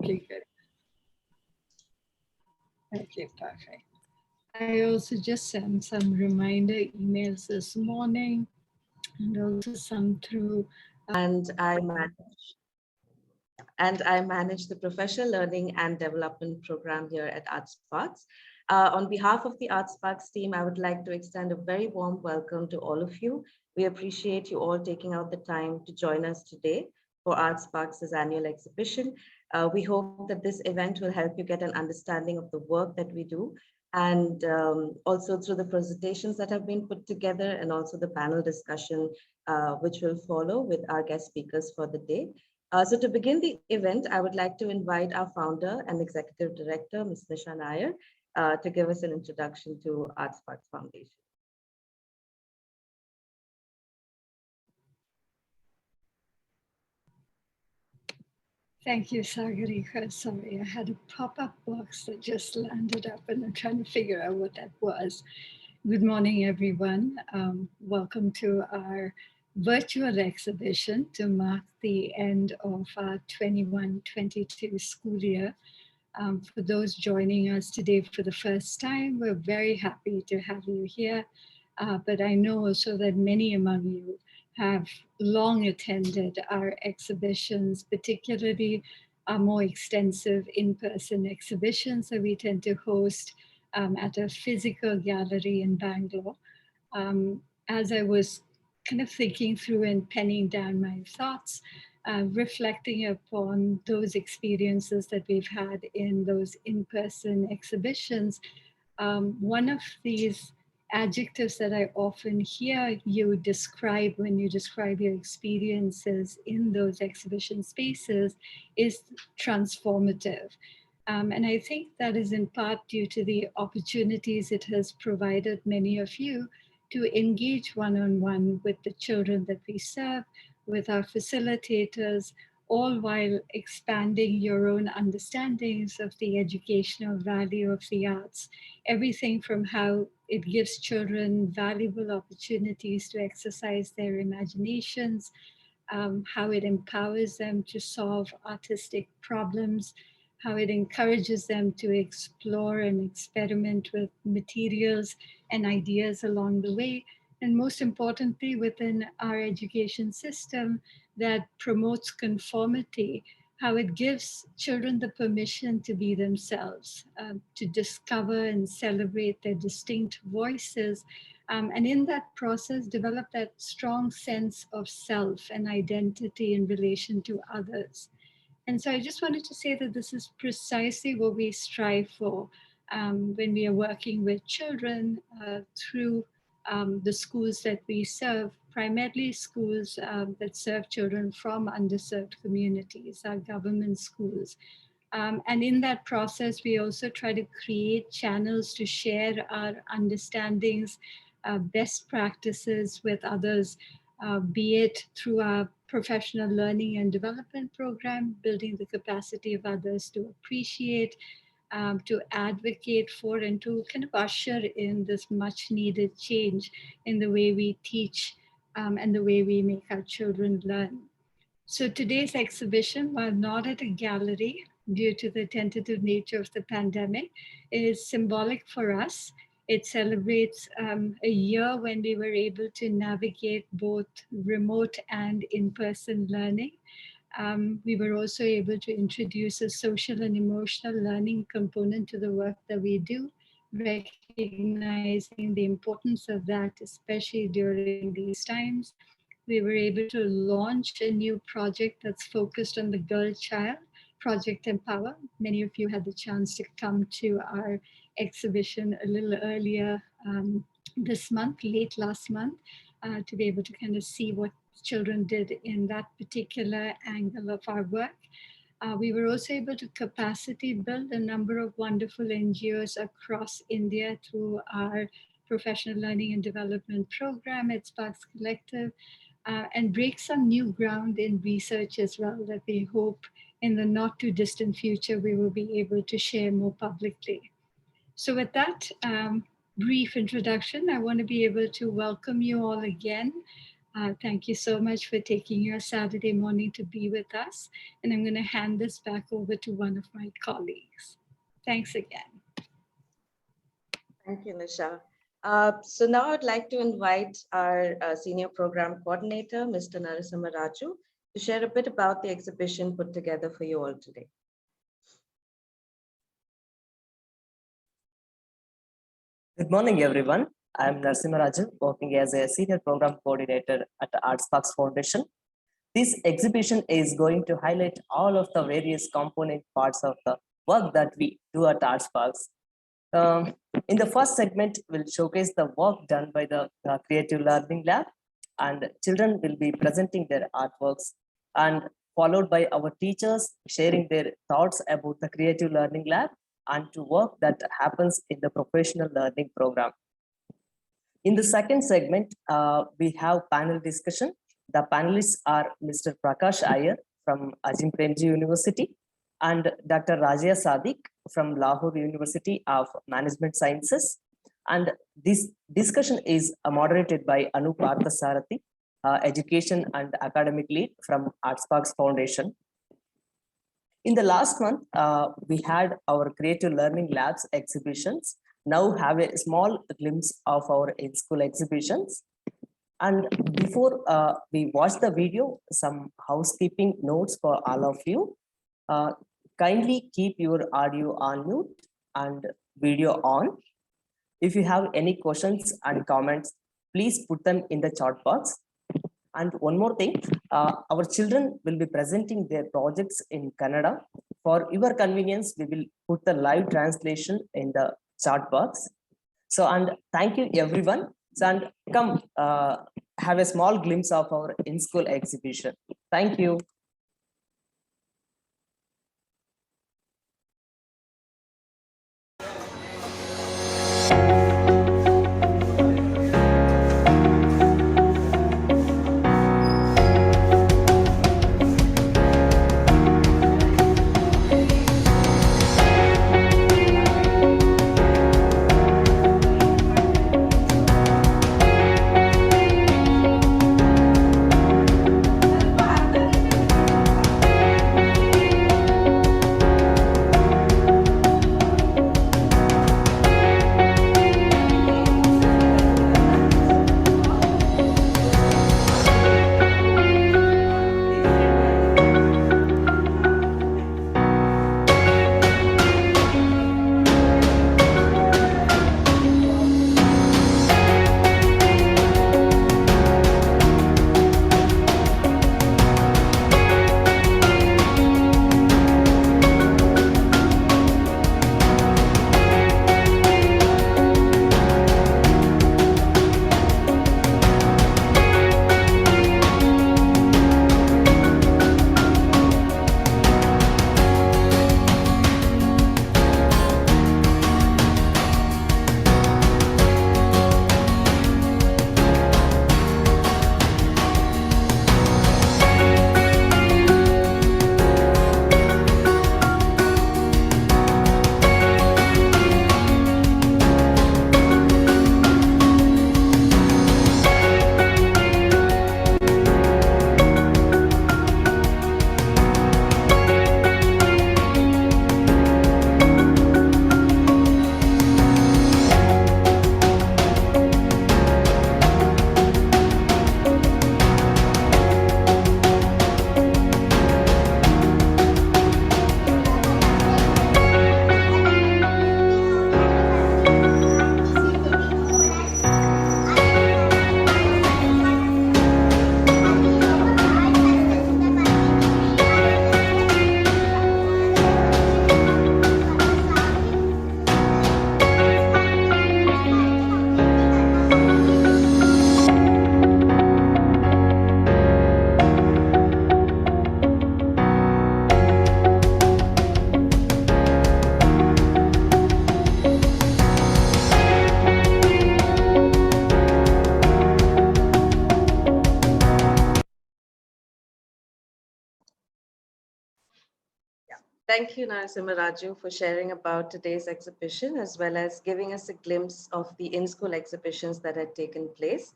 Okay, good. Okay, perfect. I also just sent some reminder emails this morning and also some through. And I manage the professional learning and development program here at ArtSparks. On behalf of the ArtSparks team, I would like to extend a very warm welcome to all of you. We appreciate you all taking out the time to join us today for ArtSparks' annual exhibition. We hope that this event will help you get an understanding of the work that we do, and also through the presentations that have been put together, and also the panel discussion which will follow with our guest speakers for the day. So to begin the event, I would like to invite our founder and executive director, Ms. Nishan Iyer, to give us an introduction to ArtSparks Foundation. Thank you, Sagarika. Sorry, I had a pop-up box that just landed up and I'm trying to figure out what that was. Good morning, everyone. Welcome to our virtual exhibition to mark the end of our 21-22 school year. For those joining us today for the first time, we're very happy to have you here. But I know also that many among you have long attended our exhibitions, particularly our more extensive in-person exhibitions that we tend to host at a physical gallery in Bangalore. As I was kind of thinking through and penning down my thoughts, reflecting upon those experiences that we've had in those in-person exhibitions, one of these adjectives that I often hear you describe when you describe your experiences in those exhibition spaces is transformative. And I think that is in part due to the opportunities it has provided many of you to engage one-on-one with the children that we serve, with our facilitators, all while expanding your own understandings of the educational value of the arts. Everything from how it gives children valuable opportunities to exercise their imaginations, how it empowers them to solve artistic problems, how it encourages them to explore and experiment with materials and ideas along the way, and most importantly, within our education system that promotes conformity, how it gives children the permission to be themselves, to discover and celebrate their distinct voices, and in that process, develop that strong sense of self and identity in relation to others. And so I just wanted to say that this is precisely what we strive for when we are working with children through the schools that we serve, primarily schools that serve children from underserved communities, our government schools. And in that process, we also try to create channels to share our understandings, best practices with others, be it through our professional learning and development program, building the capacity of others to appreciate, to advocate for, and to kind of usher in this much needed change in the way we teach and the way we make our children learn. So today's exhibition, while not at a gallery due to the tentative nature of the pandemic, is symbolic for us. It celebrates a year when we were able to navigate both remote and in-person learning. We were also able to introduce a social and emotional learning component to the work that we do, recognizing the importance of that, especially during these times. We were able to launch a new project that's focused on the girl child, Project Empower. Many of you had the chance to come to our exhibition a little earlier this month, late last month, to be able to kind of see what children did in that particular angle of our work. We were also able to capacity build a number of wonderful NGOs across India through our professional learning and development program at Sparks Collective, and break some new ground in research as well that we hope in the not too distant future we will be able to share more publicly. So with that brief introduction, I want to be able to welcome you all again Thank you so much for taking your Saturday morning to be with us. And I'm going to hand this back over to one of my colleagues. Thanks again. Thank you, Nisha. So now I'd like to invite our Senior Program Coordinator, Mr. Narasimha Raju, to share a bit about the exhibition put together for you all today. Good morning, everyone. I'm Narasimha Raju, working as a Senior Program Coordinator at the ArtSparks Foundation. This exhibition is going to highlight all of the various component parts of the work that we do at ArtSparks. In the first segment, we'll showcase the work done by the Creative Learning Lab, and children will be presenting their artworks, and followed by our teachers sharing their thoughts about the Creative Learning Lab and to work that happens in the professional learning program. In the second segment, we have panel discussion. The panelists are Mr. Prakash Iyer from Azim Premji University and Dr. Razia Sadik from Lahore University of Management Sciences. And this discussion is moderated by Anu Parthasarathi, Education and Academic Lead from ArtSparks Foundation. In the last month, we had our Creative Learning Labs exhibitions. Now have a small glimpse of our in-school exhibitions. And before we watch the video, some housekeeping notes for all of you. Kindly keep your audio on mute and video on. If you have any questions and comments, please put them in the chat box. And one more thing, our children will be presenting their projects in Kannada. For your convenience, we will put the live translation in the chat box. So, and thank you everyone. So, and come have a small glimpse of our in-school exhibition. Thank you. Thank you, Narasimha Raju, for sharing about today's exhibition, as well as giving us a glimpse of the in-school exhibitions that had taken place.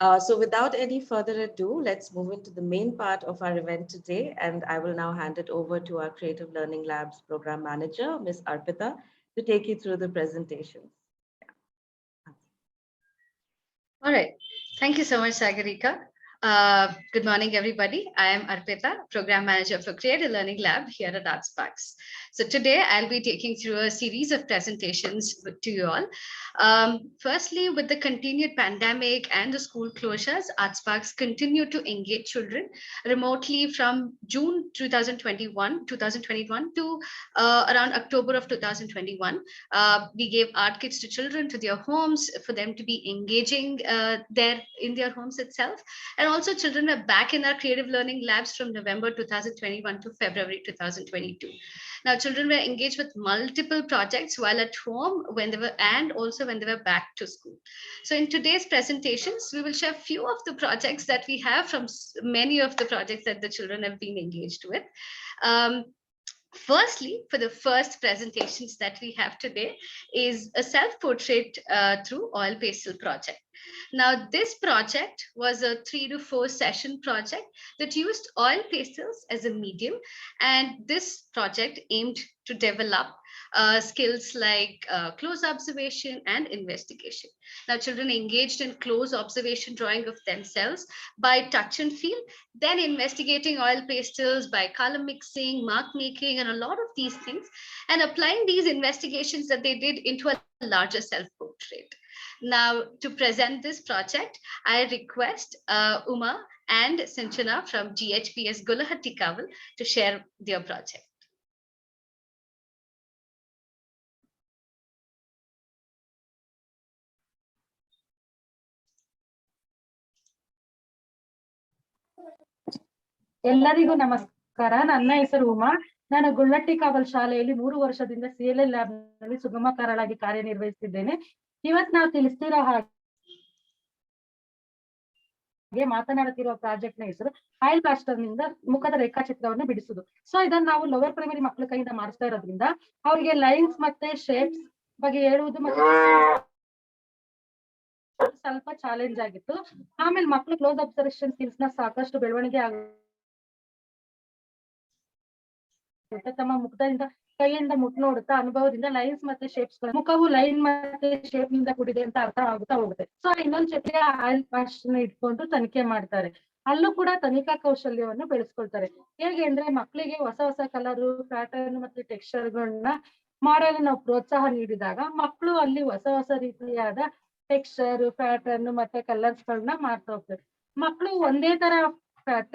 So without any further ado, let's move into the main part of our event today. And I will now hand it over to our Creative Learning Labs Program Manager, Ms. Arpita, to take you through the presentations. All right. Thank you so much, Sagarika. Good morning, everybody. I am Arpita, Program Manager for Creative Learning Lab here at ArtSparks. So today I'll be taking through a series of presentations to you all. Firstly, with the continued pandemic and the school closures, ArtSparks continue to engage children remotely from June 2021 to around October of 2021. We gave art kits to children to their homes for them to be engaging there in their homes itself. And also children are back in our creative learning labs from November 2021 to February 2022. Now, children were engaged with multiple projects while at home when they were, and also when they were back to school. So in today's presentations, we will share few of the projects that we have from many of the projects that the children have been engaged with. Firstly, for the first presentations that we have today is a self-portrait through oil pastel project. Now, this project was a 3 to 4 session project that used oil pastels as a medium. And this project aimed to develop skills like close observation and investigation. Now, children engaged in close observation drawing of themselves by touch and feel, then investigating oil pastels by color mixing, mark making, and a lot of these things, and applying these investigations that they did into a larger self-portrait. Now, to present this project, I request Uma and Sinchana from GHPS Gulahatti Kawal to share their project. ಎಲ್ಲರಿಗೂ ನಮಸ್ಕಾರ. ನನ್ನ ಹೆಸರು ಉಮಾ. ನಾನು ಗುಳ್ಳಟ್ಟಿ ಕಾವಲ್ ಶಾಲೆಯಲ್ಲಿ 3 ವರ್ಷದಿಂದ CLL lab ನಲ್ಲಿ ಸುಗಮಕಾರಳಾಗಿ ಕಾರ್ಯನಿರ್ವಹಿಸುತ್ತಿದ್ದೇನೆ. ಇವತ್ತು ನಾವು ತಿಳಿಸ್ತಿರೋ ಹಾಗೆ ಮಾತನಾಡುತ್ತಿರುವ ಪ್ರಾಜೆಕ್ಟ್ ನ ಹೆಸರು ಆಯಿಲ್ ಪ್ಲಾಸ್ಟರ್ ನಿಂದ ಮುಖದ ರೇಖಾಚಿತ್ರವನ್ನು ಬಿಡಿಸುವುದು. ಸೊ ಇದನ್ನ ನಾವು ಲೋವರ್ ಪ್ರೈಮರಿ ಮಕ್ಕಳ ಕೈಯಿಂದ ಮಾಡಿಸ್ತಾ ಇರೋದ್ರಿಂದ ಅವರಿಗೆ ಲೈನ್ಸ್ ಮತ್ತೆ ಶೇಪ್ಸ್ ಬಗ್ಗೆ ಹೇಳುವುದು ಮತ್ತೆ ಸ್ವಲ್ಪ ಚಾಲೆಂಜ್ ಆಗಿತ್ತು. ಆಮೇಲೆ ಮಕ್ಕಳು ಕ್ಲೋಸ್ ಅಬ್ಸರ್ವೇಷನ್ ಸ್ಕಿಲ್ಸ್ ನ ಸಾಕಷ್ಟು ಬೆಳವಣಿಗೆ ತಮ್ಮ ಮುಖದಿಂದ ಕೈಯಿಂದ ಮುಟ್ ನೋಡುತ್ತಾ ಅನುಭವದಿಂದ ಲೈನ್ಸ್ ಮತ್ತೆ ಶೇಪ್ಸ್ ಮುಖವು ಲೈನ್ ಮತ್ತೆ ಶೇಪ್ ನಿಂದ ಕೂಡಿದೆ ಅಂತ ಅರ್ಥ ಆಗುತ್ತಾ ಹೋಗುತ್ತೆ. ಸೊ ಇನ್ನೊಂದ್ ಜೊತೆ ಆಯಿಲ್ ಪ್ಲಾಸ್ಟರ್ ಇಟ್ಕೊಂಡು ತನಿಖೆ ಮಾಡ್ತಾರೆ. ಅಲ್ಲೂ ಕೂಡ ತನಿಖಾ ಕೌಶಲ್ಯವನ್ನು ಬೆಳೆಸ್ಕೊಳ್ತಾರೆ. ಹೇಗೆ ಅಂದ್ರೆ ಮಕ್ಕಳಿಗೆ ಹೊಸ ಹೊಸ ಕಲರು, ಪ್ಯಾಟರ್ನ್ ಮತ್ತೆ ಟೆಕ್ಸ್ಚರ್ಗಳನ್ನ ಮಾಡಲು ನಾವು ಪ್ರೋತ್ಸಾಹ ನೀಡಿದಾಗ ಮಕ್ಕಳು ಅಲ್ಲಿ ಹೊಸ ಹೊಸ ರೀತಿಯಾದ ಟೆಕ್ಸ್ಚರ್, ಪ್ಯಾಟರ್ನ್ ಮತ್ತೆ ಕಲರ್ಸ್ ಗಳನ್ನ ಮಾಡ್ತಾ ಹೋಗ್ತಾರೆ. ಮಕ್ಕಳು ಒಂದೇ ತರ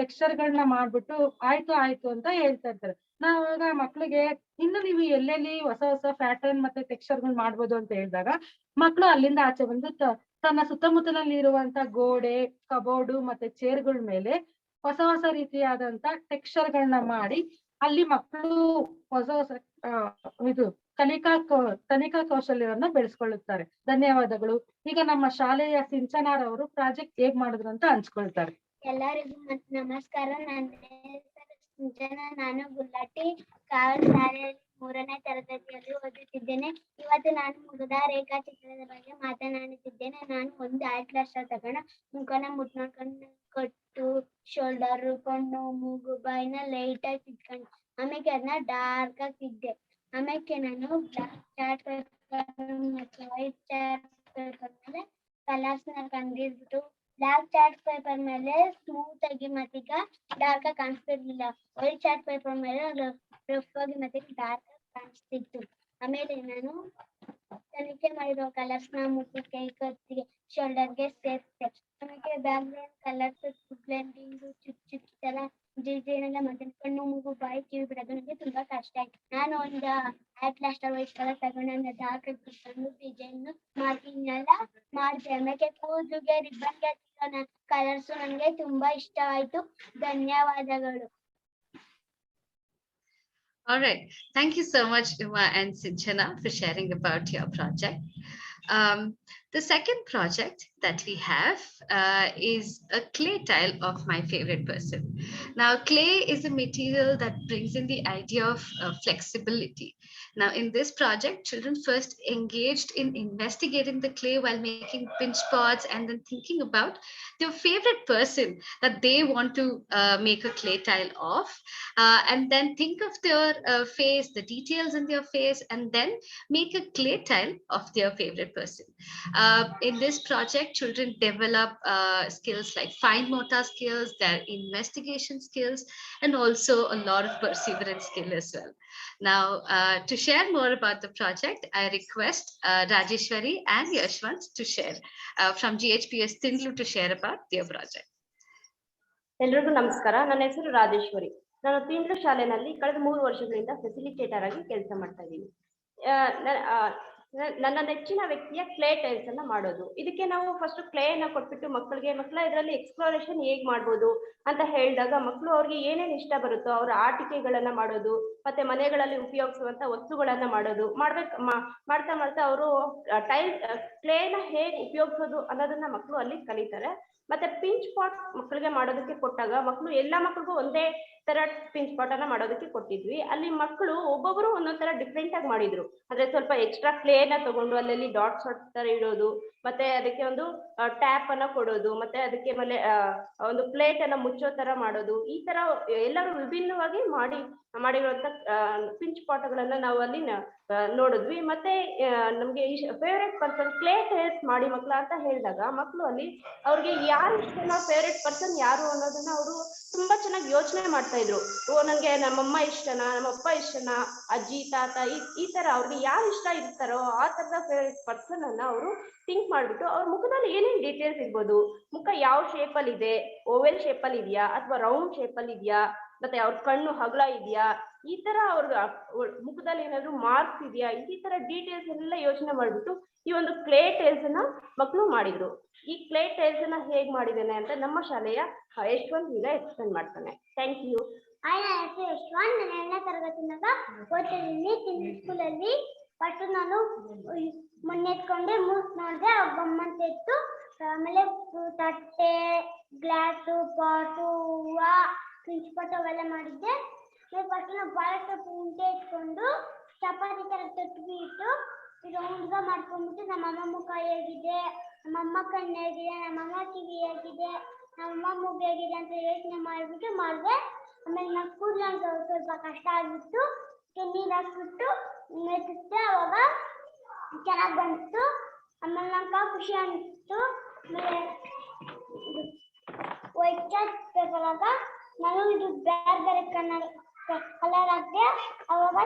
ಟೆಕ್ಸ್ಚರ್ ಗಳನ್ನ ಮಾಡ್ಬಿಟ್ಟು ಆಯ್ತು ಅಂತ ಹೇಳ್ತಾ ಇರ್ತಾರೆ. ನಾವಾಗ ಮಕ್ಳಿಗೆ ಇನ್ನು ನೀವು ಎಲ್ಲೆಲ್ಲಿ ಹೊಸ ಹೊಸ ಪ್ಯಾಟರ್ನ್ ಮತ್ತೆ ಟೆಕ್ಸ್ಚರ್ ಗಳು ಮಾಡ್ಬೋದು ಅಂತ ಹೇಳಿದಾಗ ಮಕ್ಕಳು ಅಲ್ಲಿಂದ ಆಚೆ ಬಂದು ತನ್ನ ಸುತ್ತಮುತ್ತಲಲ್ಲಿ ಇರುವಂತ ಗೋಡೆ, ಕಬೋರ್ಡು ಮತ್ತೆ ಚೇರ್ಗಳ ಮೇಲೆ ಹೊಸ ಹೊಸ ರೀತಿಯಾದಂತ ಟೆಕ್ಸ್ಚರ್ ಗಳನ್ನ ಮಾಡಿ ಅಲ್ಲಿ ಮಕ್ಕಳು ಹೊಸ ಹೊಸ ಇದು ತನಿಖಾ ಕೌಶಲ್ಯವನ್ನ ಬೆಳೆಸ್ಕೊಳ್ಳುತ್ತಾರೆ. ಧನ್ಯವಾದಗಳು. ಈಗ ನಮ್ಮ ಶಾಲೆಯ ಸಿಂಚನಾರವರು ಪ್ರಾಜೆಕ್ಟ್ ಹೇಗ್ ಮಾಡಿದ್ರು ಅಂತ ಹಂಚ್ಕೊಳ್ತಾರೆ. ಎಲ್ಲರಿಗೂ ನಮಸ್ಕಾರ. ನಾನು ಗುಳ್ಳಟ್ಟಿ ಕಾವಲ್ ಶಾಲೆಯಲ್ಲಿ 3ನೇ ತರಗತಿಯಲ್ಲಿ ಓದುತ್ತಿದ್ದೇನೆ. ಇವತ್ತು ನಾನು ಮುಖದ ರೇಖಾಚಿತ್ರದ ಬಗ್ಗೆ ಮಾತನಾಡುತ್ತಿದ್ದೇನೆ. ನಾನು ಒಂದು ಆಯಿಲ್ ಪ್ಲಾಸ್ಟರ್ ತಗೊಂಡು ಮುಖನ ಮುಟ್ ನೋಡ್ಕೊಂಡು ಕಟ್ಟು, ಶೋಲ್ಡರ್, ಕಣ್ಣು, ಮೂಗು, ಬಾಯಿನ ಲೈಟ್ ಆಗಿ ತಿದ್ಕೊಂಡು ಆಮೇಲೆ ಅದನ್ನ ಡಾರ್ಕ್ ಆಗಿ ತಿದ್ದೆ. ಆಮೇಲೆ ನಾನು ಬ್ಲಾಕ್ ಚಾರ್ಟ್ ಪೇಪರ್ ಮತ್ತೆ ವೈಟ್ ಚಾರ್ಟ್ ಪೇಪರ್ ಮೇಲೆ ಕಲರ್ಸ್ ನ ಕಂಡಿದ್ಬಿಟ್ಟು ಬ್ಲಾಕ್ ಚಾರ್ಟ್ ಪೇಪರ್ ಮೇಲೆ ಸ್ಮೂತ್ ಆಗಿ ಮತ್ತೀಗ ಡಾರ್ಕ್ ಆಗಿ ಕಾಣಿಸ್ತಿರ್ಲಿಲ್ಲ. ವೈಟ್ ಚಾರ್ಟ್ ಪೇಪರ್ ಮೇಲೆ ರಫ್ ಆಗಿ ಮತ್ತೆ ಡಾರ್ಕ್ ಆಗಿ ಕಾಣಿಸ್ತಿತ್ತು. ಆಮೇಲೆ ನಾನು ತನಿಖೆ ಮಾಡಿರೋ ಕಲರ್ಸ್ ನ ಮುಖಕ್ಕೆ, ಕತ್ತಿಗೆ, ಶೋಲ್ಡರ್ಗೆ ಸೇರಿಸಿದೆ. ಆಮೇಲೆ ಬ್ಯಾಕ್ ಗ್ರೌಂಡ್ ಕಲರ್ಸ್ ಬ್ಲೆಂಡಿಂಗ್ ಚುಚ್ಚೆಲ್ಲ ಡಿಸೈನ್ ಎಲ್ಲ ಮತ್ತೆ ಕಣ್ಣು, ಮೂಗು, ಬಾಯಿ, ಕಿವಿ ಬಿಡೋದು ನನಗೆ ತುಂಬಾ ಕಷ್ಟ ಆಯ್ತು. ನಾನು ಒಂದು ಆಯಿಲ್ ಪ್ಲಾಸ್ಟರ್ ವೈಟ್ ಕಲರ್ ತಗೊಂಡು ಡಾರ್ಕ್ ಆಗಿ ಡಿಸೈನ್ ಮಾರ್ಕಿಂಗ್ ಎಲ್ಲ ಮಾಡಿದೆ. ಆಮೇಲೆ ಕೂದಲಿಗೆ ರಿಬ್ಬನ್ಗೆ ಕಲರ್ಸ್ ನನಗೆ ತುಂಬಾ ಇಷ್ಟ ಆಯ್ತು. ಧನ್ಯವಾದಗಳು. All right. Thank you so much, Uma and Sinchana, for sharing about your project. The second project that we have is a clay tile of my favorite person. Now, clay is a material that brings in the idea of flexibility. Now, in this project, children first engaged in investigating the clay while making pinch pots and then thinking about their favorite person that they want to make a clay tile of, and then think of their face, the details in their face, and then make a clay tile of their favorite person. In this project, children develop skills like fine motor skills, their investigation skills, and also a lot of perseverance skill as well. Now, to share more about the project, I request Rajeshwari and Yashwant to share from GHPS Tindlu to share about their project. ಎಲ್ರಿಗೂ ನಮಸ್ಕಾರ. ನನ್ನ ಹೆಸರು ರಾಜೇಶ್ವರಿ. ನಾನು ತಿಂಡ್ಲು ಶಾಲೆನಲ್ಲಿ ಕಳೆದ 3 ವರ್ಷಗಳಿಂದ facilitator ಆಗಿ ಕೆಲಸ ಮಾಡ್ತಾ ಇದ್ದೀನಿ. ನನ್ನ ನೆಚ್ಚಿನ ವ್ಯಕ್ತಿಯ ಕ್ಲೇ ಟೈಲ್ಸ್ ಅನ್ನ ಮಾಡೋದು. ಇದಕ್ಕೆ ನಾವು ಫಸ್ಟ್ ಕ್ಲೇ ಅನ್ನ ಕೊಟ್ಬಿಟ್ಟು ಮಕ್ಕಳ ಇದರಲ್ಲಿ ಎಕ್ಸ್ಪ್ಲೋರೇಷನ್ ಹೇಗ್ ಮಾಡ್ಬೋದು ಅಂತ ಹೇಳಿದಾಗ ಮಕ್ಕಳು ಅವ್ರಿಗೆ ಏನೇನ್ ಇಷ್ಟ ಬರುತ್ತೋ ಅವರ ಆಟಿಕೆಗಳನ್ನ ಮಾಡೋದು, ಮತ್ತೆ ಮನೆಗಳಲ್ಲಿ ಉಪಯೋಗಿಸುವಂತ ವಸ್ತುಗಳನ್ನ ಮಾಡೋದು ಮಾಡ್ತಾ ಅವರು ಕ್ಲೇನ ಹೇಗ್ ಉಪಯೋಗಿಸೋದು ಅನ್ನೋದನ್ನ ಮಕ್ಕಳು ಅಲ್ಲಿ ಕಲಿತಾರೆ. ಮತ್ತೆ ಪಿಂಚ್ ಪಾಟ್ ಮಕ್ಕಳಿಗೆ ಮಾಡೋದಕ್ಕೆ ಕೊಟ್ಟಾಗ ಎಲ್ಲಾ ಮಕ್ಕಳಿಗೂ ಒಂದೇ ತರ ಪಿಂಚ್ ಪಾಟ್ ಅನ್ನ ಮಾಡೋದಕ್ಕೆ ಕೊಟ್ಟಿದ್ವಿ. ಅಲ್ಲಿ ಮಕ್ಕಳು ಒಬ್ಬೊಬ್ರು ಒಂದೊಂದ್ ತರ ಡಿಫ್ರೆಂಟ್ ಆಗಿ ಮಾಡಿದ್ರು. ಅಂದ್ರೆ ಸ್ವಲ್ಪ ಎಕ್ಸ್ಟ್ರಾ ಕ್ಲೇನ ತಗೊಂಡು ಅಲ್ಲಲ್ಲಿ ಡಾಟ್ಸ್ ತರ ಇಡೋದು, ಮತ್ತೆ ಅದಕ್ಕೆ ಒಂದು ಟ್ಯಾಪ್ ಅನ್ನ ಕೊಡೋದು, ಮತ್ತೆ ಅದಕ್ಕೆ ಮೇಲೆ ಒಂದು ಪ್ಲೇಟ್ ಅನ್ನ ಮುಚ್ಚೋ ತರ ಮಾಡೋದು. ಈ ತರ ಎಲ್ಲರೂ ವಿಭಿನ್ನವಾಗಿ ಮಾಡಿರುವಂತ ಪಿಂಚ್ ಪಾಟ್ಗಳನ್ನ ನಾವು ಅಲ್ಲಿ ನೋಡಿದ್ವಿ. ಮತ್ತೆ ನಮ್ಗೆ ಫೇವ್ರೆಟ್ ಪರ್ಸನ್ ಕ್ಲೇ ಟೈಲ್ಸ್ ಮಾಡಿ ಮಕ್ಳ ಅಂತ ಹೇಳಿದಾಗ ಮಕ್ಕಳು ಅಲ್ಲಿ ಅವ್ರಿಗೆ ಯಾರು ಇಷ್ಟನೋ ಫೇವ್ರೆಟ್ ಪರ್ಸನ್ ಯಾರು ಅನ್ನೋದನ್ನ ಅವರು ತುಂಬಾ ಚೆನ್ನಾಗಿ ಯೋಚನೆ ಮಾಡ್ತಾ ಇದ್ರು. ನನ್ಗೆ ನಮ್ಮಮ್ಮ ಇಷ್ಟನಾ, ನಮ್ಮಪ್ಪ ಇಷ್ಟನಾ, ಅಜ್ಜಿ ತಾತ ಈ ತರ ಅವ್ರಿಗೆ ಯಾರು ಇಷ್ಟ ಇರ್ತಾರೋ ಆ ತರದ ಫೇವ್ರೆಟ್ ಪರ್ಸನ್ ಅನ್ನ ಅವರು ಥಿಂಕ್ ಮಾಡ್ಬಿಟ್ಟು ಅವ್ರ ಮುಖದಲ್ಲಿ ಏನೇನ್ ಡೀಟೇಲ್ಸ್ ಇರ್ಬೋದು, ಮುಖ ಯಾವ ಶೇಪ್ ಅಲ್ಲಿ ಇದೆ, ಓವೆಲ್ ಶೇಪ್ ಅಲ್ಲಿ ಇದೆಯಾ ಅಥವಾ ರೌಂಡ್ ಶೇಪ್ ಅಲ್ಲಿ ಇದೆಯಾ, ಮತ್ತೆ ಅವ್ರ ಕಣ್ಣು ಹಗಲ ಇದೆಯಾ, ಈ ತರ ಅವ್ರ ಮುಖದಲ್ಲಿ ಏನಾದ್ರು ಮಾರ್ಕ್ಸ್ ಇದೆಯಾ, ಈ ತರ ಡೀಟೇಲ್ಸ್ ಎಲ್ಲ ಯೋಚನೆ ಮಾಡ್ಬಿಟ್ಟು ಈ ಒಂದು ಕ್ಲೇ ಟೈಲ್ಸ್ ಅನ್ನ ಮಕ್ಕಳು ಮಾಡಿದ್ರು. ಈ ಕ್ಲೇ ಟೈಲ್ಸ್ ಅನ್ನ ಹೇಗ್ ಮಾಡಿದ್ದೇನೆ ಅಂತ ನಮ್ಮ ಶಾಲೆಯ ಯಶವಂತ್ ಈಗ ಎಕ್ಸ್ಪ್ಲೇನ್ ಮಾಡ್ತಾನೆ. Thank you. ನನ್ನ ಹೆಸರು ಯಶವಂತ್. ನಾನು 8ನೇ ತರಗತಿನಾಗ ಓದ್ತಿದ್ದೀನಿ. ಸ್ಕೂಲಲ್ಲಿ ಫಸ್ಟ್ ನಾನು ಮುನ್ನೆತ್ಕೊಂಡೆ ಮೂಸ್ ನೋಡಿದೆ, ಗಮ್ಮಂತ ಇತ್ತು. ಆಮೇಲೆ ತಟ್ಟೆ, ಗ್ಲಾಸು, ಪಾಟು, ಹೂವ, ಪಿಂಚ್ ಪಾಟ್ ಅವೆಲ್ಲ ಮಾಡಿದ್ದೆ. ಫಸ್ಟ್ ನಾವು ಬಹಳಷ್ಟು ಉಂಟೆ ಇಟ್ಕೊಂಡು ಚಪಾತಿ ತರ ತಟ್ಬಿಟ್ಟು ರೌಂಡ್ಗ ಮಾಡ್ಕೊಂಡ್ಬಿಟ್ಟು ನಮ್ಮಮ್ಮ ಮುಖ ಹೇಗಿದೆ, ನಮ್ಮಮ್ಮ ಕಣ್ಣು ಹೇಗಿದೆ, ನಮ್ಮಮ್ಮ ಕಿವಿ ಹೇಗಿದೆ, ನಮ್ಮಮ್ಮ ಮೂಗು ಹೇಗಿದೆ ಅಂತ ಯೋಚನೆ ಮಾಡಿಬಿಟ್ಟು ಮಾಡಿದೆ. ಆಮೇಲೆ ನಾವು ಕೂದಲು ಸ್ವಲ್ಪ ಕಷ್ಟ ಆಗಿತ್ತು. ನೀರು ಹಾಕ್ಬಿಟ್ಟು ಮೆತ್ತಿದ್ದೆ, ಅವಾಗ ಚೆನ್ನಾಗಿ ಬಂತು. ಆಮೇಲೆ ನಂಗೆ ಖುಷಿ ಅನಿಸ್ತು. ಆಮೇಲೆ ವೈಟ್ ಚಾರ್ಟ್ ಪೇಪರಾಗ ನಾನು ಇದು ಬೇರೆ ಬೇರೆ ಕಲರ್ ಹಾಕಿದೆ, ಅವಾಗ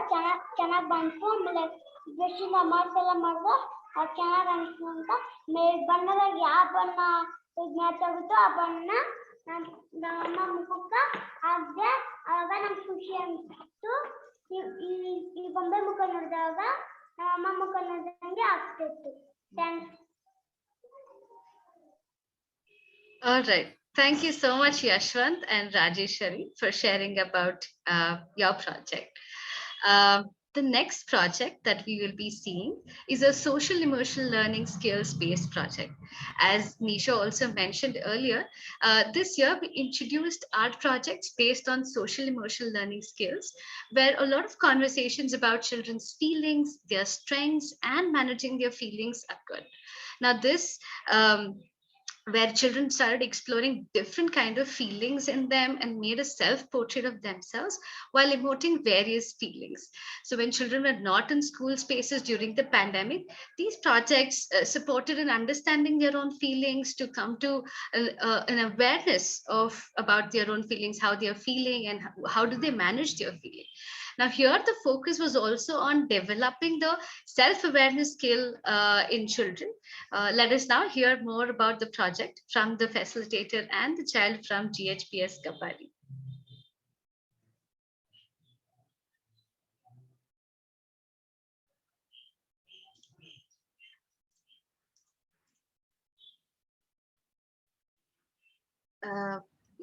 ಚೆನ್ನಾಗಿ ಬಂತು. ಆಮೇಲೆ ಬ್ರಷಿಂದ ಮಾರ್ಕೆಲ್ಲ ಮಾಡಿದೆ, ಅದು ಚೆನ್ನಾಗಿ ಅನಿಸ್ತು ಅಂತ. ಮೇಲ್ ಬಣ್ಣದಾಗ ಯಾವ ಬಣ್ಣ ಮ್ಯಾಚ್ ಆಗುತ್ತೋ ಆ ಬಣ್ಣ ನಮ್ಮಮ್ಮ ಮುಖಕ್ಕೆ ಹಾಕಿದೆ, ಅವಾಗ ನಂಗೆ ಖುಷಿ ಅನಿಸ್ತು. ಈ ಗೊಂಬೆ ಮುಖ ನೋಡಿದಾಗ ನಮ್ಮಮ್ಮ ಮುಖ ನೋಡಿದಂಗೆ ಆಗ್ತಿತ್ತು. Thanks. All right. Thank you so much, Yashwant and Rajeshwari, for sharing about your project. The next project that we will be seeing is a social emotional learning skills based project. As Nisha also mentioned earlier, this year we introduced art projects based on social emotional learning skills, where a lot of conversations about children's feelings, their strengths, and managing their feelings occurred. Now this where children started exploring different kind of feelings in them and made a self-portrait of themselves while emoting various feelings. So when children were not in school spaces during the pandemic, these projects supported in understanding their own feelings, to come to an awareness of about their own feelings, how they are feeling and how do they manage their feeling. Now here the focus was also on developing the self-awareness skill in children. Let us now hear more about the project from the facilitator and the child from GHPS Kapali.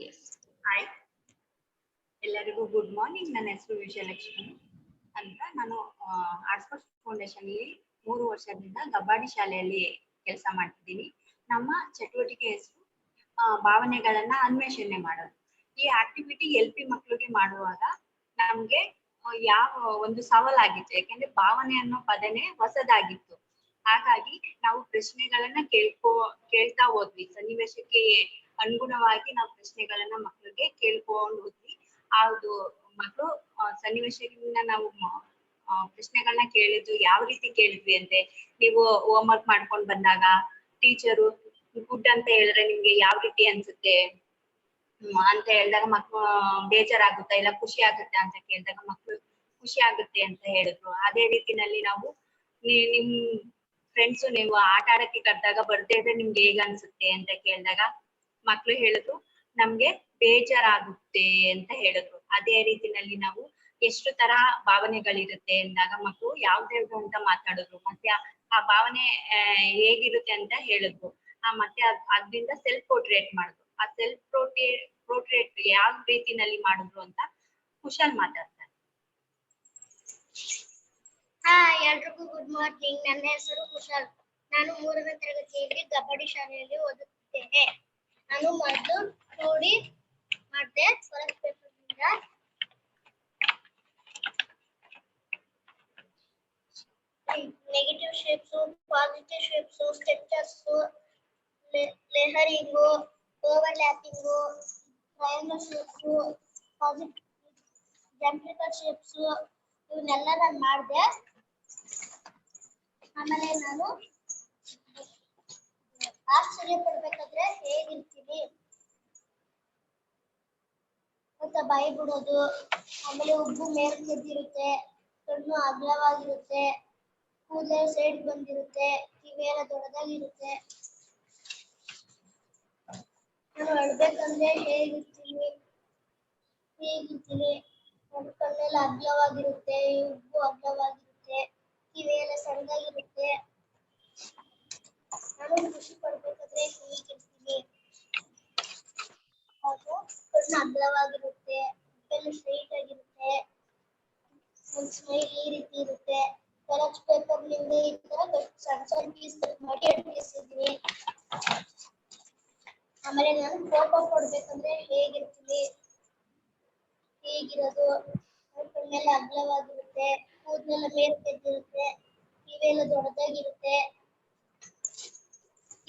Yes. Hi. ಎಲ್ಲರಿಗೂ good morning. ನನ್ನ ಹೆಸರು ವಿಜಯಲಕ್ಷ್ಮಿ ಅಂತ. ನಾನು ಆರ್ಟ್ಸ್ಪಾರ್ಕ್ಸ್ foundation ಅಲ್ಲಿ 3 ವರ್ಷದಿಂದ ಕಬಡ್ಡಿ ಶಾಲೆಯಲ್ಲಿ ಕೆಲಸ ಮಾಡ್ತಿದ್ದೀನಿ. ನಮ್ಮ ಚಟುವಟಿಕೆ ಹೆಸರು ಭಾವನೆಗಳನ್ನ ಅನ್ವೇಷಣೆ ಮಾಡೋದು. ಈ ಆಕ್ಟಿವಿಟಿ LP ಮಕ್ಕಳಿಗೆ ಮಾಡುವಾಗ ನಮ್ಗೆ ಯಾವ ಒಂದು ಸವಾಲಾಗಿತ್ತು, ಯಾಕೆಂದ್ರೆ ಭಾವನೆ ಅನ್ನೋ ಪದನೇ ಹೊಸದಾಗಿತ್ತು. ಹಾಗಾಗಿ ನಾವು ಪ್ರಶ್ನೆಗಳನ್ನ ಕೇಳ್ತಾ ಹೋದ್ವಿ. ಸನ್ನಿವೇಶಕ್ಕೆ ಅನುಗುಣವಾಗಿ ನಾವು ಪ್ರಶ್ನೆಗಳನ್ನ ಮಕ್ಕಳಿಗೆ ಕೇಳ್ಕೊಂಡು ಹೋದ್ವಿ. ಅದು ಮಕ್ಕಳು ಸನ್ನಿವೇಶದಿಂದ ನಾವು ಪ್ರಶ್ನೆಗಳನ್ನ ಕೇಳಿದ್ದು ಯಾವ ರೀತಿ ಕೇಳಿದ್ವಿ ಅಂದ್ರೆ, ನೀವು ಹೋಮ್ ವರ್ಕ್ ಮಾಡ್ಕೊಂಡು ಬಂದಾಗ ಟೀಚರು ಗುಡ್ ಅಂತ ಹೇಳಿದ್ರೆ ನಿಮ್ಗೆ ಯಾವ ರೀತಿ ಅನ್ಸುತ್ತೆ ಅಂತ ಹೇಳಿದಾಗ ಮಕ್ಕಳು ಬೇಜಾರಾಗುತ್ತಾ ಇಲ್ಲ ಖುಷಿ ಆಗುತ್ತೆ ಅಂತ ಕೇಳಿದಾಗ ಮಕ್ಕಳು ಖುಷಿ ಆಗುತ್ತೆ ಅಂತ ಹೇಳಿದ್ರು. ಅದೇ ರೀತಿನಲ್ಲಿ ನಾವು ನಿಮ್ ಫ್ರೆಂಡ್ಸು ನೀವು ಆಟ ಆಡಕ್ಕೆ ಕರೆದಾಗ ಬರ್ದೇ ಇದ್ರೆ ನಿಮ್ಗೆ ಹೇಗ ಅನ್ಸುತ್ತೆ ಅಂತ ಕೇಳಿದಾಗ ಮಕ್ಳು ಹೇಳಿದ್ರು ನಮ್ಗೆ ಬೇಜಾರಾಗುತ್ತೆ ಅಂತ ಹೇಳಿದ್ರು. ಅದೇ ರೀತಿನಲ್ಲಿ ನಾವು ಎಷ್ಟು ತರ ಭಾವನೆಗಳಿರುತ್ತೆ ಅಂದಾಗ ಮಕ್ಕಳು ಯಾವ್ದು ಅಂತ ಮಾತಾಡಿದ್ರು. ಮತ್ತೆ ಆ ಭಾವನೆ ಹೇಗಿರುತ್ತೆ ಅಂತ ಹೇಳಿದ್ರು. ಮತ್ತೆ ಅದ್ರಿಂದ ಸೆಲ್ಫ್ ಪೋರ್ಟ್ರೇಟ್ ಮಾಡಿದ್ರು. ಆ ಸೆಲ್ಫ್ ಪೋರ್ಟ್ರೇಟ್ ಯಾವ ರೀತಿನಲ್ಲಿ ಮಾಡಿದ್ರು ಅಂತ ಕುಶಲ್ ಮಾತಾಡ್ತಾರೆ. ಎಲ್ರಿಗೂ ಗುಡ್ ಮಾರ್ನಿಂಗ್. ನನ್ನ ಹೆಸರು ಕುಶಲ್. ನಾನು 3ನೇ ತರಗತಿಯಲ್ಲಿ ಕಬಡ್ಡಿ ಶಾಲೆಯಲ್ಲಿ ಓದುತ್ತಿದ್ದೇನೆ. ನಾನು ಮೊದಲು ನೋಡಿ ಮಾಡಿದೆ ಫಸ್ಟ್ ಪೇಪರ್ನಿಂದ. Negative shapes, positive shapes, structures, layering, overlapping, triangle shapes, positive geometrical shapes ಇವನ್ನೆಲ್ಲ ನಾನು ಮಾಡಿದೆ. ಆಮೇಲೆ ನಾನು ಆಶ್ಚರ್ಯ ಪಡ್ಬೇಕಾದ್ರೆ ಹೇಗಿರ್ತೀನಿ ಅಂತ ಬಾಯಿ ಬಿಡೋದು. ಆಮೇಲೆ ಉಬ್ಬು ಮೇಲೆ ಕೆದ್ದಿರುತ್ತೆ, ಕಣ್ಣು ಅಗಲವಾಗಿರುತ್ತೆ, ಕೂದಲೇ ಸೈಡ್ ಬಂದಿರುತ್ತೆ, ಕಿವಿಯೆಲ್ಲ ದೊಡ್ಡದಾಗಿರುತ್ತೆ. ನಾನು ಅಳ್ಬೇಕಂದ್ರೆ ಹೇಗಿರ್ತೀನಿ ಕಣ್ಣೆಲ್ಲ ಅಗಲವಾಗಿರುತ್ತೆ, ಉಬ್ಬು ಅಗಲವಾಗಿರುತ್ತೆ, ಕಿವಿಯೆಲ್ಲ ಸಣ್ಣದಾಗಿರುತ್ತೆ. ನಾನು ಖುಷಿ ಪಡ್ಬೇಕಾದ್ರೆ ಹೀಗಿರ್ತೀನಿ. ಹಾಗೂ ಕಣ್ಣು ಅಗಲವಾಗಿರುತ್ತೆ, ಉಬ್ಬೆಲ್ಲ ಸ್ಟ್ರೈಟ್ ಆಗಿರುತ್ತೆ, ಒಂದು ಸ್ಮೈಲ್ ಈ ರೀತಿ ಇರುತ್ತೆ. ಕಲರ್ಸ್ ಪೇಪರ್ನಿಂದ ಈ ತರ ಸಣ್ಣ ಪೀಸ್ ಮಾಡಿ ಅಂಟಿಸಿದ್ದೀನಿ. ಆಮೇಲೆ ನಾನು ಕೋಪ ಪಡ್ಬೇಕಂದ್ರೆ ಹೇಗಿರ್ತೀನಿ ಹೇಗಿರೋದು, ಕಣ್ಣೆಲ್ಲ ಅಗಲವಾಗಿರುತ್ತೆ, ಕೂದಲೆಲ್ಲ ಮೇಲೆ ಕೆದ್ದಿರುತ್ತೆ, ಕಿವಿಯೆಲ್ಲ ದೊಡ್ಡದಾಗಿರುತ್ತೆ.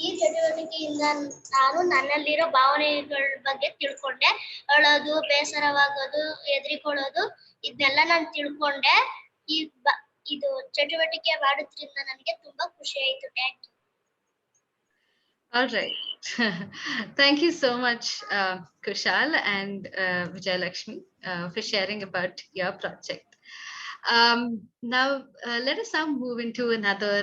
ಈ ಚಟುವಟಿಕೆಯಿಂದ ನಾನು ನನ್ನಲ್ಲಿರೋ ಭಾವನೆಗಳ ಬಗ್ಗೆ ತಿಳ್ಕೊಂಡೆ. ಅಳೋದು, ಬೇಸರವಾಗೋದು, ಹೆದರಿಕೊಳ್ಳೋದು ಇದನ್ನೆಲ್ಲ ನಾನು ತಿಳ್ಕೊಂಡೆ. ಇದು ಚಟುವಟಿಕೆ ಮಾಡೋದ್ರಿಂದ ನನಗೆ ತುಂಬಾ ಖುಷಿ ಆಯ್ತು. Thank you. All right. Thank you so much, Kushal and Vijayalakshmi, for sharing about your project. Now, let us now move into another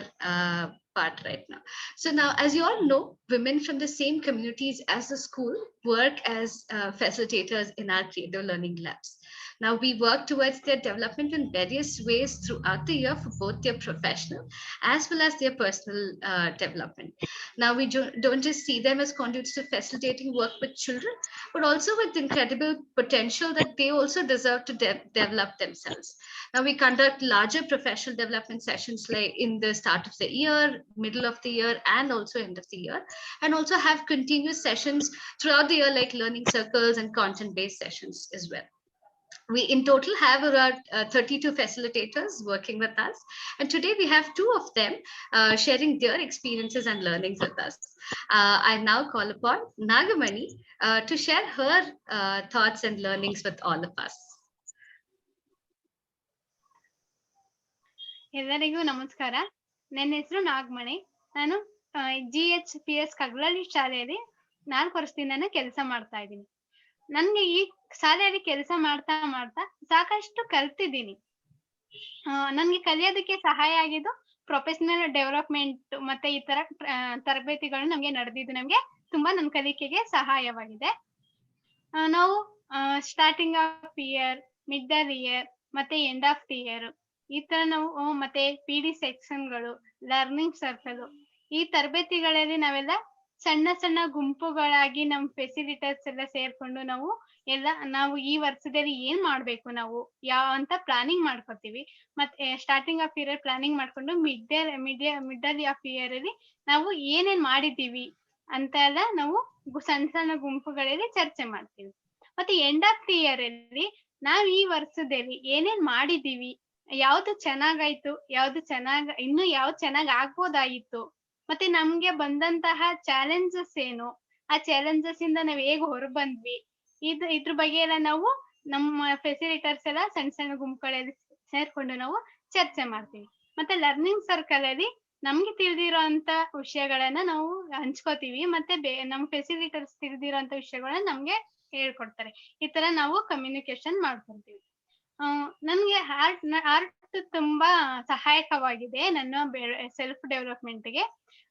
part right now. So now, as you all know, women from the same communities as the school work as facilitators in our creative learning labs. Now, we work towards their development in various ways throughout the year for both their professional as well as their personal development. Now, we don't just see them as conduits to facilitating work with children, but also with incredible potential that they also deserve to develop themselves. Now, we conduct larger professional development sessions like in the start of the year, middle of the year, and also end of the year, and also have continuous sessions throughout the year like learning circles and content-based sessions as well. We in total have around 32 facilitators working with us. And today we have 2 of them sharing their experiences and learnings with us. I now call upon Nagamani to share her thoughts and learnings with all of us. ಎಲ್ಲರಿಗೂ ನಮಸ್ಕಾರ. ನನ್ನ ಹೆಸರು ನಾಗಮಣಿ. ನಾನು GHPS ಕಗ್ಲಳ್ಳಿ ಶಾಲೆಯಲ್ಲಿ 4 ವರ್ಷದಿಂದ ಕೆಲಸ ಮಾಡ್ತಾ ಇದ್ದೀನಿ. ನನ್ಗೆ ಈ ಶಾಲೆಯಲ್ಲಿ ಕೆಲಸ ಮಾಡ್ತಾ ಸಾಕಷ್ಟು ಕಲ್ತಿದ್ದೀನಿ. ನನ್ಗೆ ಕಲಿಯೋದಕ್ಕೆ ಸಹಾಯ ಆಗಿದ್ದು ಪ್ರೊಫೆಷನಲ್ ಡೆವಲಪ್ಮೆಂಟ್ ಮತ್ತೆ ಈ ತರ ತರಬೇತಿಗಳು ನಮ್ಗೆ ನಡೆದಿದ್ದು ನಮ್ಗೆ ತುಂಬಾ ನನ್ನ ಕಲಿಕೆಗೆ ಸಹಾಯವಾಗಿದೆ. ನಾವು starting of year, mid the year ಮತ್ತೆ ಎಂಡ್ ಆಫ್ ದಿ ಇಯರ್ ಈ ತರ ನಾವು ಮತ್ತೆ PD ಸೆಕ್ಷನ್ಗಳು, ಲರ್ನಿಂಗ್ ಸರ್ಕಲ್ ಈ ತರಬೇತಿಗಳಲ್ಲಿ ನಾವೆಲ್ಲ ಸಣ್ಣ ಗುಂಪುಗಳಾಗಿ ನಮ್ಮ ಫೆಸಿಲಿಟೇಟರ್ಸ್ ಎಲ್ಲ ಸೇರ್ಕೊಂಡು ನಾವು ಎಲ್ಲ ನಾವು ಈ ವರ್ಷದಲ್ಲಿ ಏನ್ ಮಾಡ್ಬೇಕು, ನಾವು ಯಾವ ಅಂತ ಪ್ಲಾನಿಂಗ್ ಮಾಡ್ಕೊತೀವಿ. ಮತ್ತೆ ಸ್ಟಾರ್ಟಿಂಗ್ ಆಫ್ ಇಯರ್ ಪ್ಲಾನಿಂಗ್ ಮಾಡ್ಕೊಂಡು ಮಿಡಲ್ ಆಫ್ ಇಯರ್ ಅಲ್ಲಿ ನಾವು ಏನೇನ್ ಮಾಡಿದೀವಿ ಅಂತ ಎಲ್ಲ ನಾವು ಸಣ್ಣ ಸಣ್ಣ ಗುಂಪುಗಳಲ್ಲಿ ಚರ್ಚೆ ಮಾಡ್ತೀವಿ. ಮತ್ತೆ ಎಂಡ್ ಆಫ್ ದಿ ಇಯರ್ ಅಲ್ಲಿ ನಾವ್ ಈ ವರ್ಷದಲ್ಲಿ ಏನೇನ್ ಮಾಡಿದೀವಿ, ಯಾವ್ದು ಚೆನ್ನಾಗಾಯ್ತು, ಯಾವ್ದು ಇನ್ನು ಯಾವ್ದು ಚೆನ್ನಾಗ್ ಆಗ್ಬೋದಾಗಿತ್ತು, ಮತ್ತೆ ನಮ್ಗೆ ಬಂದಂತಹ ಚಾಲೆಂಜಸ್ ಏನು, ಆ ಚಾಲೆಂಜಸ್ ಇಂದ ನಾವ್ ಹೇಗ್ ಹೊರಬಂದ್ವಿ, ಇದ್ರ ಬಗ್ಗೆ ಎಲ್ಲ ನಾವು ನಮ್ಮ ಫೆಸಿಲಿಟರ್ಸ್ ಎಲ್ಲ ಸಣ್ಣ ಸಣ್ಣ ಗುಂಪುಗಳಲ್ಲಿ ಸೇರ್ಕೊಂಡು ನಾವು ಚರ್ಚೆ ಮಾಡ್ತೀವಿ. ಮತ್ತೆ ಲರ್ನಿಂಗ್ ಸರ್ಕಲ್ ಅಲ್ಲಿ ನಮ್ಗೆ ತಿಳಿದಿರೋ ಅಂತ ವಿಷಯಗಳನ್ನ ನಾವು ಹಂಚ್ಕೋತೀವಿ. ಮತ್ತೆ ನಮ್ ಫೆಸಿಲಿಟರ್ಸ್ ತಿಳಿದಿರೋ ವಿಷಯಗಳನ್ನ ನಮ್ಗೆ ಹೇಳ್ಕೊಡ್ತಾರೆ. ಈ ತರ ನಾವು ಕಮ್ಯುನಿಕೇಶನ್ ಮಾಡ್ಕೊಂತೀವಿ. ನನ್ಗೆ ಆರ್ಟ್ ತುಂಬಾ ಸಹಾಯಕವಾಗಿದೆ ನನ್ನ ಸೆಲ್ಫ್ ಡೆವಲಪ್ಮೆಂಟ್ಗೆ.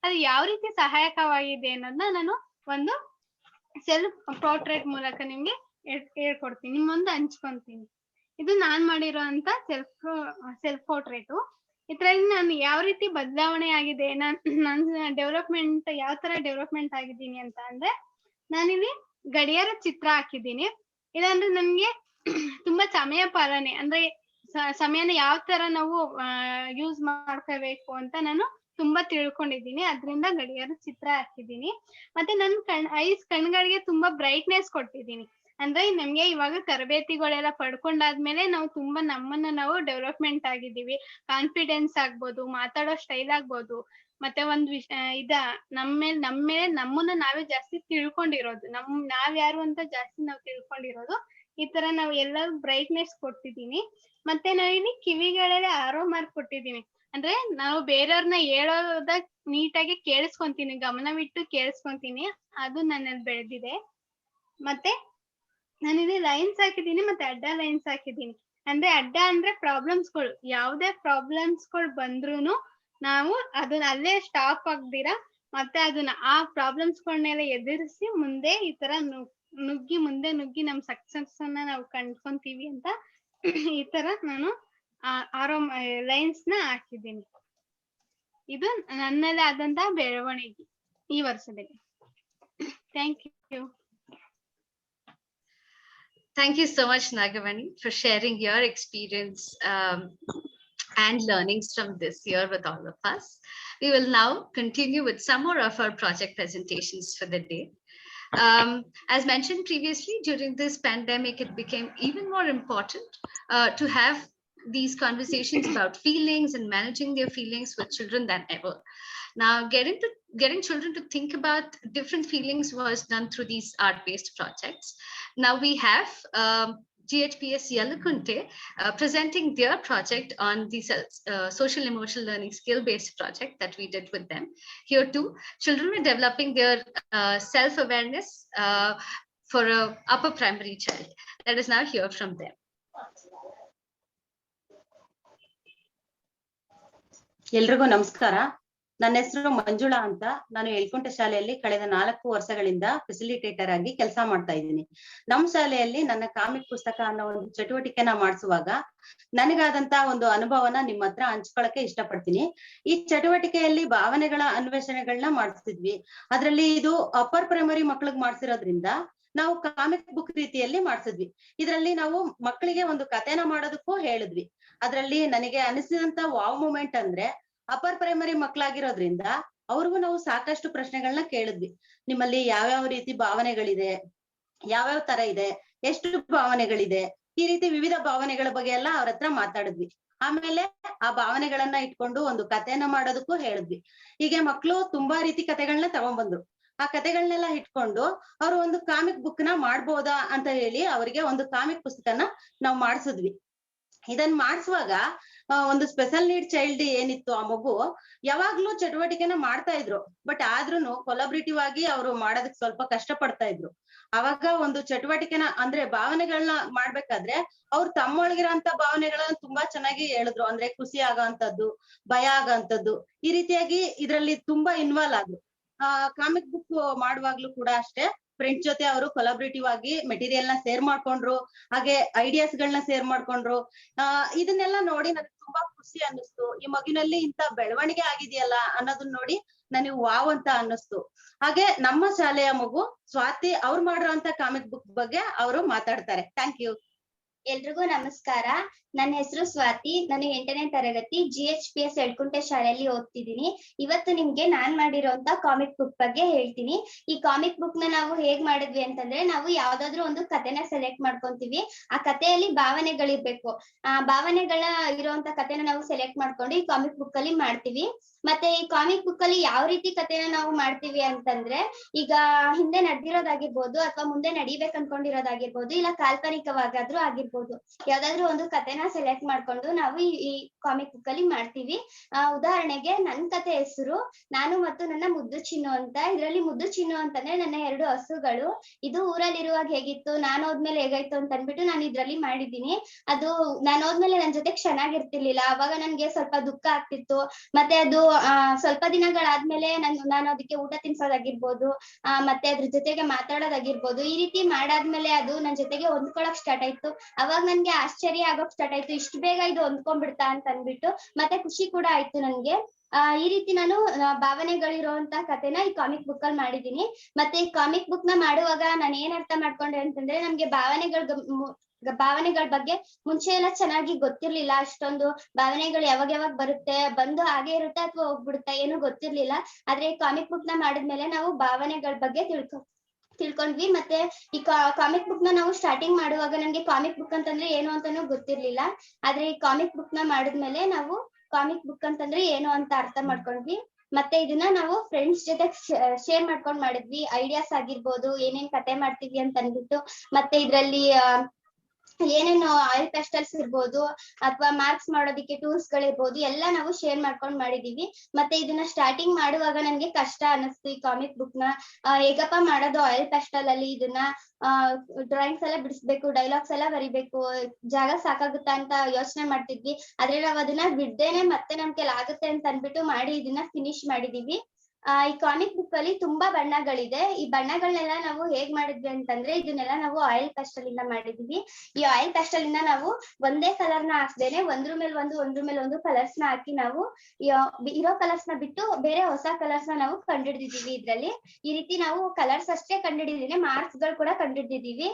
ಅದು ಯಾವ ರೀತಿ ಸಹಾಯಕವಾಗಿದೆ ಅನ್ನೋದನ್ನ ನಾನು ಒಂದು ಸೆಲ್ಫ್ ಪೋರ್ಟ್ರೇಟ್ ಮೂಲಕ ನಿಮ್ಗೆ ಹೇಳ್ಕೊಡ್ತೀನಿ, ನಿಮ್ ಮುಂದೆ ಹಂಚ್ಕೊಂತೀನಿ. ಇದು ನಾನ್ ಮಾಡಿರೋ ಅಂತ ಸೆಲ್ಫ್ ಪೋರ್ಟ್ರೇಟು. ಇದ್ರಲ್ಲಿ ನಾನು ಯಾವ ರೀತಿ ಬದಲಾವಣೆ ಆಗಿದೆ, ನನ್ನ ಡೆವಲಪ್ಮೆಂಟ್ ಯಾವ ತರ ಡೆವಲಪ್ಮೆಂಟ್ ಆಗಿದ್ದೀನಿ ಅಂತ ಅಂದ್ರೆ, ನಾನಿಲ್ಲಿ ಗಡಿಯಾರ ಚಿತ್ರ ಹಾಕಿದ್ದೀನಿ. ಇದಂದ್ರೆ ನನ್ಗೆ ತುಂಬಾ ಸಮಯ ಪಾಲನೆ, ಅಂದ್ರೆ ಸಮಯನ ಯಾವ ತರ ನಾವು ಯೂಸ್ ಮಾಡ್ಕೋಬೇಕು ಅಂತ ನಾನು ತುಂಬಾ ತಿಳ್ಕೊಂಡಿದ್ದೀನಿ. ಅದ್ರಿಂದ ಗಡಿಯಾರ ಚಿತ್ರ ಹಾಕಿದ್ದೀನಿ. ಮತ್ತೆ ನನ್ ಕಣ್ಗಳಿಗೆ ತುಂಬಾ ಬ್ರೈಟ್ನೆಸ್ ಕೊಟ್ಟಿದ್ದೀನಿ. ಅಂದ್ರೆ ನಮ್ಗೆ ಇವಾಗ ತರಬೇತಿಗಳೆಲ್ಲ ಪಡ್ಕೊಂಡಾದ್ಮೇಲೆ ನಾವು ತುಂಬಾ ನಮ್ಮನ್ನ ನಾವು ಡೆವಲಪ್ಮೆಂಟ್ ಆಗಿದ್ದೀವಿ. ಕಾನ್ಫಿಡೆನ್ಸ್ ಆಗ್ಬೋದು, ಮಾತಾಡೋ ಸ್ಟೈಲ್ ಆಗ್ಬೋದು, ಮತ್ತೆ ಒಂದ್ ನಮ್ಮನ್ನ ನಾವೇ ಜಾಸ್ತಿ ತಿಳ್ಕೊಂಡಿರೋದು, ನಾವ್ ಯಾರು ಅಂತ ಜಾಸ್ತಿ ನಾವ್ ತಿಳ್ಕೊಂಡಿರೋದು. ಈ ತರ ನಾವ್ ಎಲ್ಲರೂ ಬ್ರೈಟ್ನೆಸ್ ಕೊಟ್ಟಿದ್ದೀನಿ. ಮತ್ತೆ ನಾವಿಲ್ಲಿ ಕಿವಿಗಳಲ್ಲಿ ಆರೋ ಮಾರ್ಕ್ ಕೊಟ್ಟಿದ್ದೀನಿ. ಅಂದ್ರೆ ನಾವು ಬೇರೆಯವ್ರನ್ನ ಹೇಳೋದ ನೀಟಾಗಿ ಕೇಳಿಸ್ಕೊಂತೀನಿ, ಗಮನವಿಟ್ಟು ಕೇಳಿಸ್ಕೊಂತೀನಿ. ಅದು ನನ್ನಲ್ಲಿ ಬೆಳೆದಿದೆ. ಮತ್ತೆ ನಾನಿಲ್ಲಿ ಲೈನ್ಸ್ ಹಾಕಿದ್ದೀನಿ, ಮತ್ತೆ ಅಡ್ಡ ಲೈನ್ಸ್ ಹಾಕಿದ್ದೀನಿ. ಅಂದ್ರೆ ಅಡ್ಡ ಅಂದ್ರೆ ಪ್ರಾಬ್ಲಮ್ಸ್ಗಳು, ಯಾವ್ದೇ ಪ್ರಾಬ್ಲಮ್ಸ್ಗಳು ಬಂದ್ರುನು ನಾವು ಅದನ್ನ ಅಲ್ಲೇ ಸ್ಟಾಪ್ ಆಗ್ದಿರಾ ಮತ್ತೆ ಅದನ್ನ ಆ ಪ್ರಾಬ್ಲಮ್ಸ್ಗಳನ್ನೆಲ್ಲ ಎದುರಿಸಿ ಮುಂದೆ ಈ ತರ ಮುಂದೆ ನುಗ್ಗಿ ನಮ್ ಸಕ್ಸಸ್ ಅನ್ನ ನಾವು ಕಂಡ್ಕೊಂತೀವಿ ಅಂತ ಈ ತರ ನಾನು ಲೈನ್ಸ್ ನ ಹಾಕಿದ್ದೀನಿ. ಇದು ನನ್ನಲ್ಲಿ ಆದಂತಹ ಬೆಳವಣಿಗೆ ಈ ವರ್ಷದಲ್ಲಿ. Thank you. Thank you so much, Nagamani, for sharing your experience and learnings from this year with all of us. We will now continue with some more of our project presentations for the day. As mentioned previously, during this pandemic, it became even more important to have these conversations about feelings and managing their feelings with children than ever. Now, getting children to think about different feelings was done through these art-based projects. Now we have GHPS Yalukunte presenting their project on the social emotional learning skill-based project that we did with them. Here too, children were developing their self-awareness for an upper primary child. Let us now hear from them. ಎಲ್ರಿಗೂ ನಮಸ್ಕಾರ. ನನ್ನ ಹೆಸರು ಮಂಜುಳಾ ಅಂತ. ನಾನು ಎಲ್ಕುಂಟೆ ಶಾಲೆಯಲ್ಲಿ ಕಳೆದ 4 ವರ್ಷಗಳಿಂದ facilitator ಆಗಿ ಕೆಲಸ ಮಾಡ್ತಾ ಇದ್ದೀನಿ. ನಮ್ಮ ಶಾಲೆಯಲ್ಲಿ ನನ್ನ ಕಾಮಿಕ್ ಪುಸ್ತಕ ಅನ್ನೋ ಒಂದು ಚಟುವಟಿಕೆನ ಮಾಡಿಸುವಾಗ ನನಗಾದಂತ ಒಂದು ಅನುಭವನ ನಿಮ್ಮ ಹತ್ರ ಹಂಚ್ಕೊಳಕ್ಕೆ ಇಷ್ಟಪಡ್ತೀನಿ. ಈ ಚಟುವಟಿಕೆಯಲ್ಲಿ ಭಾವನೆಗಳ ಅನ್ವೇಷಣೆಗಳನ್ನ ಮಾಡಿಸ್ತಿದ್ವಿ. ಅದ್ರಲ್ಲಿ ಇದು ಅಪ್ಪರ್ ಪ್ರೈಮರಿ ಮಕ್ಳಿಗೆ ಮಾಡ್ಸಿರೋದ್ರಿಂದ ನಾವು ಕಾಮಿಕ್ ಬುಕ್ ರೀತಿಯಲ್ಲಿ ಮಾಡ್ಸಿದ್ವಿ. ಇದರಲ್ಲಿ ನಾವು ಮಕ್ಕಳಿಗೆ ಒಂದು ಕಥೆನ ಮಾಡೋದಕ್ಕೂ ಹೇಳಿದ್ವಿ. ಅದ್ರಲ್ಲಿ ನನಗೆ ಅನಿಸಿದಂತ ವಾವ್ ಮೂಮೆಂಟ್ ಅಂದ್ರೆ, ಅಪ್ಪರ್ ಪ್ರೈಮರಿ ಮಕ್ಕಳಾಗಿರೋದ್ರಿಂದ ಅವ್ರಿಗೂ ನಾವು ಸಾಕಷ್ಟು ಪ್ರಶ್ನೆಗಳನ್ನ ಕೇಳಿದ್ವಿ. ನಿಮ್ಮಲ್ಲಿ ಯಾವ್ಯಾವ ರೀತಿ ಭಾವನೆಗಳಿದೆ, ಯಾವ್ಯಾವ ತರ ಇದೆ, ಎಷ್ಟು ಭಾವನೆಗಳಿದೆ, ಈ ರೀತಿ ವಿವಿಧ ಭಾವನೆಗಳ ಬಗ್ಗೆ ಎಲ್ಲ ಅವ್ರ ಹತ್ರ ಮಾತಾಡಿದ್ವಿ. ಆಮೇಲೆ ಆ ಭಾವನೆಗಳನ್ನ ಇಟ್ಕೊಂಡು ಒಂದು ಕಥೆನ ಮಾಡೋದಕ್ಕೂ ಹೇಳಿದ್ವಿ. ಹೀಗೆ ಮಕ್ಕಳು ತುಂಬಾ ರೀತಿ ಕಥೆಗಳನ್ನ ತಗೊಂಡ್ಬಂದ್ರು. ಆ ಕಥೆಗಳನ್ನೆಲ್ಲ ಇಟ್ಕೊಂಡು ಅವ್ರು ಒಂದು ಕಾಮಿಕ್ ಬುಕ್ ನ ಮಾಡ್ಬೋದಾ ಅಂತ ಹೇಳಿ ಅವರಿಗೆ ಒಂದು ಕಾಮಿಕ್ ಪುಸ್ತಕನ ನಾವು ಮಾಡಿಸಿದ್ವಿ. ಇದನ್ ಮಾಡಿಸುವಾಗ ಒಂದು ಸ್ಪೆಷಲ್ ನೀಡ್ ಚೈಲ್ಡ್ ಏನಿತ್ತು, ಆ ಮಗು ಯಾವಾಗ್ಲೂ ಚಟುವಟಿಕೆನ ಮಾಡ್ತಾ ಇದ್ರು. ಬಟ್ ಆದ್ರೂನು ಕೊಲಾಬ್ರೇಟಿವ್ ಆಗಿ ಅವರು ಮಾಡೋದಕ್ಕೆ ಸ್ವಲ್ಪ ಕಷ್ಟ ಪಡ್ತಾ ಇದ್ರು. ಅವಾಗ ಒಂದು ಚಟುವಟಿಕೆನ ಅಂದ್ರೆ ಭಾವನೆಗಳನ್ನ ಮಾಡ್ಬೇಕಾದ್ರೆ ಅವ್ರು ತಮ್ಮೊಳಗಿರೋಂತ ಭಾವನೆಗಳನ್ನ ತುಂಬಾ ಚೆನ್ನಾಗಿ ಹೇಳಿದ್ರು. ಅಂದ್ರೆ ಖುಷಿ ಆಗೋಂಥದ್ದು, ಭಯ ಆಗೋಂಥದ್ದು, ಈ ರೀತಿಯಾಗಿ ಇದ್ರಲ್ಲಿ ತುಂಬಾ ಇನ್ವಾಲ್ವ್ ಆದ್ರು. ಕಾಮಿಕ್ ಬುಕ್ ಮಾಡುವಾಗ್ಲೂ ಕೂಡ ಅಷ್ಟೇ, ಫ್ರೆಂಡ್ಸ್ ಜೊತೆ ಅವರು ಕೊಲಾಬ್ರೇಟಿವ್ ಆಗಿ ಮೆಟೀರಿಯಲ್ ನ ಶೇರ್ ಮಾಡ್ಕೊಂಡ್ರು, ಹಾಗೆ ಐಡಿಯಾಸ್ ಗಳನ್ನ ಶೇರ್ ಮಾಡ್ಕೊಂಡ್ರು. ಇದನ್ನೆಲ್ಲ ನೋಡಿ ನನಗೆ ತುಂಬಾ ಖುಷಿ ಖುಷಿ ಅನ್ನಿಸ್ತು. ಈ ಮಗುನಲ್ಲಿ ಇಂತ ಬೆಳವಣಿಗೆ ಆಗಿದೆಯಲ್ಲ ಅನ್ನೋದನ್ನ ನೋಡಿ ನನಗೆ ವಾವ್ ಅಂತ ಅನ್ನಿಸ್ತು. ಹಾಗೆ ನಮ್ಮ ಶಾಲೆಯ ಮಗು ಸ್ವಾತಿ ಅವ್ರು ಮಾಡಿರೋಂತ ಕಾಮಿಕ್ ಬುಕ್ ಬಗ್ಗೆ ಅವರು ಮಾತಾಡ್ತಾರೆ. Thank you. ಎಲ್ರಿಗೂ ನಮಸ್ಕಾರ. ನನ್ನ ಹೆಸರು ಸ್ವಾತಿ. ನಾನು 8ನೇ ತರಗತಿ GHPS ಎಳ್ಕುಂಟೆ ಶಾಲೆಯಲ್ಲಿ ಓದ್ತಿದ್ದೀನಿ. ಇವತ್ತು ನಿಮ್ಗೆ ನಾನ್ ಮಾಡಿರೋಂತ ಕಾಮಿಕ್ ಬುಕ್ ಬಗ್ಗೆ ಹೇಳ್ತೀನಿ. ಈ ಕಾಮಿಕ್ ಬುಕ್ ನ ನಾವು ಹೇಗ್ ಮಾಡಿದ್ವಿ ಅಂತಂದ್ರೆ, ನಾವು ಯಾವ್ದಾದ್ರು ಒಂದು ಕಥೆನ ಸೆಲೆಕ್ಟ್ ಮಾಡ್ಕೊಂತೀವಿ. ಆ ಕಥೆಯಲ್ಲಿ ಭಾವನೆಗಳಿರ್ಬೇಕು. ಆ ಭಾವನೆಗಳ ಇರುವಂತ ಕಥೆನ ನಾವು ಸೆಲೆಕ್ಟ್ ಮಾಡ್ಕೊಂಡು ಈ ಕಾಮಿಕ್ ಬುಕ್ ಅಲ್ಲಿ ಮಾಡ್ತೀವಿ. ಮತ್ತೆ ಈ ಕಾಮಿಕ್ ಬುಕ್ ಅಲ್ಲಿ ಯಾವ ರೀತಿ ಕಥೆನ ನಾವು ಮಾಡ್ತೀವಿ ಅಂತಂದ್ರೆ, ಈಗ ಹಿಂದೆ ನಡೆದಿರೋದಾಗಿರ್ಬೋದು ಅಥವಾ ಮುಂದೆ ನಡಿಬೇಕು ಅನ್ಕೊಂಡಿರೋದಾಗಿರ್ಬೋದು, ಇಲ್ಲ ಕಾಲ್ಪನಿಕವಾಗಾದ್ರೂ ಆಗಿರ್ಬೋದು, ಯಾವ್ದಾದ್ರು ಒಂದು ಕಥೆನ ಸೆಲೆಕ್ಟ್ ಮಾಡ್ಕೊಂಡು ನಾವು ಈ ಕಾಮಿಕ್ ಬುಕ್ ಅಲ್ಲಿ ಮಾಡ್ತೀವಿ. ಉದಾಹರಣೆಗೆ ನನ್ ಕಥೆ ಹೆಸರು ನಾನು ಮತ್ತು ನನ್ನ ಮುದ್ದು ಚಿನ್ನು ಅಂತ. ಇದ್ರಲ್ಲಿ ಮುದ್ದು ಚಿನ್ನು ಅಂತಂದ್ರೆ ನನ್ನ 2 ಹಸುಗಳು. ಇದು ಊರಲ್ಲಿರುವಾಗ ಹೇಗಿತ್ತು, ನಾನು ಹೋದ್ಮೇಲೆ ಹೇಗಾಯ್ತು ಅಂತ ಅನ್ಬಿಟ್ಟು ನಾನು ಇದ್ರಲ್ಲಿ ಮಾಡಿದ್ದೀನಿ. ಅದು ನಾನು ಹೋದ್ಮೇಲೆ ನನ್ ಜೊತೆ ಚೆನ್ನಾಗಿರ್ತಿರ್ಲಿಲ್ಲ. ಅವಾಗ ನನ್ಗೆ ಸ್ವಲ್ಪ ದುಃಖ ಆಗ್ತಿತ್ತು. ಮತ್ತೆ ಅದು ಸ್ವಲ್ಪ ದಿನಗಳಾದ್ಮೇಲೆ ನಾನು ಅದಕ್ಕೆ ಊಟ ತಿನ್ಸೋದಾಗಿರ್ಬೋದು, ಮತ್ತೆ ಅದ್ರ ಜೊತೆಗೆ ಮಾತಾಡೋದಾಗಿರ್ಬೋದು, ಈ ರೀತಿ ಮಾಡಾದ್ಮೇಲೆ ಅದು ನನ್ ಜೊತೆಗೆ ಹೊಂದ್ಕೊಳಕ್ ಸ್ಟಾರ್ಟ್ ಆಯ್ತು. ಅವಾಗ ನನ್ಗೆ ಆಶ್ಚರ್ಯ ಆಗೋಕ್ ಸ್ಟಾರ್ಟ್ ಆಯ್ತು, ಇಷ್ಟು ಬೇಗ ಇದು ಹೊಂದ್ಕೊಂಡ್ಬಿಡ್ತಾ ಅಂತ ಅನ್ಬಿಟ್ಟು. ಮತ್ತೆ ಖುಷಿ ಕೂಡ ಆಯ್ತು ನನ್ಗೆ. ಈ ರೀತಿ ನಾನು ಭಾವನೆಗಳಿರುವಂತ ಕಥೆನ ಈ ಕಾಮಿಕ್ ಬುಕ್ ಅಲ್ಲಿ ಮಾಡಿದೀನಿ. ಮತ್ತೆ ಈ ಕಾಮಿಕ್ ಬುಕ್ ನ ಮಾಡುವಾಗ ನಾನು ಏನ್ ಅರ್ಥ ಮಾಡ್ಕೊಂಡೆ ಅಂತಂದ್ರೆ, ನಮ್ಗೆ ಭಾವನೆಗಳ ಬಗ್ಗೆ ಮುಂಚೆ ಎಲ್ಲ ಚೆನ್ನಾಗಿ ಗೊತ್ತಿರ್ಲಿಲ್ಲ. ಅಷ್ಟೊಂದು ಭಾವನೆಗಳು ಯಾವಾಗ ಬರುತ್ತೆ, ಬಂದು ಹಾಗೆ ಇರುತ್ತೆ ಅಥವಾ ಹೋಗ್ಬಿಡುತ್ತೆ, ಏನು ಗೊತ್ತಿರ್ಲಿಲ್ಲ. ಆದ್ರೆ ಈ ಕಾಮಿಕ್ ಬುಕ್ ನ ಮಾಡಿದ್ಮೇಲೆ ನಾವು ಭಾವನೆಗಳ ಬಗ್ಗೆ ತಿಳ್ಕೊಂಡ್ವಿ. ಮತ್ತೆ ಈ ಕಾಮಿಕ್ ಬುಕ್ ನ ನಾವು ಸ್ಟಾರ್ಟಿಂಗ್ ಮಾಡುವಾಗ ನಮ್ಗೆ ಕಾಮಿಕ್ ಬುಕ್ ಅಂತಂದ್ರೆ ಏನು ಅಂತಾನು ಗೊತ್ತಿರ್ಲಿಲ್ಲ. ಆದ್ರೆ ಈ ಕಾಮಿಕ್ ಬುಕ್ ನ ಮಾಡಿದ್ಮೇಲೆ ನಾವು ಕಾಮಿಕ್ ಬುಕ್ ಅಂತಂದ್ರೆ ಏನು ಅಂತ ಅರ್ಥ ಮಾಡ್ಕೊಂಡ್ವಿ. ಮತ್ತೆ ಇದನ್ನ ನಾವು ಫ್ರೆಂಡ್ಸ್ ಜೊತೆ ಶೇರ್ ಮಾಡ್ಕೊಂಡ್ ಮಾಡಿದ್ವಿ. ಐಡಿಯಾಸ್ ಆಗಿರ್ಬೋದು, ಏನೇನ್ ಕತೆ ಮಾಡ್ತೀವಿ ಅಂತ ಅಂದ್ಬಿಟ್ಟು, ಮತ್ತೆ ಇದ್ರಲ್ಲಿ ಏನೇನು ಆಯಿಲ್ ಪೆಸ್ಟಲ್ಸ್ ಇರ್ಬೋದು ಅಥವಾ ಮಾರ್ಕ್ಸ್ ಮಾಡೋದಿಕ್ಕೆ ಟೂಲ್ಸ್ ಗಳಿರ್ಬೋದು, ಎಲ್ಲ ನಾವು ಶೇರ್ ಮಾಡ್ಕೊಂಡ್ ಮಾಡಿದೀವಿ. ಮತ್ತೆ ಇದನ್ನ ಸ್ಟಾರ್ಟಿಂಗ್ ಮಾಡುವಾಗ ನನ್ಗೆ ಕಷ್ಟ ಅನ್ನಿಸ್ತು. ಈ ಕಾಮಿಕ್ ಬುಕ್ ನ ಹೇಗಪ್ಪ ಮಾಡೋದು ಆಯಿಲ್ ಪೆಸ್ಟಲ್ ಅಲ್ಲಿ, ಇದನ್ನ ಡ್ರಾಯಿಂಗ್ಸ್ ಎಲ್ಲ ಬಿಡಿಸ್ಬೇಕು, ಡೈಲಾಗ್ಸ್ ಎಲ್ಲ ಬರಿಬೇಕು, ಜಾಗ ಸಾಕಾಗುತ್ತಾ ಅಂತ ಯೋಚನೆ ಮಾಡ್ತಿದ್ವಿ. ಆದ್ರೆ ನಾವ್ ಅದನ್ನ ಬಿಡ್ದೇನೆ ಮತ್ತೆ ನಮ್ ಕೈಲಿ ಆಗುತ್ತೆ ಅಂತ ಅನ್ಬಿಟ್ಟು ಮಾಡಿ ಇದನ್ನ ಫಿನಿಶ್ ಮಾಡಿದೀವಿ. ಈ ಕಾಮಿಕ್ ಬುಕ್ ಅಲ್ಲಿ ತುಂಬಾ ಬಣ್ಣಗಳಿದೆ. ಈ ಬಣ್ಣಗಳನ್ನೆಲ್ಲ ನಾವು ಹೇಗ್ ಮಾಡಿದ್ವಿ ಅಂತಂದ್ರೆ, ಇದನ್ನೆಲ್ಲ ನಾವು ಆಯಿಲ್ ಪೆಸ್ಟಲ್ ಇಂದ ಮಾಡಿದೀವಿ. ಈ ಆಯಿಲ್ ಪೆಸ್ಟಲ್ ಇಂದ ನಾವು ಒಂದೇ ಕಲರ್ ನ ಹಾಕ್ದೇನೆ ಒಂದ್ರ ಮೇಲೆ ಒಂದು ಕಲರ್ಸ್ ನ ಹಾಕಿ ನಾವು ಇರೋ ಕಲರ್ಸ್ ನ ಬಿಟ್ಟು ಬೇರೆ ಹೊಸ ಕಲರ್ಸ್ ನ ನಾವು ಕಂಡಿಡ್ದಿದೀವಿ. ಇದ್ರಲ್ಲಿ ಈ ರೀತಿ ನಾವು ಕಲರ್ಸ್ ಅಷ್ಟೇ ಕಂಡಿಡಿದೀನಿ, ಮಾರ್ಕ್ಸ್ ಗಳು ಕೂಡ ಕಂಡಿಡ್ದಿದೀವಿ.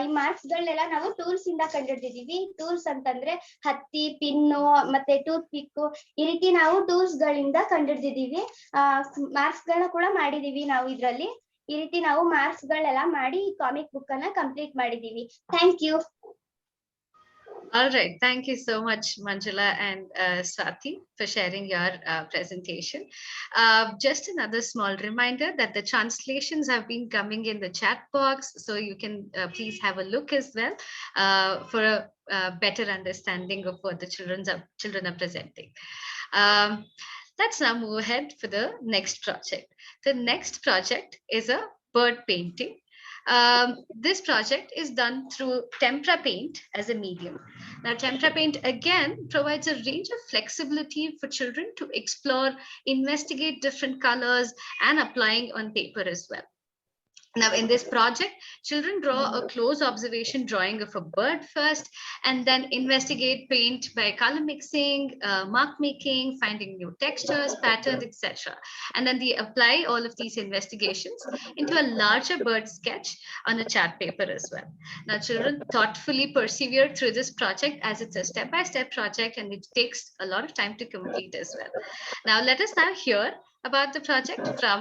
ಈ ಮಾರ್ಕ್ಸ್ ಗಳನ್ನೆಲ್ಲ ನಾವು ಟೂಲ್ಸ್ ಇಂದ ಕಂಡಿಡ್ದಿದೀವಿ. ಟೂಲ್ಸ್ ಅಂತಂದ್ರೆ ಹತ್ತಿ, ಪಿನ್ನು, ಮತ್ತೆ ಟೂತ್ ಪಿಕ್, ಈ ರೀತಿ ನಾವು ಟೂಲ್ಸ್ ಗಳಿಂದ ಕಂಡಿಡ್ದಿದೀವಿ. ಮಾರ್ಕ್ಸ್ ಗಳನ್ನ ಕೂಡ ಮಾಡಿದೀವಿ ನಾವು ಇದ್ರಲ್ಲಿ. ಈ ರೀತಿ ನಾವು ಮಾರ್ಕ್ಸ್ ಗಳೆಲ್ಲ ಮಾಡಿ ಈ ಕಾಮಿಕ್ ಬುಕ್ ಅನ್ನ ಕಂಪ್ಲೀಟ್ ಮಾಡಿದೀವಿ. Thank you. All right. Thank you so much, Manjula and Swati, for sharing your presentation. Just another small reminder that the translations have been coming in the chat box, so you can please have a look as well for a better understanding of what the children are presenting. Let's now move ahead for the next project. The next project is a bird painting. This project is done through tempera paint as a medium. Now, tempera paint again provides a range of flexibility for children to explore, investigate different colors and applying on paper as well. Now, in this project, children draw a close observation drawing of a bird first, and then investigate paint by color mixing, mark making, finding new textures, patterns, etc. And then they apply all of these investigations into a larger bird sketch on a chart paper as well. Now, children thoughtfully persevere through this project as it's a step-by-step project and it takes a lot of time to complete as well. Now, let us now hear about the project from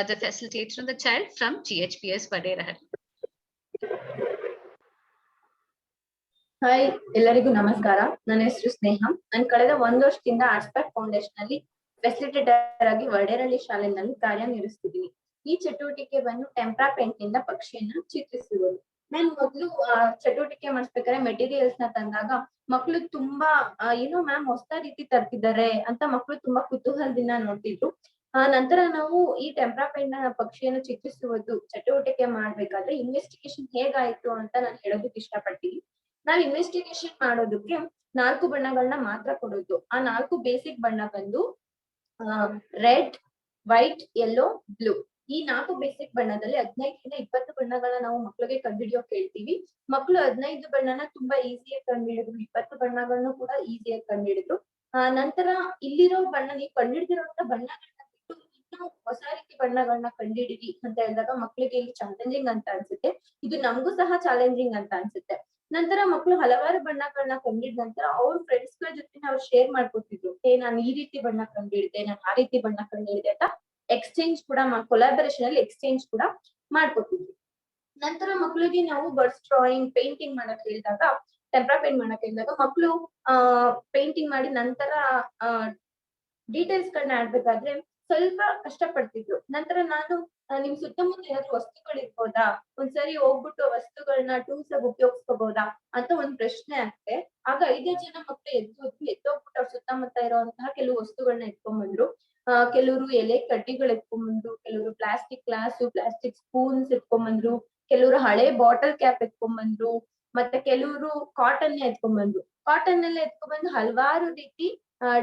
the facilitator and the child from GHPS Vaderahalli. Hi, ಎಲ್ಲರಿಗೂ ನಮಸ್ಕಾರ. ನನ್ನ ಹೆಸರು ಸ್ನೇಹ. ನಾನು ಕಳೆದ 1 ವರ್ಷದಿಂದ ಆರ್ಟ್ಸ್ಪಾರ್ಕ್ foundation ಅಲ್ಲಿ facilitator ಆಗಿ ವಡೇರಳ್ಳಿ ಶಾಲೆಯಲ್ಲಿ ಕಾರ್ಯನಿರ್ವಹಿಸ್ತಿದ್ದೀನಿ. ಈ ಚಟುವಟಿಕೆ ಬಂದು ಟೆಂಪ್ರಾ ಪೇಂಟ್ ನಿಂದ ಪಕ್ಷಿಯನ್ನ ಚಿತ್ರಿಸುವುದು. ನಾನು ಮೊದಲು ಚಟುವಟಿಕೆ ಮಾಡಿಸ್ಬೇಕಾದ್ರೆ ಮೆಟೀರಿಯಲ್ಸ್ ನ ತಂದಾಗ ಮಕ್ಕಳು ತುಂಬಾ ಏನೋ ಮ್ಯಾಮ್ ಹೊಸ ರೀತಿ ತರ್ತಿದ್ದಾರೆ ಅಂತ ಮಕ್ಕಳು ತುಂಬಾ ಕುತೂಹಲದಿಂದ ನೋಡ್ತಿದ್ರು. ನಂತರ ನಾವು ಈ ಟೆಂಪ್ರಾ ಪೇಂಟ್ ನ ಪಕ್ಷಿಯನ್ನು ಚಿತ್ರಿಸುವುದು ಚಟುವಟಿಕೆ ಮಾಡ್ಬೇಕಾದ್ರೆ ಇನ್ವೆಸ್ಟಿಗೇಷನ್ ಹೇಗಾಯ್ತು ಅಂತ ನಾನು ಹೇಳೋದಕ್ಕೆ ಇಷ್ಟಪಡ್ತೀನಿ. ನಾವ್ ಇನ್ವೆಸ್ಟಿಗೇಷನ್ ಮಾಡೋದಕ್ಕೆ 4 ಬಣ್ಣಗಳನ್ನ ಮಾತ್ರ ಕೊಡೋದು. ಆ 4 ಬೇಸಿಕ್ ಬಣ್ಣ ಬಂದು ರೆಡ್, ವೈಟ್, ಯೆಲ್ಲೋ, ಬ್ಲೂ. ಈ 4 ಬೇಸಿಕ್ ಬಣ್ಣದಲ್ಲಿ 15ರಿಂದ 20 ಬಣ್ಣಗಳನ್ನ ನಾವು ಮಕ್ಕಳಿಗೆ ಕಂಡುಹಿಡಿಯೋಕೆ ಹೇಳ್ತೀವಿ. ಮಕ್ಕಳು 15 ಬಣ್ಣನ ತುಂಬಾ ಈಸಿಯಾಗಿ ಕಂಡುಹಿಡಿದ್ರು, 20 ಬಣ್ಣಗಳನ್ನು ಕೂಡ ಈಸಿಯಾಗಿ ಕಂಡುಹಿಡಿದ್ರು. ನಂತರ ಇಲ್ಲಿರೋ ಬಣ್ಣ ನೀವು ಕಂಡಿಡ್ದಿರುವಂತ ಬಣ್ಣಗಳನ್ನ ಬಿಟ್ಟು ಇನ್ನೂ ಹೊಸ ರೀತಿ ಬಣ್ಣಗಳನ್ನ ಕಂಡಿಡಿರಿ ಅಂತ ಹೇಳಿದಾಗ ಮಕ್ಳಿಗೆ ಇಲ್ಲಿ ಚಾಲೆಂಜಿಂಗ್ ಅಂತ ಅನ್ಸುತ್ತೆ. ಇದು ನಮಗೂ ಸಹ ಚಾಲೆಂಜಿಂಗ್ ಅಂತ ಅನ್ಸುತ್ತೆ. ನಂತರ ಮಕ್ಕಳು ಹಲವಾರು ಬಣ್ಣಗಳನ್ನ ಕಂಡಿದ ನಂತರ ಅವ್ರ ಫ್ರೆಂಡ್ಸ್ ಗಳ ಜೊತೆ ನಾವು ಶೇರ್ ಮಾಡ್ಕೊತಿದ್ರು. ನಾನು ಈ ರೀತಿ ಬಣ್ಣ ಕಂಡಿಡ್ದೆ, ನಾನು ಆ ರೀತಿ ಬಣ್ಣ ಕಂಡಿಡ್ದೆ ಅಂತ ಎಕ್ಸ್ಚೇಂಜ್ ಕೂಡ ಕೊಲಾಬರೇಷನ್ ಅಲ್ಲಿ ಎಕ್ಸ್ಚೇಂಜ್ ಕೂಡ ಮಾಡ್ಕೊತಿದ್ವಿ. ನಂತರ ಮಕ್ಕಳಿಗೆ ನಾವು ಬರ್ಡ್ಸ್ ಡ್ರಾಯಿಂಗ್ ಪೇಂಟಿಂಗ್ ಮಾಡಕ್ ಹೇಳಿದಾಗ, ಟೆಂಪ್ರಾ ಪೇಂಟ್ ಮಾಡಕ್ ಹೇಳಿದಾಗ ಮಕ್ಕಳು ಪೇಂಟಿಂಗ್ ಮಾಡಿ ನಂತರ ಡೀಟೇಲ್ಸ್ ಗಳನ್ನ ಆಡ್ಬೇಕಾದ್ರೆ ಸ್ವಲ್ಪ ಕಷ್ಟ ಪಡ್ತಿದ್ರು. ನಂತರ ನಾನು ನಿಮ್ ಸುತ್ತಮುತ್ತ ಏನಾದ್ರು ವಸ್ತುಗಳು ಇರ್ಬೋದಾ, ಒಂದ್ಸರಿ ಹೋಗ್ಬಿಟ್ಟು ವಸ್ತುಗಳನ್ನ ಟೂಲ್ಸ್ ಆಗಿ ಉಪಯೋಗಿಸ್ಕೋಬಹುದಾ ಅಂತ ಒಂದ್ ಪ್ರಶ್ನೆ ಆಗ್ತೆ. ಆಗ 5 ಜನ ಮಕ್ಕಳು ಎದ್ದೋಗ್ಬಿಟ್ಟು ಅವ್ರ ಸುತ್ತಮುತ್ತ ಇರುವಂತಹ ಕೆಲವು ವಸ್ತುಗಳನ್ನ ಎತ್ಕೊಂಡ್ಬಂದ್ರು. ಕೆಲವರು ಎಲೆ ಕಡ್ಡಿಗಳು ಎತ್ಕೊಂಡ್ಬಂದ್ರು, ಕೆಲವರು ಪ್ಲಾಸ್ಟಿಕ್ ಗ್ಲಾಸ್, ಪ್ಲಾಸ್ಟಿಕ್ ಸ್ಪೂನ್ಸ್ ಎತ್ಕೊಂಡ್ಬಂದ್ರು, ಕೆಲವರು ಹಳೆ ಬಾಟಲ್ ಕ್ಯಾಪ್ ಎತ್ಕೊಂಡ್ಬಂದ್ರು, ಮತ್ತೆ ಕೆಲವರು ಕಾಟನ್ ಎತ್ಕೊಂಡ್ಬಂದ್ರು. ಕಾಟನ್ ಎಲ್ಲ ಎತ್ಕೊಂಡ್ಬಂದು ಹಲವಾರು ರೀತಿ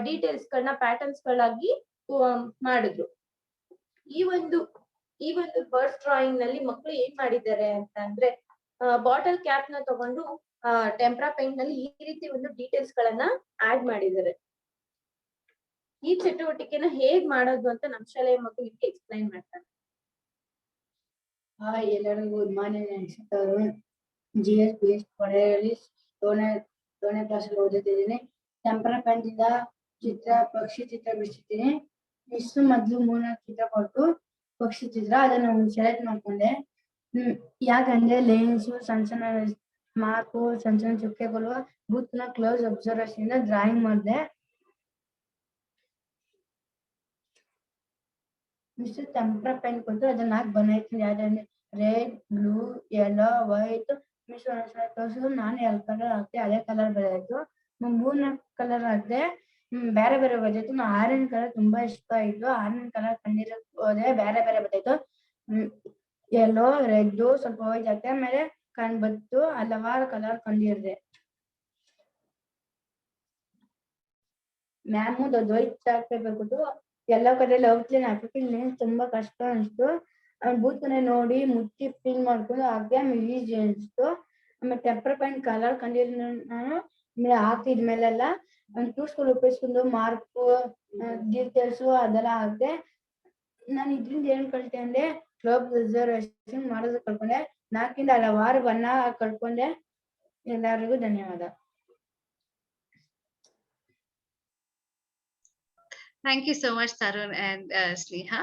ಡೀಟೇಲ್ಸ್ ಗಳನ್ನ ಪ್ಯಾಟರ್ನ್ಸ್ ಗಳಾಗಿ ಮಾಡಿದ್ರು. ಈ ಒಂದು ಬರ್ಡ್ಸ್ ಡ್ರಾಯಿಂಗ್ ನಲ್ಲಿ ಮಕ್ಕಳು ಏನ್ ಮಾಡಿದ್ದಾರೆ ಅಂತ ಅಂದ್ರೆ, ಬಾಟಲ್ ಕ್ಯಾಪ್ ನ ತಗೊಂಡು ಟೆಂಪ್ರಾ ಪೇಂಟ್ ನಲ್ಲಿ ಈ ರೀತಿ ಒಂದು ಡೀಟೇಲ್ಸ್ ಗಳನ್ನ ಆಡ್ ಮಾಡಿದ್ದಾರೆ. ಈ ಚಟುವಟಿಕೆನ ಹೇಗ್ ಮಾಡೋದು ಅಂತ ನಮ್ಮ ಶಾಲೆಯ ಮಕ್ಕಳು ನಿಮ್ಗೆ ಎಕ್ಸ್ಪ್ಲೈನ್ ಮಾಡ್ತಾರೆ. ಎಲ್ಲರಿಗೂ ಗುಡ್ ಮಾರ್ನಿಂಗ್ ಅನ್ಸುತ್ತವರು. GSPS ಕೊನೆಯಲ್ಲಿ 7ನೇ ಕ್ಲಾಸಲ್ಲಿ ಓದುತ್ತಿದ್ದೀನಿ. ಟೆಂಪ್ರಾ ಪೇಂಟ್ ಇಂದ ಪಕ್ಷಿ ಚಿತ್ರ ಬಿಡಿಸಿದ್ದೀನಿ. ಇಷ್ಟು ಮೊದ್ಲು 3-4 ಚಿತ್ರ ಕೊಟ್ಟು ಪಕ್ಷಿ ಚಿತ್ರ ಅದನ್ನ ಸೆಲೆಕ್ಟ್ ಮಾಡ್ಕೊಂಡೆ. ಯಾಕಂದ್ರೆ ಲೈನ್ಸ್, ಸಣ್ಣ ಸಣ್ಣ ಮಾರ್ಕು, ಸಣ್ಣ ಸಣ್ಣ ಚುಕ್ಕೆಗಳು, ಬೂತ್ ನ ಕ್ಲೋಸ್ ಅಬ್ಸರ್ವೇಷನ್ ಇಂದ ಡ್ರಾಯಿಂಗ್ ಮಾಡಿದೆ. ಇಷ್ಟು ಟೆಂಪ್ರಾ ಪೇಂಟ್ ಕೊಟ್ಟು ಅದನ್ನ ಹಾಕಿ ಬಂದೈತಿ. ಯಾವ್ದಂದ್ರೆ ರೆಡ್, ಬ್ಲೂ, ಯೆಲ್ಲೋ, ವೈಟ್ ತೋರ್ಸು. ನಾನು 2 ಕಲರ್ ಹಾಕ್ತೆ, ಅದೇ ಕಲರ್ ಬರೆದಾಯ್ತು. 3-4 ಕಲರ್ ಹಾಕ್ದೆ, ಬೇರೆ ಬೇರೆ ಬರ್ತಾಯ್ತು. ಆರೆಂಜ್ ಕಲರ್ ತುಂಬಾ ಇಷ್ಟ ಆಯ್ತು. ಆರೆಂಜ್ ಕಲರ್ ಕಂಡಿರೋದು ಹೋದೆ, ಬೇರೆ ಬೇರೆ ಬರ್ತಾಯ್ತು. ಯೆಲ್ಲೋ, ರೆಡ್, ಸ್ವಲ್ಪ ವೈಟ್ ಹಾಕ್ತೆ, ಆಮೇಲೆ ಕಂಡು ಬಂತು ಹಲವಾರು ಕಲರ್ ಕಂಡಿರ್ದೆ. ಮ್ಯಾಮು ದೊಡ್ಡ ವೈಟ್ ಚಾರ್ಟ್ ಪೇಪರ್ ಕೊಟ್ಟು ಎಲ್ಲ ಕಡೆ ಔಟ್ಲೈನ್ ಹಾಕಕ್ಕೆ ತುಂಬಾ ಕಷ್ಟ ಅನಿಸ್ತು. ಬೂತ್ ಕಡೆ ನೋಡಿ ಮುಚ್ಚಿ ಫಿಲ್ ಮಾಡ್ಕೊಂಡು ಹಾಗೆ ಈಜಿ ಅನಿಸ್ತು. ಆಮೇಲೆ ಟೆಂಪ್ರಾ ಪೇಂಟ್ ಕಲರ್ ಕಂಡಿರೋ ನಾನು ಹಾಕಿದ್ಮೇಲೆಲ್ಲ ಟೂಲ್ಸ್ಗಳು ಉಪಯೋಗಿಸ್ಕೊಂಡು ಮಾರ್ಕು, ಡೀಟೇಲ್ಸು ಅದೆಲ್ಲ ಹಾಕ್ದೆ. ನಾನು ಇದ್ರಿಂದ ಏನ್ ಕಲಿತೆ ಅಂದ್ರೆ ಕ್ಲಬ್ ರಿಸರ್ವೇಷನ್ ಮಾಡೋದು ಕಲ್ಕೊಂಡೆ. 4ರಿಂದ ಹಲವಾರು ಬಣ್ಣ ಕಲ್ಕೊಂಡೆ. ಎಲ್ಲರಿಗೂ ಧನ್ಯವಾದ. Thank you so much, Tarun and Sneha,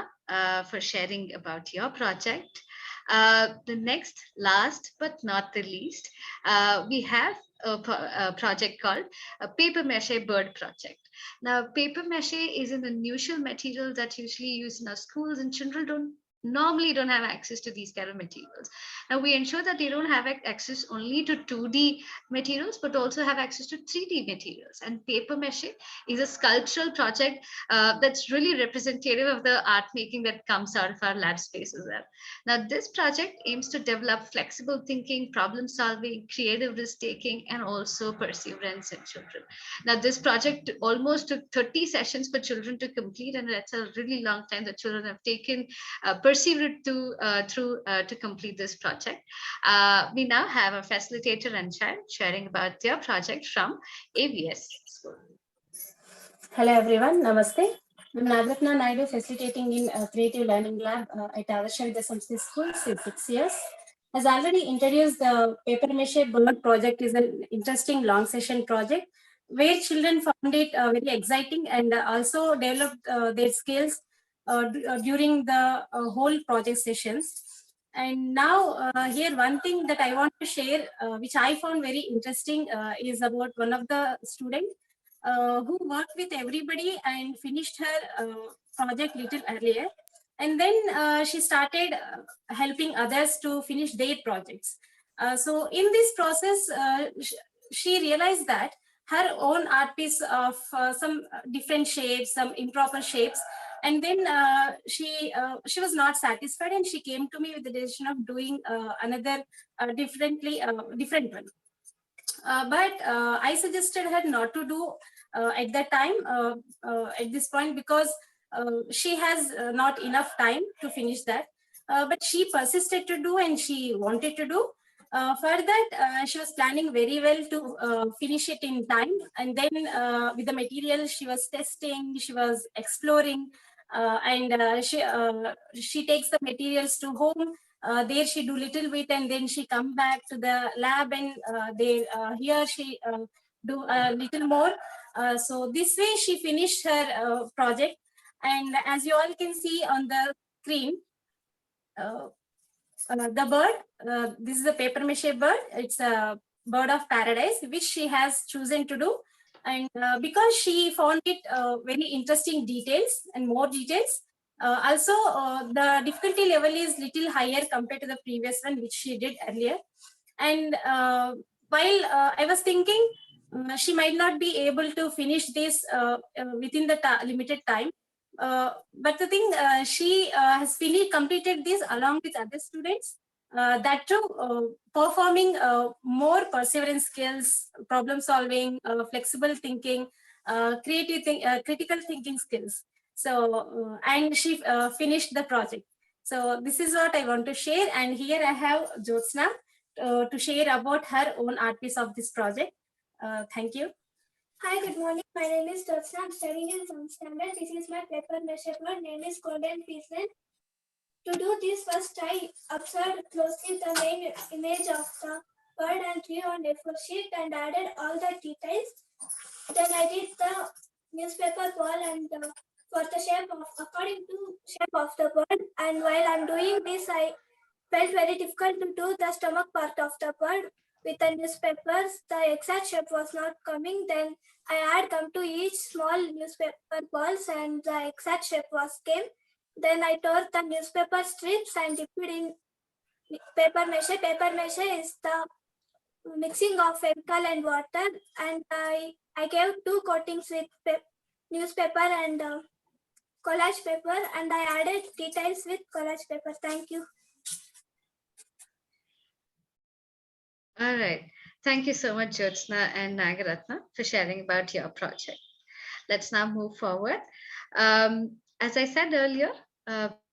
for sharing about your project. The next, last but not the least, we have a project called a paper mache bird project. Now, paper mache is an unusual material that usually used in our schools, and children normally don't have access to these kind of materials. Now we ensure that they don't have access only to 2D materials, but also have access to 3D materials. And paper mache is a sculptural project that's really representative of the art making that comes out of our lab spaces there. Now this project aims to develop flexible thinking, problem solving, creative risk taking, and also perseverance in children. Now this project almost took 30 sessions for children to complete, and that's a really long time that children have taken persevered to complete this project. We now have a facilitator and child sharing about their project from AVS School. Hello everyone, Namaste. I'm Nagratna Naidu, facilitating in Creative Learning Lab at Adarsh Samsthi School since 6 years. As already introduced, the Paper Mache Bird project is an interesting long session project where children found it very exciting and also developed their skills during the whole project sessions. And now here one thing that I want to share, which I found very interesting, is about one of the students who worked with everybody and finished her project little earlier. And then she started helping others to finish their projects. So in this process, she realized that her own art piece of some different shapes, some improper shapes, and then she was not satisfied, and she came to me with the decision of doing another different one. But I suggested her not to do at that time, at this point, because she has not enough time to finish that. But she persisted to do, and she wanted to do. For that, she was planning very well to finish it in time. And then with the material, she was testing, she was exploring, and she takes the materials to home. There she do little bit, and then she come back to the lab, and here she do a little more. So this way she finished her project. And as you all can see on the screen, the bird, this is a paper mache bird. It's a bird of paradise, which she has chosen to do. And because she found it very interesting details and more details. Also, the difficulty level is little higher compared to the previous one, which she did earlier. And while I was thinking she might not be able to finish this within the limited time. But the thing, she has completed this along with other students. That too, performing more perseverance skills, problem solving, flexible thinking, critical thinking skills. So, and she finished the project. So this is what I want to share. And here I have Jyotsna to share about her own art piece of this project. Thank you. Hi, good morning. My name is Jyotsna. I'm studying in 7th standard. This is my paper mache bird. Name is Golden Peaceland. To do this, first I observed closely the main image of the bird and drew on A4 sheet and added all the details. Then I did the newspaper ball and for the shape of according to shape of the bird. And while I'm doing this, I felt very difficult to do the stomach part of the bird. With the newspapers, the exact shape was not coming. Then I had come to each small newspaper balls and the exact shape was came. Then I tore the newspaper strips and dipped it in paper mache. Paper mache is the mixing of chemical and water. And I gave 2 coatings with newspaper and collage paper, and I added details with collage paper. Thank you. All right. Thank you so much, Jyotsna and Nagaratna, for sharing about your project. Let's now move forward. As I said earlier,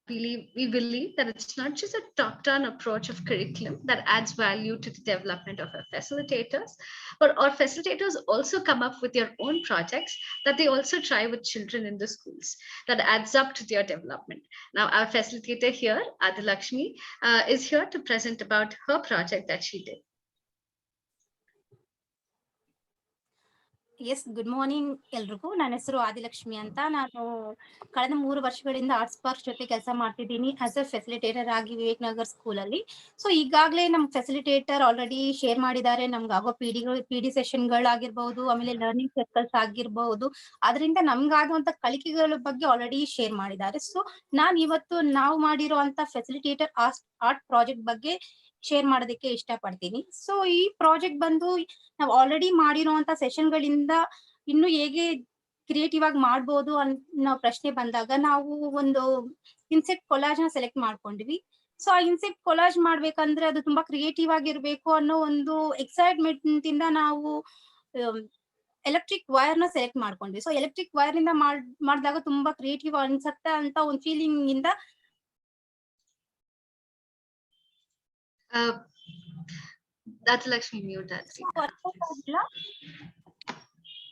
we believe that it's not just a top-down approach of curriculum that adds value to the development of our facilitators, but our facilitators also come up with their own projects that they also try with children in the schools that adds up to their development. Now, our facilitator here, Adilakshmi, is here to present about her project that she did. Yes good morning ಎಲ್ರಿಗೂ. ನನ್ನ ಹೆಸರು ಆದಿಲಕ್ಷ್ಮಿ ಅಂತ. ನಾನು ಕಳೆದ 3 ವರ್ಷಗಳಿಂದ ಆರ್ಟ್ಸ್ಪಾರ್ಕ್ಸ್ ಜೊತೆ ಕೆಲಸ ಮಾಡ್ತಿದ್ದೀನಿ ಆಸ್ ಅ ಫೆಸಿಲಿಟೇಟರ್ ಆಗಿ ವಿವೇಕನಗರ್ ಸ್ಕೂಲಲ್ಲಿ. ಸೊ ಈಗಾಗಲೇ ನಮ್ಮ ಫೆಸಿಲಿಟೇಟರ್ ಆಲ್ರೆಡಿ ಶೇರ್ ಮಾಡಿದ್ದಾರೆ ನಮ್ಗೆ ಆಗೋ ಪಿ ಡಿ ಸೆಷನ್ಗಳಾಗಿರ್ಬಹುದು, ಆಮೇಲೆ ಲರ್ನಿಂಗ್ ಸರ್ಕಲ್ಸ್ ಆಗಿರ್ಬಹುದು, ಅದರಿಂದ ನಮ್ಗಾಗುವಂತ ಕಲಿಕೆಗಳ ಬಗ್ಗೆ ಆಲ್ರೆಡಿ ಶೇರ್ ಮಾಡಿದ್ದಾರೆ. ಸೊ ನಾನು ಇವತ್ತು ನಾವು ಮಾಡಿರುವಂತ ಫೆಸಿಲಿಟೇಟರ್ ಆರ್ಟ್ ಪ್ರಾಜೆಕ್ಟ್ ಬಗ್ಗೆ ಶೇರ್ ಮಾಡೋದಕ್ಕೆ ಇಷ್ಟಪಡ್ತೀನಿ. ಸೊ ಈ ಪ್ರಾಜೆಕ್ಟ್ ಬಂದು ನಾವು ಆಲ್ರೆಡಿ ಮಾಡಿರುವಂತ ಸೆಷನ್ಗಳಿಂದ ಇನ್ನು ಹೇಗೆ ಕ್ರಿಯೇಟಿವ್ ಆಗಿ ಮಾಡ್ಬೋದು ಅನ್ನೋ ಪ್ರಶ್ನೆ ಬಂದಾಗ ನಾವು ಒಂದು ಇನ್ಸೆಕ್ಟ್ ಕೊಲಾಜ್ ನ ಸೆಲೆಕ್ಟ್ ಮಾಡ್ಕೊಂಡ್ವಿ. ಸೊ ಆ ಇನ್ಸೆಕ್ಟ್ ಕೊಲಾಜ್ ಮಾಡ್ಬೇಕಂದ್ರೆ ಅದು ತುಂಬಾ ಕ್ರಿಯೇಟಿವ್ ಆಗಿರ್ಬೇಕು ಅನ್ನೋ ಒಂದು ಎಕ್ಸೈಟ್ಮೆಂಟ್ ಇಂದ ನಾವು ಎಲೆಕ್ಟ್ರಿಕ್ ವೈರ್ ನ ಸೆಲೆಕ್ಟ್ ಮಾಡ್ಕೊಂಡ್ವಿ. ಸೊ ಎಲೆಕ್ಟ್ರಿಕ್ ವೈರ್ ಇಂದ ಮಾಡಿದಾಗ ತುಂಬಾ ಕ್ರಿಯೇಟಿವ್ ಅನ್ಸತ್ತೆ ಅಂತ ಒಂದು ಫೀಲಿಂಗ್ ಇಂದ ಲಕ್ಷ್ಮಿ ಮ್ಯೂಟ್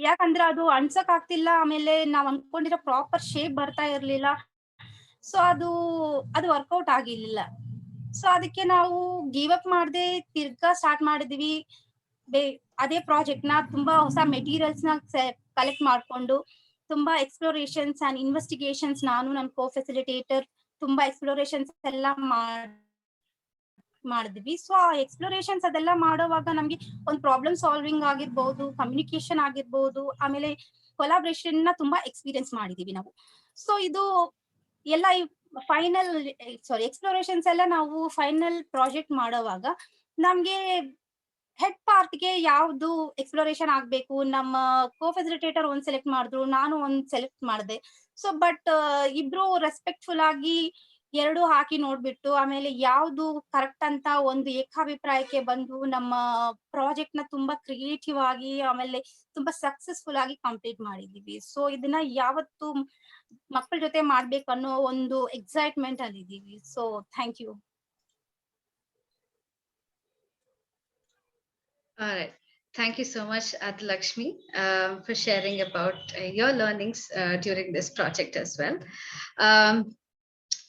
ಯಾಕಂದ್ರೆ ಅದು ಅನ್ಸಕ್ ಆಗ್ತಿಲ್ಲ, ಆಮೇಲೆ ನಾವ್ ಅನ್ಕೊಂಡಿರೋ ಪ್ರಾಪರ್ ಶೇಪ್ ಬರ್ತಾ ಇರ್ಲಿಲ್ಲ. ಸೊ ಅದು ವರ್ಕೌಟ್ ಆಗಿರ್ಲಿಲ್ಲ. ಸೊ ಅದಕ್ಕೆ ನಾವು ಗಿವ್ ಅಪ್ ಮಾಡದೆ ತಿರ್ಗಾ ಸ್ಟಾರ್ಟ್ ಮಾಡಿದ್ವಿ. ಅದೇ ಪ್ರಾಜೆಕ್ಟ್ ನ ತುಂಬಾ ಹೊಸ ಮೆಟೀರಿಯಲ್ಸ್ ನ ಕಲೆಕ್ಟ್ ಮಾಡ್ಕೊಂಡು ತುಂಬಾ ಎಕ್ಸ್ಪ್ಲೋರೇಷನ್ಸ್ ಅಂಡ್ ಇನ್ವೆಸ್ಟಿಗೇಷನ್ಸ್, ನಾನು ನನ್ನ ಕೋ ಫೆಸಿಲಿಟೇಟರ್ ತುಂಬಾ ಎಕ್ಸ್ಪ್ಲೋರೇಷನ್ಸ್ ಎಲ್ಲ ಮಾಡಿದ್ವಿ. ಸೊ ಆ ಎಕ್ಸ್ಪ್ಲೋರೇಷನ್ಸ್ ಅದೆಲ್ಲ ಮಾಡೋವಾಗ ನಮ್ಗೆ ಒಂದು ಪ್ರಾಬ್ಲಮ್ ಸಾಲ್ವಿಂಗ್ ಆಗಿರ್ಬಹುದು, ಕಮ್ಯುನಿಕೇಶನ್ ಆಗಿರ್ಬಹುದು, ಆಮೇಲೆ ಕೊಲಾಬ್ರೇಷನ್ ನ ತುಂಬಾ ಎಕ್ಸ್ಪೀರಿಯನ್ಸ್ ಮಾಡಿದೀವಿ ನಾವು. ಸೊ ಇದು ಎಲ್ಲ ಎಕ್ಸ್ಪ್ಲೋರೇಷನ್ಸ್ ಎಲ್ಲ ನಾವು ಫೈನಲ್ ಪ್ರಾಜೆಕ್ಟ್ ಮಾಡೋವಾಗ ನಮ್ಗೆ ಹೆಡ್ ಪಾರ್ಟ್ ಗೆ ಯಾವ್ದು ಎಕ್ಸ್ಪ್ಲೋರೇಷನ್ ಆಗ್ಬೇಕು, ನಮ್ಮ ಕೋ ಫೆಸಿಲಿಟೇಟರ್ ಒಂದ್ ಸೆಲೆಕ್ಟ್ ಮಾಡಿದ್ರು, ನಾನು ಒಂದ್ ಸೆಲೆಕ್ಟ್ ಮಾಡಿದೆ. ಸೊ ಬಟ್ ಇಬ್ರು ರೆಸ್ಪೆಕ್ಟ್ಫುಲ್ ಆಗಿ 2 ಹಾಕಿ ನೋಡ್ಬಿಟ್ಟು ಆಮೇಲೆ ಯಾವ್ದು ಕರೆಕ್ಟ್ ಅಂತ ಒಂದು ಏಕಾಭಿಪ್ರಾಯಕ್ಕೆ ಬಂದು ನಮ್ಮ ಪ್ರಾಜೆಕ್ಟ್ ನ ತುಂಬಾ ಕ್ರಿಯೇಟಿವ್ ಆಗಿ ಆಮೇಲೆ ತುಂಬಾ ಸಕ್ಸಸ್ಫುಲ್ ಆಗಿ ಕಂಪ್ಲೀಟ್ ಮಾಡಿದೀವಿ. ಸೊ ಇದನ್ನ ಯಾವತ್ತು ಮಕ್ಕಳ ಜೊತೆ ಮಾಡ್ಬೇಕು ಅನ್ನೋ ಒಂದು ಎಕ್ಸೈಟ್ಮೆಂಟ್ ಅಲ್ಲಿ ಇದೀವಿ. So thank you. All right. Thank you so much, Adilakshmi, for sharing about your learnings during this project as well.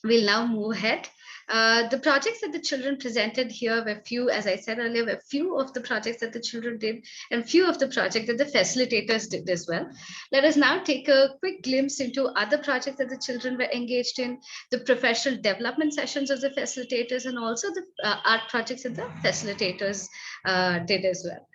We'll now move ahead. The projects that the children presented here were few, as I said earlier, were few of the projects that the children did and few of the projects that the facilitators did as well. Let us now take a quick glimpse into other projects that the children were engaged in, the professional development sessions of the facilitators, and also the art projects that the facilitators did as well.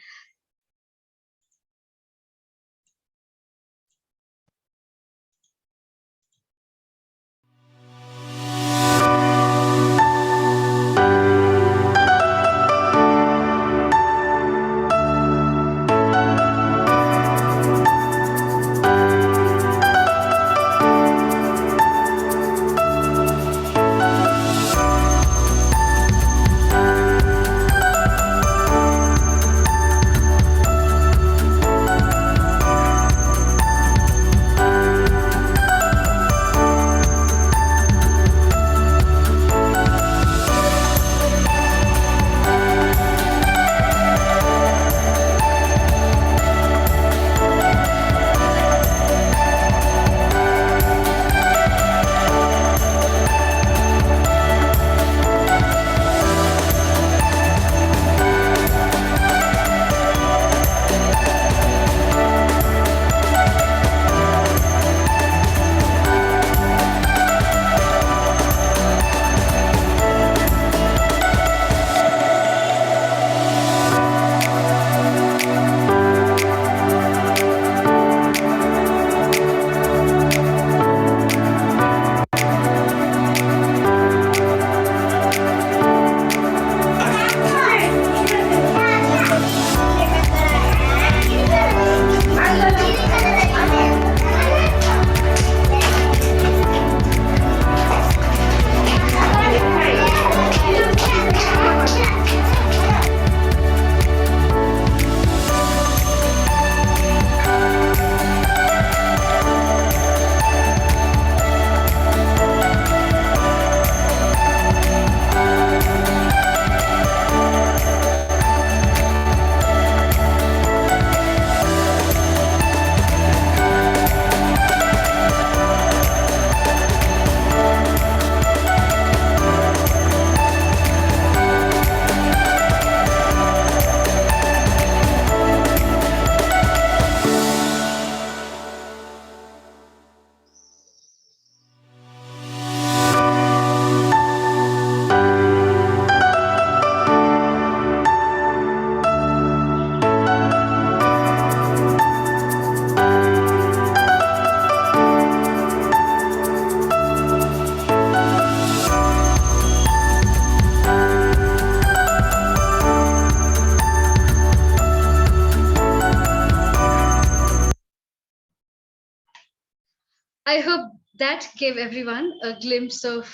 I hope that gave everyone a glimpse of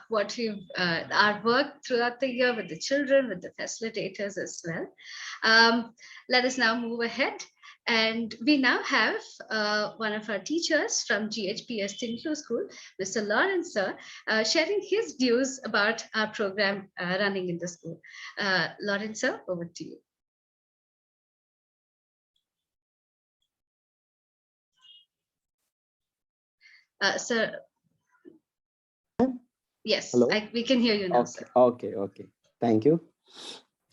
what we've our work throughout the year with the children, with the facilitators as well. Let us now move ahead. And we now have one of our teachers from GHPS Tinklu School, Mr. Lawrence sir, sharing his views about our program running in the school. Lawrence sir, over to you. Sir, yes, we can hear you now, okay, sir. Okay. Thank you.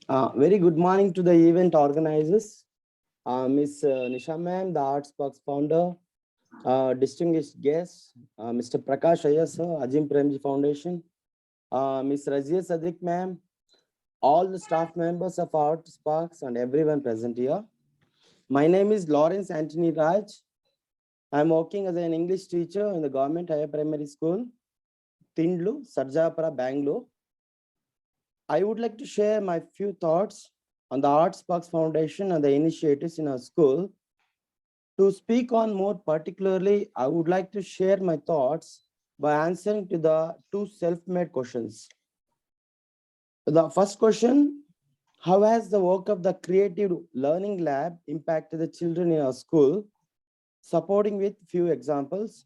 Very good morning to the event organizers. Miss Nisha ma'am, the ArtSparks founder, distinguished guests, Mr. Prakash Iyer, sir, Azim Premji Foundation, Miss Razia Sadik ma'am, all the staff members of ArtSparks and everyone present here. My name is Lawrence Anthony Raj. I'm working as an English teacher in the Government Higher Primary School, Tindlu, Sarjapura, Bangalore. I would like to share my few thoughts on the ArtSparks Foundation and the initiatives in our school. To speak on more particularly, I would like to share my thoughts by answering to the two self-made questions. The first question, how has the work of the Creative Learning Lab impacted the children in our school? Supporting with few examples.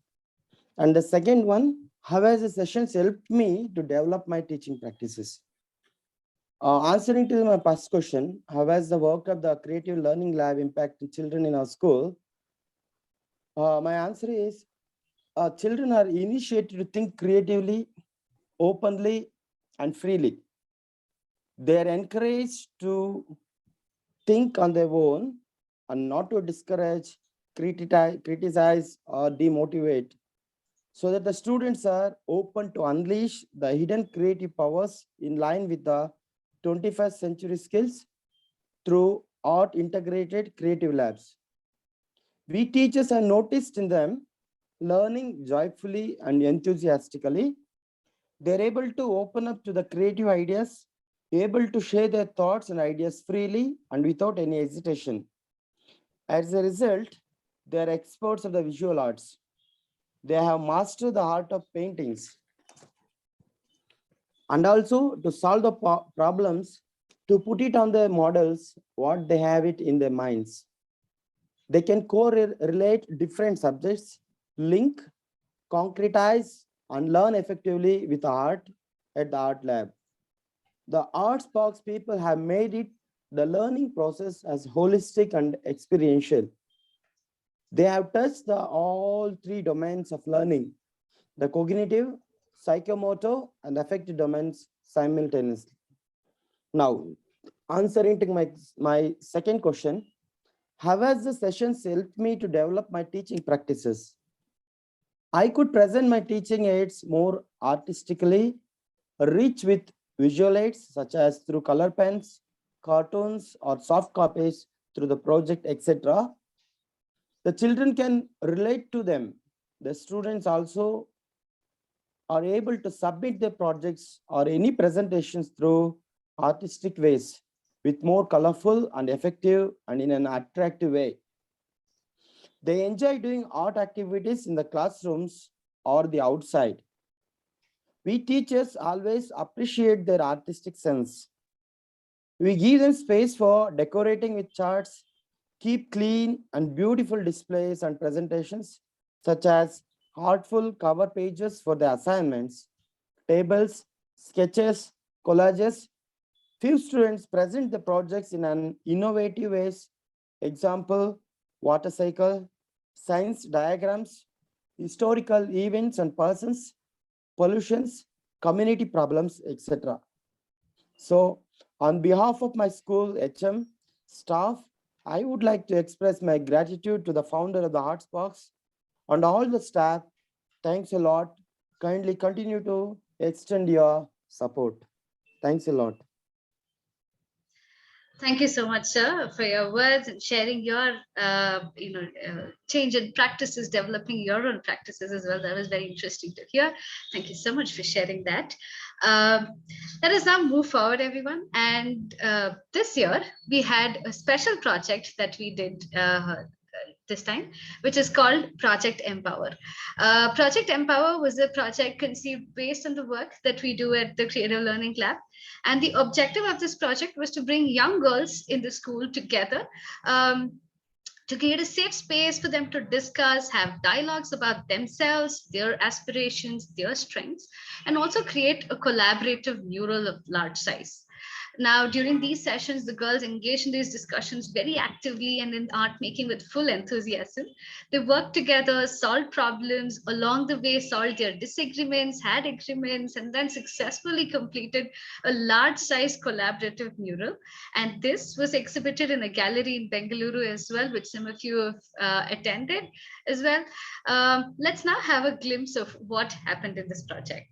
And the second one, how has the sessions helped me to develop my teaching practices? Answering to my first question, how has the work of the Creative Learning Lab impacted children in our school? My answer is, children are initiated to think creatively, openly, and freely. They are encouraged to think on their own and not to discourage, criticize, or demotivate, so that the students are open to unleash the hidden creative powers in line with the 21st century skills through art integrated creative labs. We teachers have noticed in them learning joyfully and enthusiastically. They're able to open up to the creative ideas, able to share their thoughts and ideas freely and without any hesitation. As a result, they are experts of the visual arts. They have mastered the art of paintings. And also to solve the problems, to put it on the models, what they have it in their minds. They can correlate different subjects, link, concretize, and learn effectively with art at the art lab. The ArtSparks people have made it the learning process as holistic and experiential. They have touched all three domains of learning, the cognitive, psychomotor, and affective domains simultaneously. Now, answering to my second question, how has the sessions helped me to develop my teaching practices? I could present my teaching aids more artistically, rich with visual aids such as through color pens, cartoons, or soft copies through the project, etc. The children can relate to them. The students also are able to submit their projects or any presentations through artistic ways with more colorful and effective and in an attractive way. They enjoy doing art activities in the classrooms or the outside. We teachers always appreciate their artistic sense. We give them space for decorating with charts, keep clean and beautiful displays and presentations, such as artful cover pages for the assignments, tables, sketches, collages. Few students present the projects in an innovative ways. Example, water cycle, science diagrams, historical events and persons, pollutions, community problems, etc. So on behalf of my school HM staff, I would like to express my gratitude to the founder of the ArtSparks and all the staff. Thanks a lot. Kindly continue to extend your support. Thanks a lot. Thank you so much, sir, for your words and sharing your, change in practices, developing your own practices as well. That was very interesting to hear. Thank you so much for sharing that. Let us now move forward, everyone. And this year, we had a special project that we did this time, which is called Project Empower. Project Empower was a project conceived based on the work that we do at the Creative Learning Lab. And the objective of this project was to bring young girls in the school together to create a safe space for them to discuss, have dialogues about themselves, their aspirations, their strengths, and also create a collaborative mural of large size. Now, during these sessions, the girls engage in these discussions very actively and in art making with full enthusiasm. They worked together, solved problems, along the way solved their disagreements, had agreements, and then successfully completed a large-size collaborative mural. And this was exhibited in a gallery in Bengaluru as well, which some of you have attended as well. Let's now have a glimpse of what happened in this project.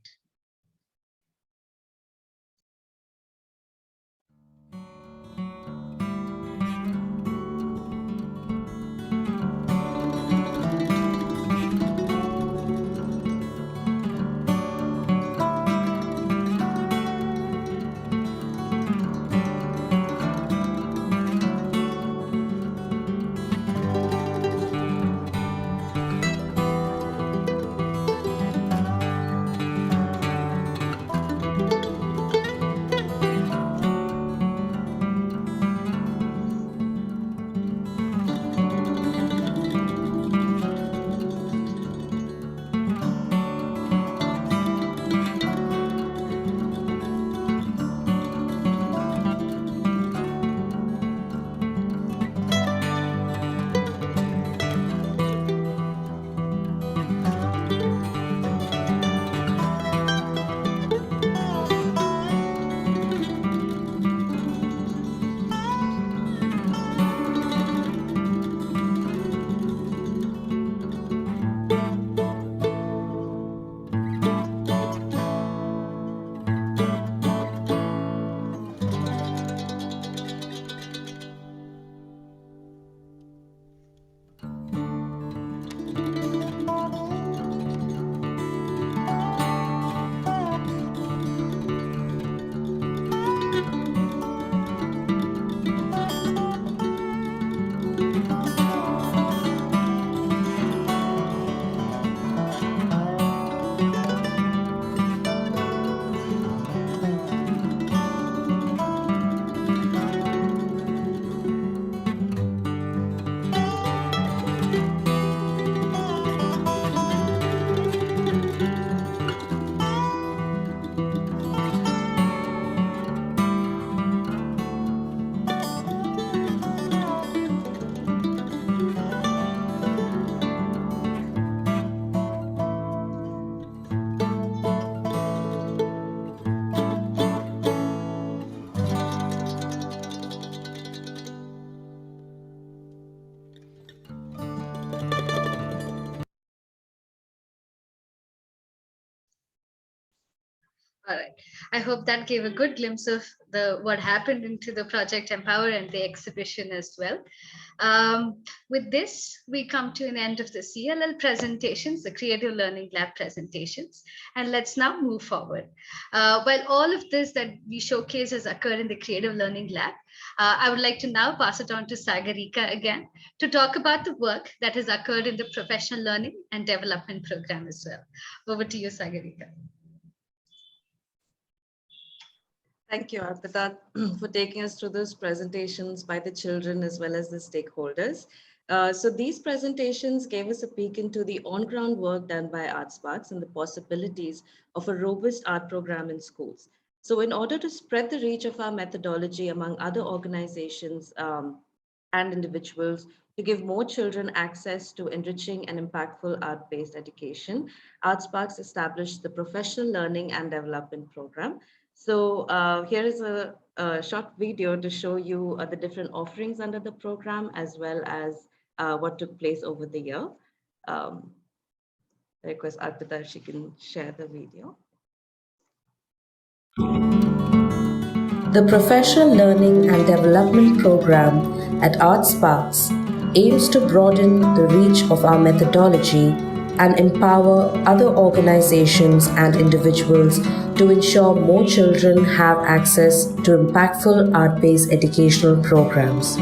All right. I hope that gave a good glimpse of what happened into the Project Empower and the exhibition as well. With this, we come to an end of the CLL presentations, the Creative Learning Lab presentations, and let's now move forward. While all of this that we showcase has occurred in the Creative Learning Lab, I would like to now pass it on to Sagarika again to talk about the work that has occurred in the Professional Learning and Development Program as well. Over to you, Sagarika. Thank you, Arpita, for taking us through those presentations by the children as well as the stakeholders. So these presentations gave us a peek into the on-ground work done by ArtSparks and the possibilities of a robust art program in schools. So in order to spread the reach of our methodology among other organizations and individuals, to give more children access to enriching and impactful art-based education, ArtSparks established the Professional Learning and Development Program. So here is a short video to show you the different offerings under the program, as well as what took place over the year. I request Arpita if she can share the video. The Professional Learning and Development Program at ArtSparks aims to broaden the reach of our methodology and empower other organizations and individuals to ensure more children have access to impactful art-based educational programs.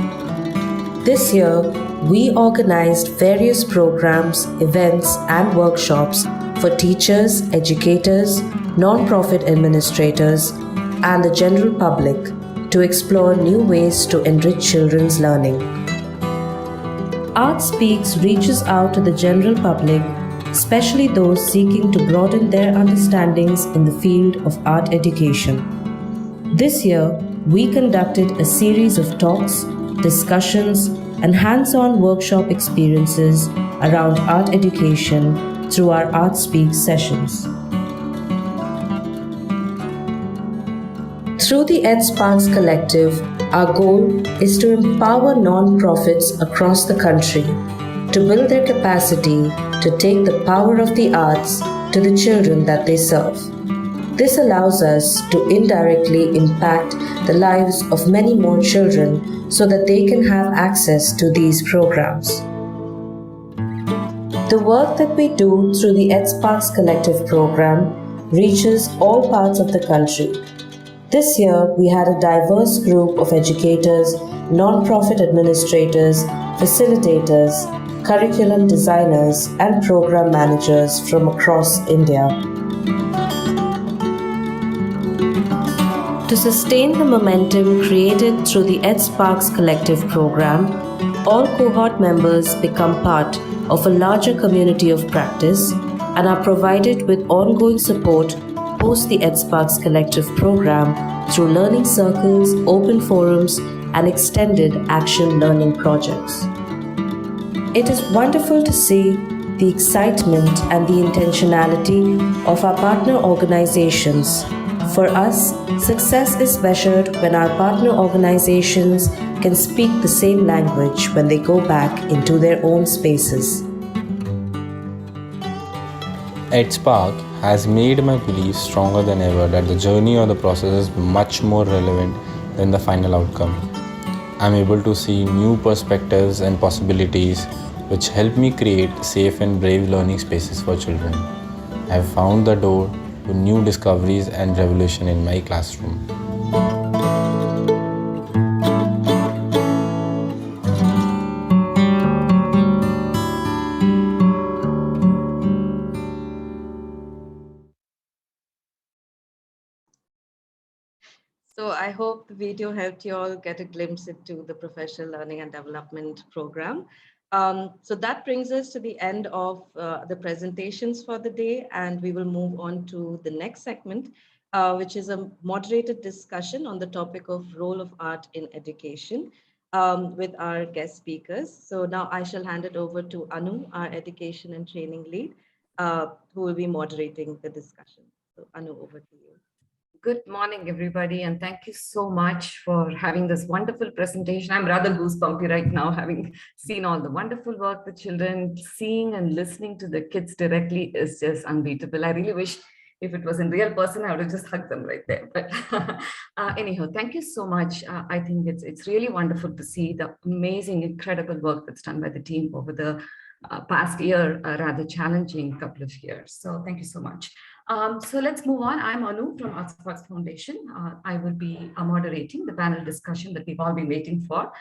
This year, we organized various programs, events, and workshops for teachers, educators, non-profit administrators, and the general public to explore new ways to enrich children's learning. ArtSpeaks reaches out to the general public, especially those seeking to broaden their understandings in the field of art education. This year, we conducted a series of talks, discussions, and hands-on workshop experiences around art education through our ArtSpeaks sessions. Through the ArtSparks Collective, our goal is to empower non-profits across the country to build their capacity to take the power of the arts to the children that they serve. This allows us to indirectly impact the lives of many more children so that they can have access to these programs. The work that we do through the ArtSparks Collective program reaches all parts of the country. This year, we had a diverse group of educators, non-profit administrators, facilitators, curriculum designers, and program managers from across India. To sustain the momentum created through the ArtSparks Collective program, all cohort members become part of a larger community of practice and are provided with ongoing support post the ArtSparks Collective program through learning circles, open forums, and extended action learning projects. It is wonderful to see the excitement and the intentionality of our partner organizations. For us, success is measured when our partner organizations can speak the same language when they go back into their own spaces. ArtSpark has made my belief stronger than ever that the journey or the process is much more relevant than the final outcome. I'm able to see new perspectives and possibilities which help me create safe and brave learning spaces for children. I have found the door to new discoveries and revolution in my classroom. So I hope the video helped you all get a glimpse into the Professional Learning and Development Program. So that brings us to the end of the presentations for the day, and we will move on to the next segment, which is a moderated discussion on the topic of role of art in education with our guest speakers. So now I shall hand it over to Anu, our education and training lead, who will be moderating the discussion. So Anu, over to you. Good morning, everybody, and thank you so much for having this wonderful presentation. I'm rather goosebumpy right now, having seen all the wonderful work the children, seeing and listening to the kids directly is just unbeatable. I really wish If it was in real person, I would have just hugged them right there. But anyhow, thank you so much. I think it's really wonderful to see the amazing, incredible work that's done by the team over the past year, rather challenging couple of years. So thank you so much. So let's move on. I'm Anu from ArtSparks Foundation. I will be moderating the panel discussion that we've all been waiting for.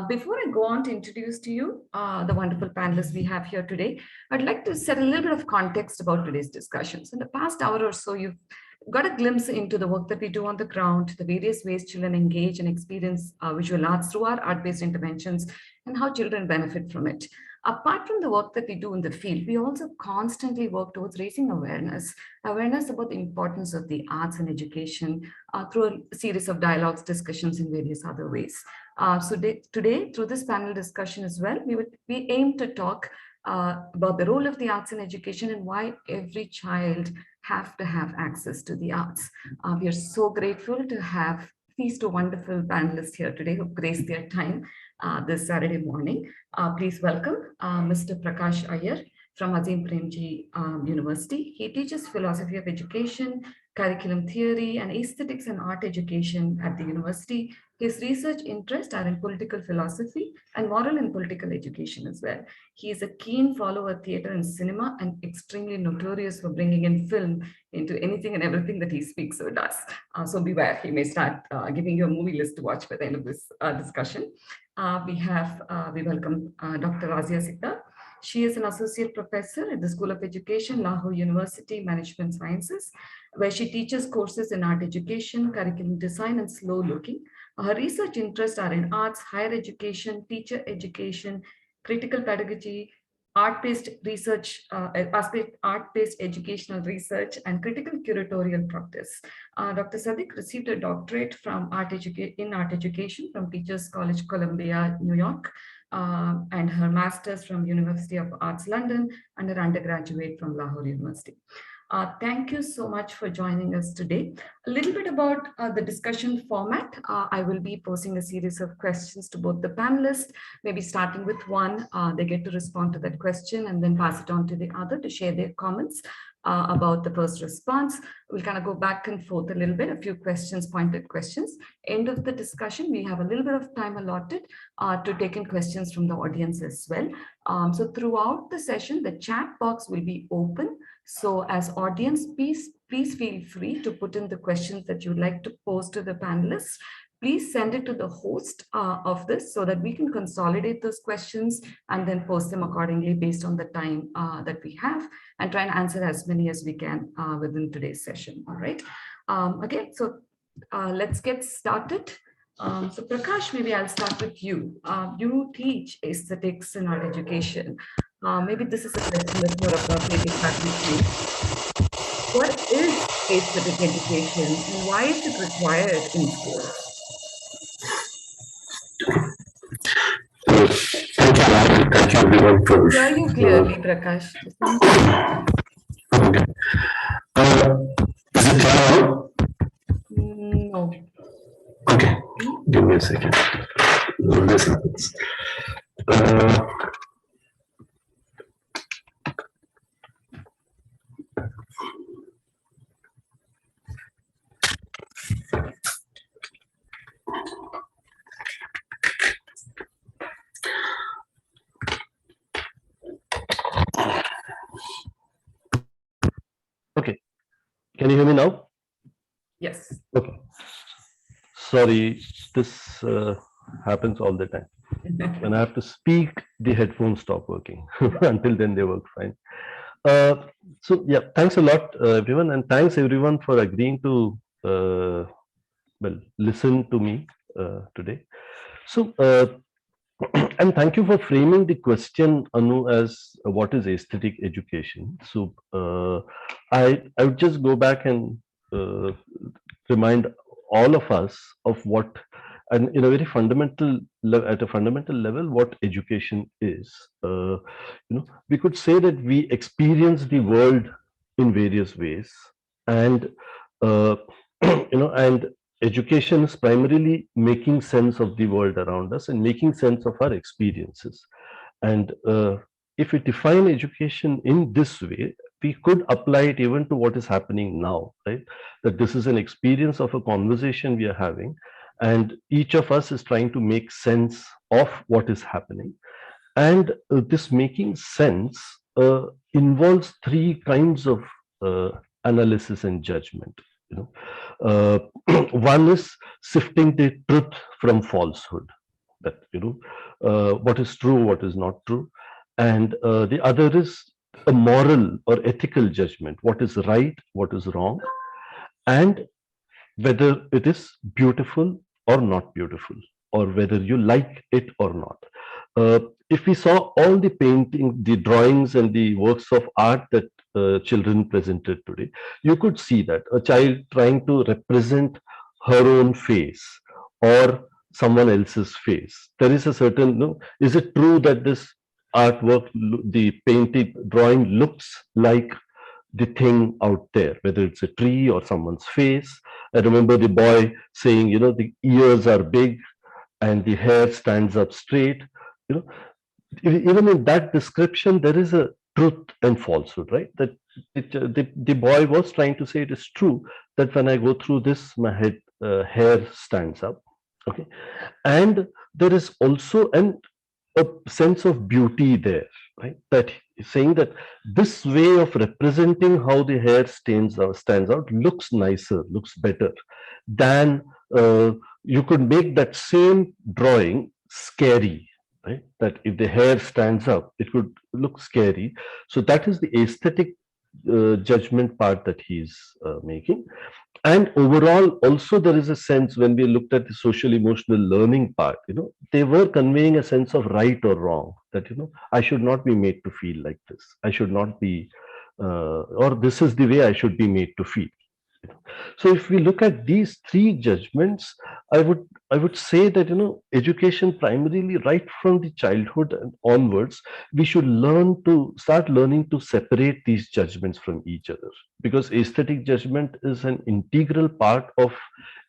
Before I go on to introduce to you the wonderful panelists we have here today, I'd like to set a little bit of context about today's discussions. In the past hour or so, you've got a glimpse into the work that we do on the ground, the various ways children engage and experience visual arts through our art-based interventions, and how children benefit from it. Apart from the work that we do in the field, we also constantly work towards raising awareness about the importance of the arts and education through a series of dialogues, discussions, and various other ways. So today, through this panel discussion as well, we aim to talk about the role of the arts in education and why every child have to have access to the arts. We are so grateful to have these two wonderful panelists here today who graced their time this Saturday morning. Please welcome Mr. Prakash Iyer from Azim Premji University. He teaches philosophy of education, curriculum theory, and aesthetics and art education at the university. His research interests are in political philosophy and moral and political education as well. He is a keen follower of theater and cinema and extremely notorious for bringing in film into anything and everything that he speaks or does. So beware, he may start giving you a movie list to watch by the end of this discussion. We welcome Dr. Razia Sadik. She is an associate professor at the School of Education, Lahore University, Management Sciences, where she teaches courses in art education, curriculum design, and slow looking. Her research interests are in arts, higher education, teacher education, critical pedagogy, art-based research, art-based educational research, and critical curatorial practice. Dr. Sadik received a doctorate from in art education from Teachers College, Columbia, New York, and her master's from University of Arts, London, and her undergraduate from Lahore University. Thank you so much for joining us today. A little bit about the discussion format. I will be posing a series of questions to both the panelists, maybe starting with one. They get to respond to that question and then pass it on to the other to share their comments about the first response. We'll kind of go back and forth a little bit, a few questions, pointed questions. End of the discussion, we have a little bit of time allotted to take in questions from the audience as well. So throughout the session, the chat box will be open. So as audience, please feel free to put in the questions that you'd like to pose to the panelists. Please send it to the host of this so that we can consolidate those questions and then post them accordingly based on the time that we have, and try and answer as many as we can within today's session. All right. Okay, so let's get started. So Prakash, maybe I'll start with you. You teach aesthetics in art education. Maybe this is a question that's more appropriate with you. What is aesthetic education and why is it required in schools? Thank you everyone for Hear you clearly, Prakash. Okay. Is it clear now? No. Okay, give me a second. This happens. Okay, can you hear me now? Yes. Okay. Sorry, this happens all the time. When I have to speak, the headphones stop working. Until then, they work fine. So yeah, thanks a lot, everyone, and thanks everyone for agreeing to listen to me today. So and thank you for framing the question, Anu, as what is aesthetic education. So I would just go back and remind all of us of what, and in a very fundamental at a fundamental level, what education is. We could say that we experience the world in various ways, and and education is primarily making sense of the world around us and making sense of our experiences. And if we define education in this way, we could apply it even to what is happening now, right? That this is an experience of a conversation we are having, and each of us is trying to make sense of what is happening. And this making sense involves three kinds of analysis and judgment. One is sifting the truth from falsehood, that what is true, what is not true, and the other is a moral or ethical judgment, what is right, what is wrong, and whether it is beautiful or not beautiful, or whether you like it or not. If we saw all the painting, the drawings and the works of art that children presented today, you could see that a child trying to represent her own face or someone else's face. There is a certain, is it true that this artwork, the painted drawing looks like the thing out there, whether it's a tree or someone's face? I remember the boy saying, the ears are big and the hair stands up straight. Even in that description, there is a truth and falsehood, right? That the boy was trying to say it is true that when I go through this, my hair stands up. Okay, and there is also a sense of beauty there, right? That saying that this way of representing how the hair stands out looks nicer, looks better than you could make that same drawing scary, right? That if the hair stands up, it could look scary. So that is the aesthetic judgment part that he's making. And overall, also there is a sense, when we looked at the social emotional learning part, they were conveying a sense of right or wrong, that, I should not be made to feel like this. I should not be, or this is the way I should be made to feel. So if we look at these three judgments, I would say that, education primarily right from the childhood and onwards, we should start learning to separate these judgments from each other, because aesthetic judgment is an integral part of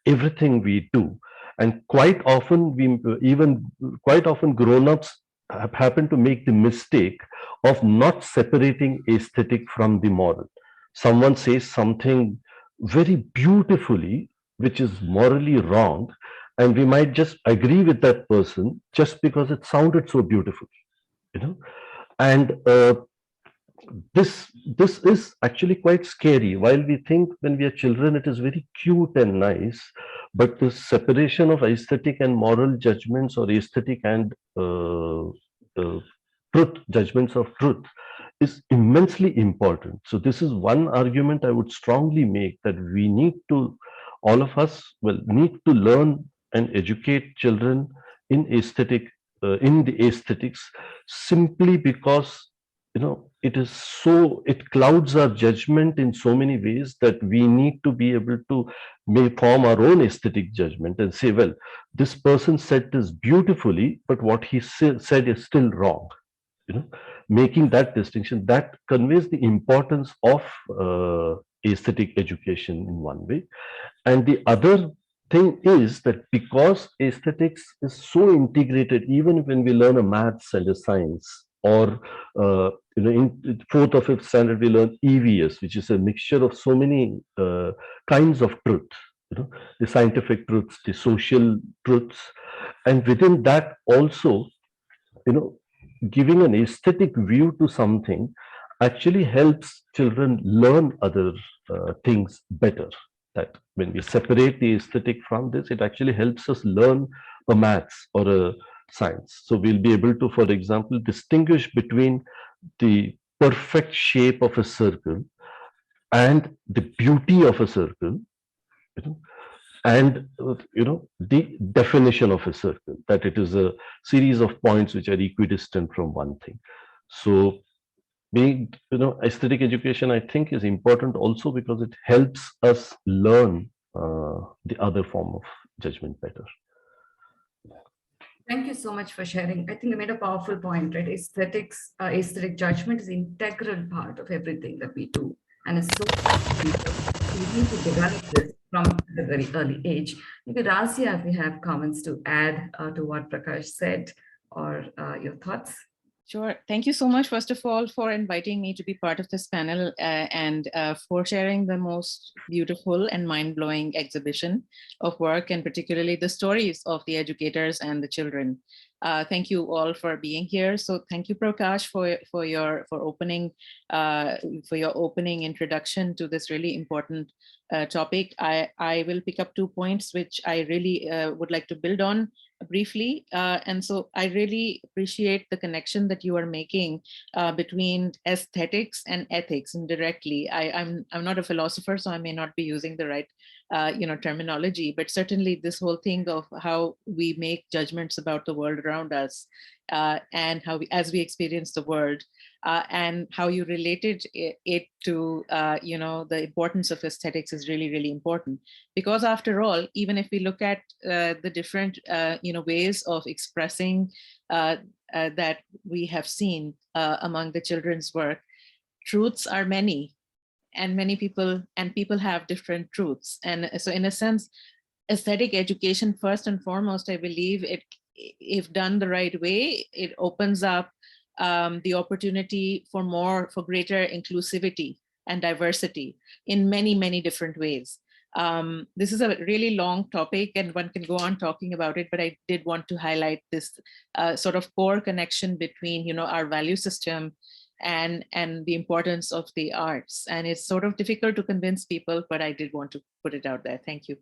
everything we do. And quite often grown-ups happen to make the mistake of not separating aesthetic from the moral. Someone says something very beautifully, which is morally wrong, and we might just agree with that person just because it sounded so beautiful, and this is actually quite scary. While we think when we are children it is very cute and nice, but the separation of aesthetic and moral judgments, or aesthetic and truth, judgments of truth, is immensely important. So this is one argument I would strongly make, that we need to, all of us need to learn and educate children in aesthetic, in the aesthetics, simply because it clouds our judgment in so many ways that we need to be able to form our own aesthetic judgment and say, well, this person said this beautifully, but what he said is still wrong. Making that distinction, that conveys the importance of aesthetic education in one way. And the other thing is that because aesthetics is so integrated, even when we learn a maths and a science, or in 4th or 5th standard we learn EVS, which is a mixture of so many kinds of truth, the scientific truths, the social truths, and within that also, giving an aesthetic view to something actually helps children learn other things better. That when we separate the aesthetic from this, it actually helps us learn a maths or a science. So we'll be able to, for example, distinguish between the perfect shape of a circle and the beauty of a circle, and the definition of a circle, that it is a series of points which are equidistant from one thing. So being, aesthetic education, I think, is important also because it helps us learn the other form of judgment better. Thank you so much for sharing. I think you made a powerful point, right? Aesthetics, aesthetic judgment is an integral part of everything that we do, and it's so we need to develop this from a very early age. Maybe Razia, if you have comments to add to what Prakash said, or your thoughts. Sure. Thank you so much, first of all, for inviting me to be part of this panel and for sharing the most beautiful and mind-blowing exhibition of work, and particularly the stories of the educators and the children. Thank you all for being here. So thank you, Prakash, for your opening introduction to this really important topic. I will pick up 2 points which I really would like to build on briefly. And so I really appreciate the connection that you are making between aesthetics and ethics indirectly. I'm not a philosopher, so I may not be using the right terminology, but certainly this whole thing of how we make judgments about the world around us and how as we experience the world and how you related it to the importance of aesthetics is really, really important. Because after all, even if we look at the different ways of expressing that we have seen among the children's work, truths are many, and people have different truths. And so in a sense, aesthetic education, first and foremost, I believe if done the right way, it opens up the opportunity for greater inclusivity and diversity in many, many different ways. This is a really long topic and one can go on talking about it, but I did want to highlight this sort of core connection between our value system and the importance of the arts. And it's sort of difficult to convince people, but I did want to put it out there. Thank you.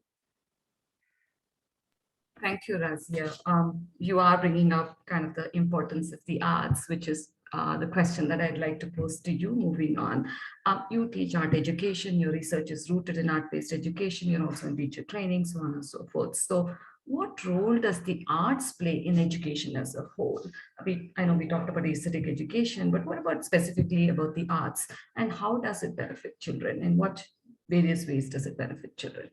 Thank you, Razia. You are bringing up kind of the importance of the arts, which is the question that I'd like to pose to you moving on. You teach art education, your research is rooted in art-based education, you're also in teacher training, so on and so forth. So what role does the arts play in education as a whole? I know we talked about aesthetic education, but what about specifically about the arts, and how does it benefit children? In what various ways does it benefit children?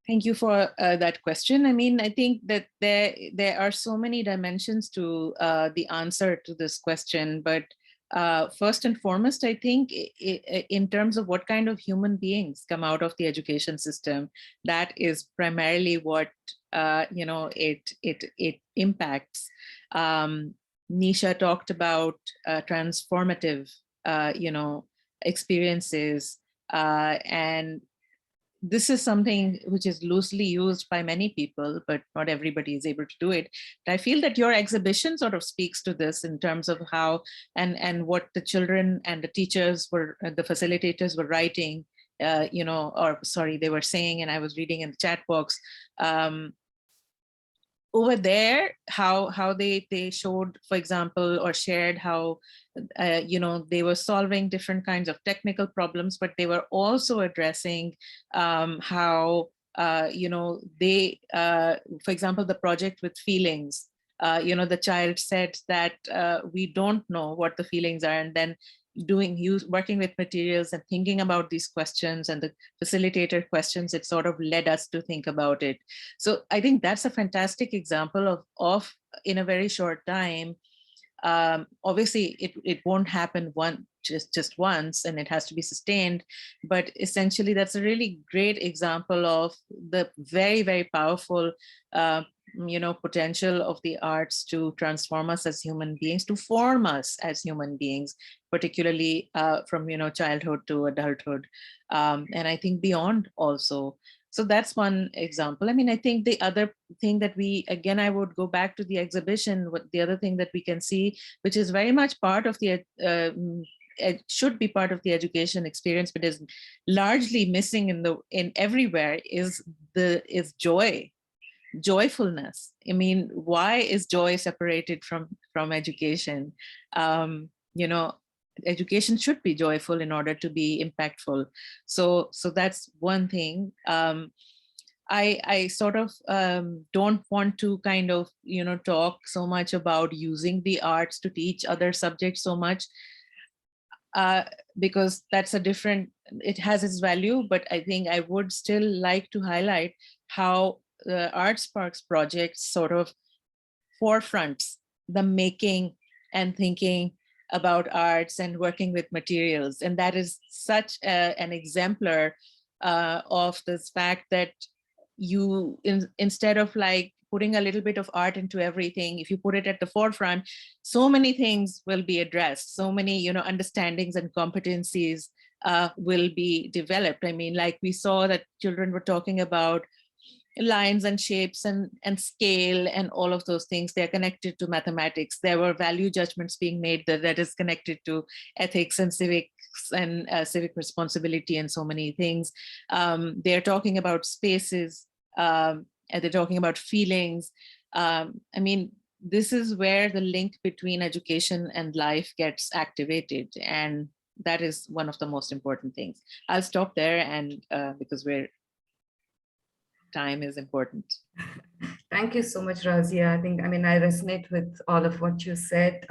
Thank you for that question. I mean, I think that there are so many dimensions to the answer to this question, but first and foremost, I think in terms of what kind of human beings come out of the education system, that is primarily what it impacts. Nisha talked about transformative experiences, and this is something which is loosely used by many people, but not everybody is able to do it. I feel that your exhibition sort of speaks to this in terms of how and what the children and the teachers were, the facilitators were writing, they were saying, and I was reading in the chat box. Over there, how they showed, for example, or shared how they were solving different kinds of technical problems, but they were also addressing how they, for example, the project with feelings. The child said that we don't know what the feelings are, and then working with materials and thinking about these questions and the facilitator questions, it sort of led us to think about it. So I think that's a fantastic example of in a very short time. Obviously it won't happen just once, and it has to be sustained, but essentially that's a really great example of the very, very powerful potential of the arts to transform us as human beings, to form us as human beings, particularly from childhood to adulthood, and I think beyond also. So that's one example. I mean, I think the other thing that I would go back to the exhibition, the other thing that we can see, which is very much part of the it should be part of the education experience, but is largely missing in everywhere, is joy. Joyfulness. I mean, why is joy separated from education? Education should be joyful in order to be impactful. So that's one thing. I sort of don't want to kind of talk so much about using the arts to teach other subjects so much, because that's it has its value, but I think I would still like to highlight how the ArtSparks project sort of forefronts the making and thinking about arts and working with materials. And that is such an exemplar of this fact that you, instead of like putting a little bit of art into everything, if you put it at the forefront, so many things will be addressed. So many, you know, understandings and competencies will be developed. I mean, like we saw that children were talking about lines and shapes and scale and all of those things. They're connected to mathematics. There were value judgments being made that is connected to ethics and civics and civic responsibility and so many things. They're talking about spaces, and they're talking about feelings. I mean, this is where the link between education and life gets activated, and that is one of the most important things. I'll stop there, and because time is important. Thank you so much, Razia. I think, I mean, I resonate with all of what you said.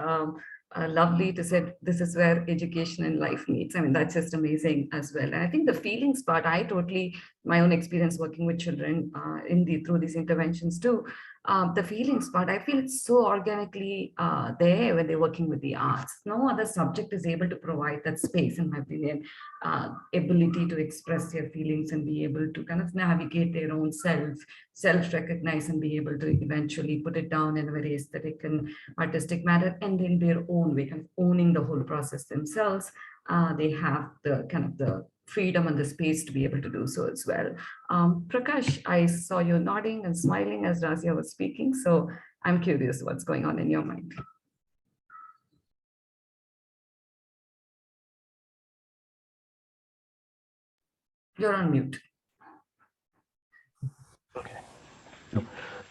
Lovely to say this is where education and life meets. I mean, that's just amazing as well. And I think the feelings part, I totally, my own experience working with children through these interventions too, the feelings part, I feel it's so organically there when they're working with the arts. No other subject is able to provide that space, in my opinion, ability to express their feelings and be able to kind of navigate their own self-recognize and be able to eventually put it down in a very aesthetic and artistic manner, and in their own way, kind of owning the whole process themselves. They have the kind of the freedom and the space to be able to do so as well. Prakash, I saw you nodding and smiling as Razia was speaking, so I'm curious what's going on in your mind. You're on mute.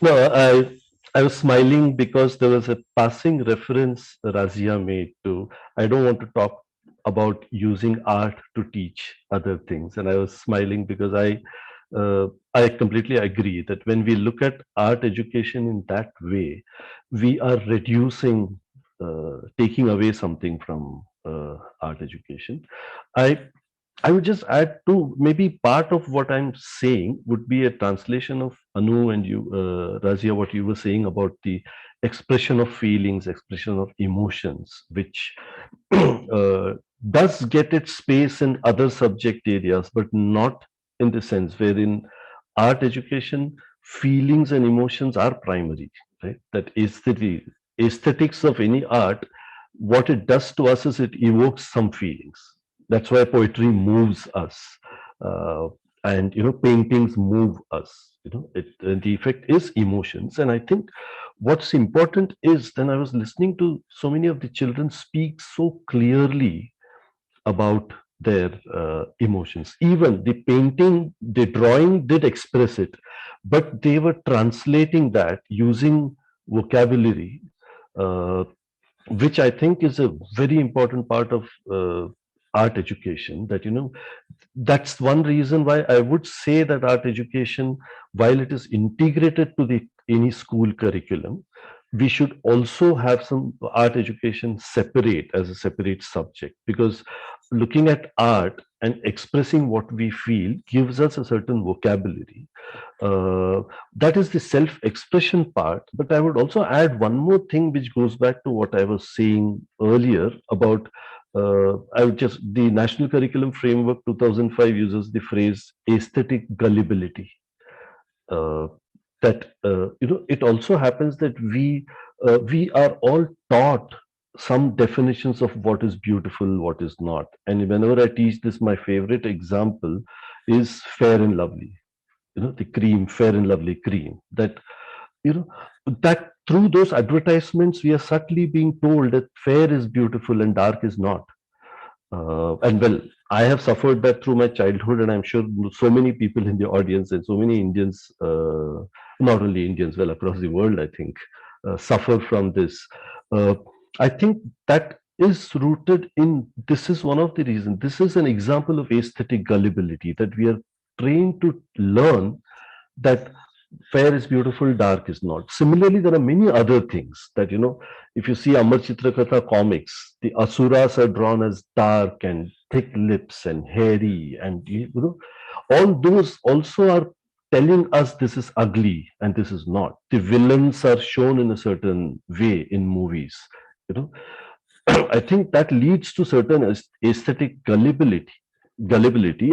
No, I was smiling because there was a passing reference Razia made to, I don't want to talk about using art to teach other things. And I was smiling because I completely agree that when we look at art education in that way, we are reducing, taking away something from art education. I would just add to, maybe part of what I'm saying would be a translation of Anu and you, Razia, what you were saying about the expression of feelings, expression of emotions, which does get its space in other subject areas, but not in the sense wherein art education, feelings and emotions are primary, right? That aesthetics of any art, what it does to us is it evokes some feelings. That's why poetry moves us, and paintings move us. The effect is emotions, and I think what's important is, then I was listening to so many of the children speak so clearly about their emotions. Even the painting, the drawing did express it, but they were translating that using vocabulary, which I think is a very important part of art education. That that's one reason why I would say that art education, while it is integrated to any school curriculum, we should also have some art education separate as a separate subject, because looking at art and expressing what we feel gives us a certain vocabulary. That is the self-expression part. But I would also add one more thing, which goes back to what I was saying earlier about the National Curriculum Framework 2005 uses the phrase aesthetic gullibility. It also happens that we are all taught some definitions of what is beautiful, what is not. And whenever I teach this, my favorite example is Fair and Lovely. The cream, Fair and Lovely cream. That through those advertisements, we are subtly being told that fair is beautiful and dark is not. And well, I have suffered that through my childhood, and I'm sure so many people in the audience and so many Indians, not only Indians, well, across the world, I think, suffer from this. I think that is rooted in, this is one of the reasons, this is an example of aesthetic gullibility, that we are trained to learn that fair is beautiful, dark is not. Similarly, there are many other things that, if you see Amar Chitrakatha comics, the Asuras are drawn as dark and thick lips and hairy, and all those also are telling us this is ugly and this is not. The villains are shown in a certain way in movies. I think that leads to certain aesthetic gullibility,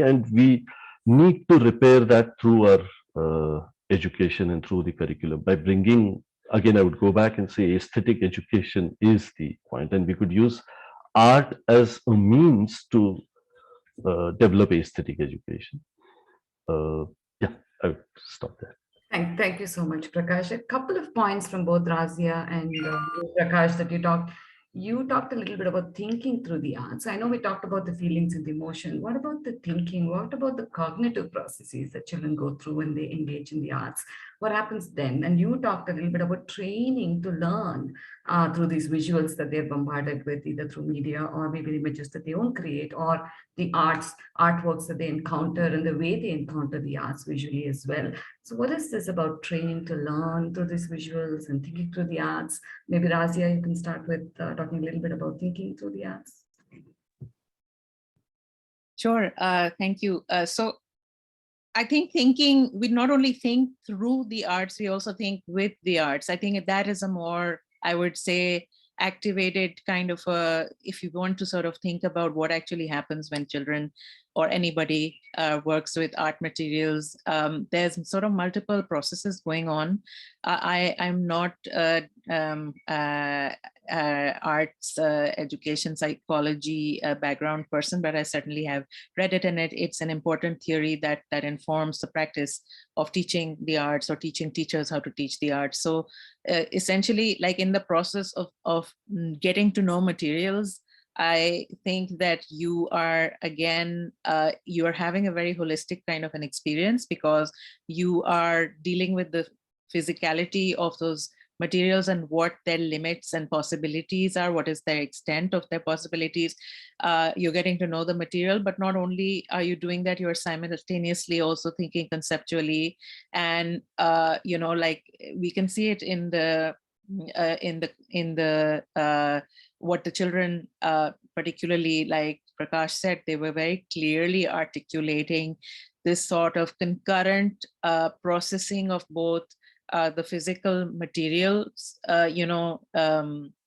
and we need to repair that through our education and through the curriculum by bringing, again, I would go back and say aesthetic education is the point, and we could use art as a means to develop aesthetic education. Yeah, I would stop there. Thank you so much, Prakash. A couple of points from both Razia and Prakash that you talked. You talked a little bit about thinking through the arts. I know we talked about the feelings and the emotion. What about the thinking? What about the cognitive processes that children go through when they engage in the arts? What happens then? And you talked a little bit about training to learn through these visuals that they're bombarded with, either through media or maybe images that they won't create, or the artworks that they encounter and the way they encounter the arts visually as well. So what is this about training to learn through these visuals and thinking through the arts? Maybe Razia, you can start with talking a little bit about thinking through the arts. Sure, thank you. So I think thinking, we not only think through the arts, we also think with the arts. I think that is a more, I would say, activated kind of if you want to sort of think about what actually happens when children or anybody works with art materials, there's sort of multiple processes going on. I'm not arts education psychology background person, but I certainly have read it, and it's an important theory that informs the practice of teaching the arts or teaching teachers how to teach the arts. So essentially, like in the process of getting to know materials, I think that you are, again, you are having a very holistic kind of an experience, because you are dealing with the physicality of those materials and what their limits and possibilities are, what is their extent of their possibilities. You're getting to know the material, but not only are you doing that, you're simultaneously also thinking conceptually. And, you know, like we can see it in the what the children, particularly like Prakash said, they were very clearly articulating this sort of concurrent processing of both the physical materials,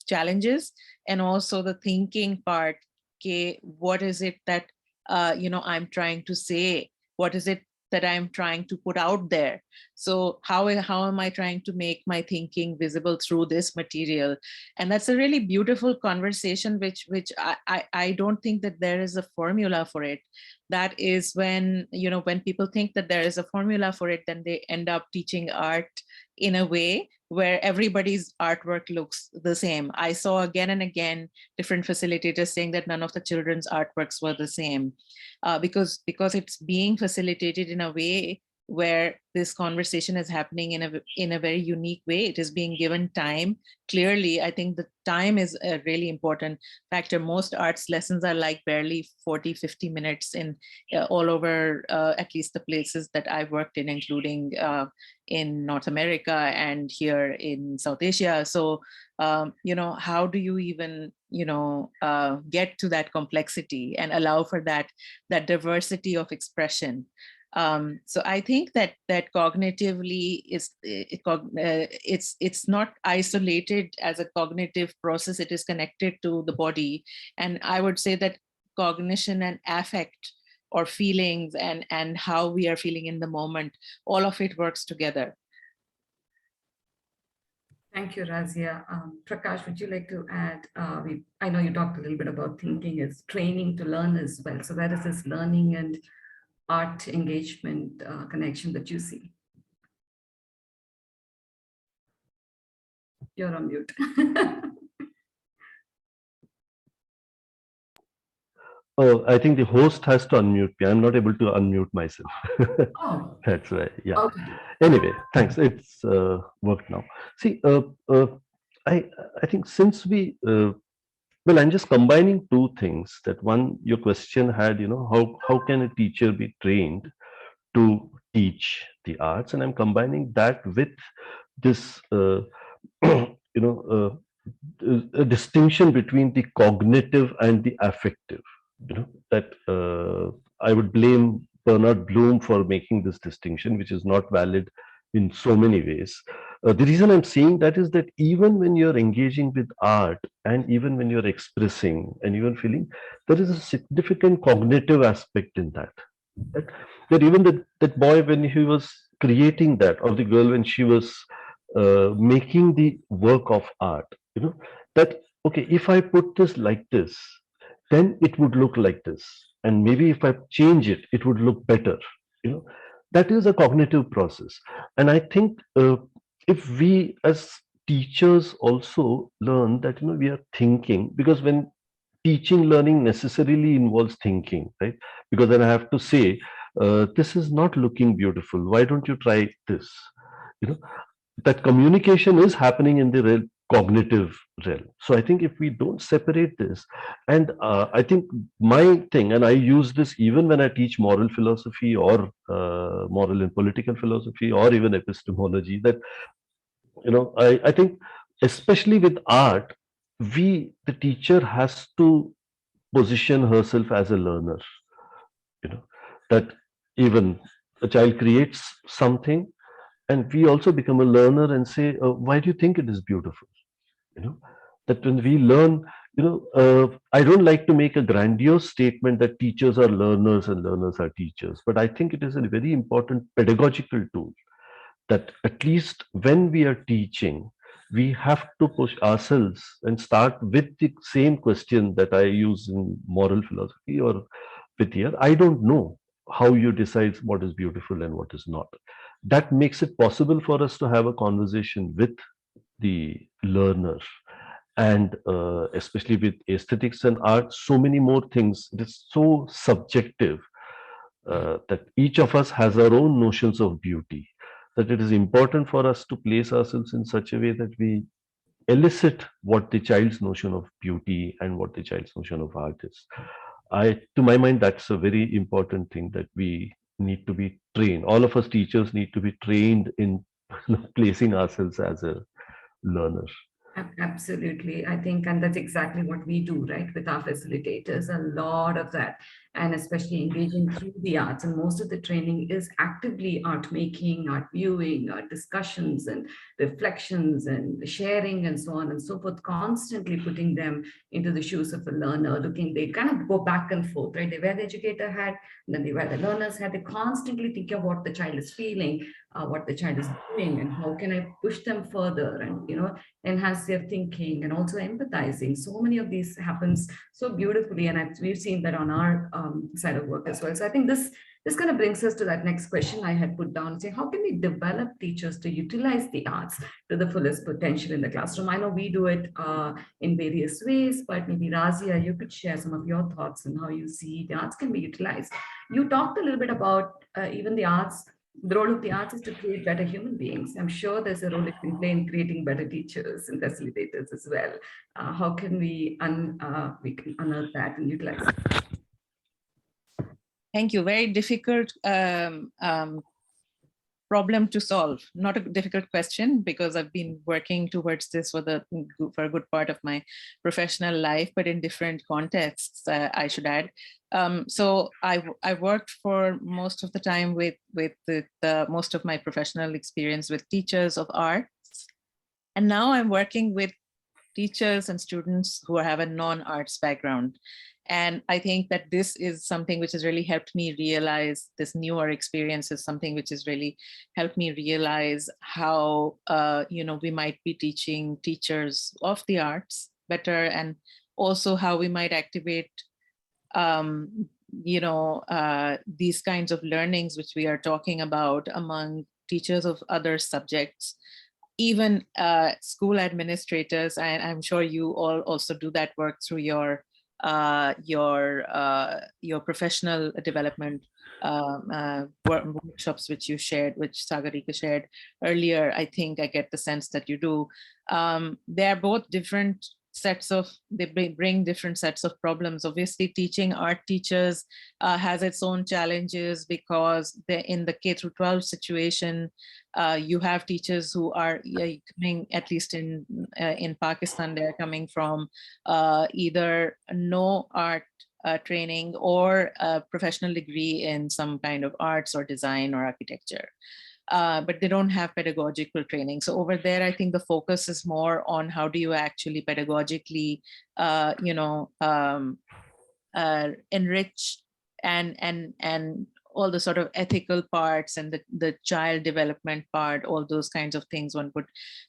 challenges, and also the thinking part. Okay, what is it that, I'm trying to say? What is it that I'm trying to put out there? So how am I trying to make my thinking visible through this material? And that's a really beautiful conversation, which I don't think that there is a formula for it. That is when, when people think that there is a formula for it, then they end up teaching art in a way where everybody's artwork looks the same. I saw again and again different facilitators saying that none of the children's artworks were the same, because it's being facilitated in a way where this conversation is happening in a very unique way. It is being given time. Clearly, I think the time is a really important factor. Most arts lessons are like barely 40, 50 minutes in all over, at least the places that I've worked in, including in North America and here in South Asia. So, how do you even, get to that complexity and allow for that diversity of expression? So I think that cognitively it's not isolated as a cognitive process. It is connected to the body, and I would say that cognition and affect or feelings and how we are feeling in the moment, all of it works together. Thank you, Razia. Prakash, would you like to add? I know you talked a little bit about thinking as training to learn as well. So where is this learning and art engagement connection that you see? You're on mute. Oh, I think the host has to unmute me. I'm not able to unmute myself. Oh. That's right. Yeah. Okay. Anyway, thanks. It's worked now. See, I think since we well, I'm just combining two things. That one, your question had, how can a teacher be trained to teach the arts, and I'm combining that with this, a distinction between the cognitive and the affective. That I would blame Bernard Bloom for making this distinction, which is not valid in so many ways. The reason I'm saying that is that even when you're engaging with art, and even when you're expressing and even feeling, there is a significant cognitive aspect in that. That even that boy, when he was creating that, or the girl when she was making the work of art, that, okay, if I put this like this, then it would look like this. And maybe if I change it, it would look better. That is a cognitive process. And I think if we as teachers also learn that, we are thinking, because when teaching learning necessarily involves thinking, right? Because then I have to say, this is not looking beautiful. Why don't you try this? That communication is happening in the cognitive realm. So I think if we don't separate this, and I think my thing, and I use this even when I teach moral philosophy or moral and political philosophy or even epistemology, that, I think especially with art, the teacher has to position herself as a learner, that even a child creates something, and we also become a learner and say, why do you think it is beautiful? That when we learn, I don't like to make a grandiose statement that teachers are learners and learners are teachers, but I think it is a very important pedagogical tool, that at least when we are teaching, we have to push ourselves and start with the same question that I use in moral philosophy or with here. I don't know how you decide what is beautiful and what is not. That makes it possible for us to have a conversation with the learner. And especially with aesthetics and art, so many more things. It is so subjective that each of us has our own notions of beauty, that it is important for us to place ourselves in such a way that we elicit what the child's notion of beauty and what the child's notion of art is. To my mind, that's a very important thing, that we need to be trained. All of us teachers need to be trained in placing ourselves as a learner. Absolutely. I think, and that's exactly what we do, right, with our facilitators, a lot of that, and especially engaging through the arts. And most of the training is actively art making, art viewing, art discussions and reflections and sharing and so on and so forth, constantly putting them into the shoes of a learner, they kind of go back and forth, right? They wear the educator hat, and then they wear the learner's hat. They constantly think of what the child is feeling, what the child is doing, and how can I push them further and, enhance their thinking and also empathizing. So many of these happens so beautifully, and we've seen that on our side of work as well. So I think this kind of brings us to that next question I had put down, saying how can we develop teachers to utilize the arts to the fullest potential in the classroom? I know we do it in various ways, but maybe Razia, you could share some of your thoughts on how you see the arts can be utilized. You talked a little bit about even the arts. The role of the arts is to create better human beings. I'm sure there's a role it can play in creating better teachers and facilitators as well. How can we can unearth that and utilize it? Thank you. Very difficult problem to solve. Not a difficult question, because I've been working towards this for a good part of my professional life, but in different contexts, I should add. So I worked for most of the time with most of my professional experience with teachers of arts. And now I'm working with teachers and students who have a non-arts background. And I think that this is something which has really helped me realize, this newer experience is something which has really helped me realize how, we might be teaching teachers of the arts better, and also how we might activate, these kinds of learnings which we are talking about among teachers of other subjects. Even school administrators, and I'm sure you all also do that work through your professional development workshops, which you shared, which Sagarika shared earlier. I think I get the sense that you do. They're both different sets of, they bring different sets of problems. Obviously, teaching art teachers has its own challenges, because in the K-12 situation, you have teachers who are coming, at least in Pakistan, they're coming from either no art training or a professional degree in some kind of arts or design or architecture. But they don't have pedagogical training. So over there, I think the focus is more on how do you actually pedagogically, enrich and all the sort of ethical parts and the child development part, all those kinds of things one would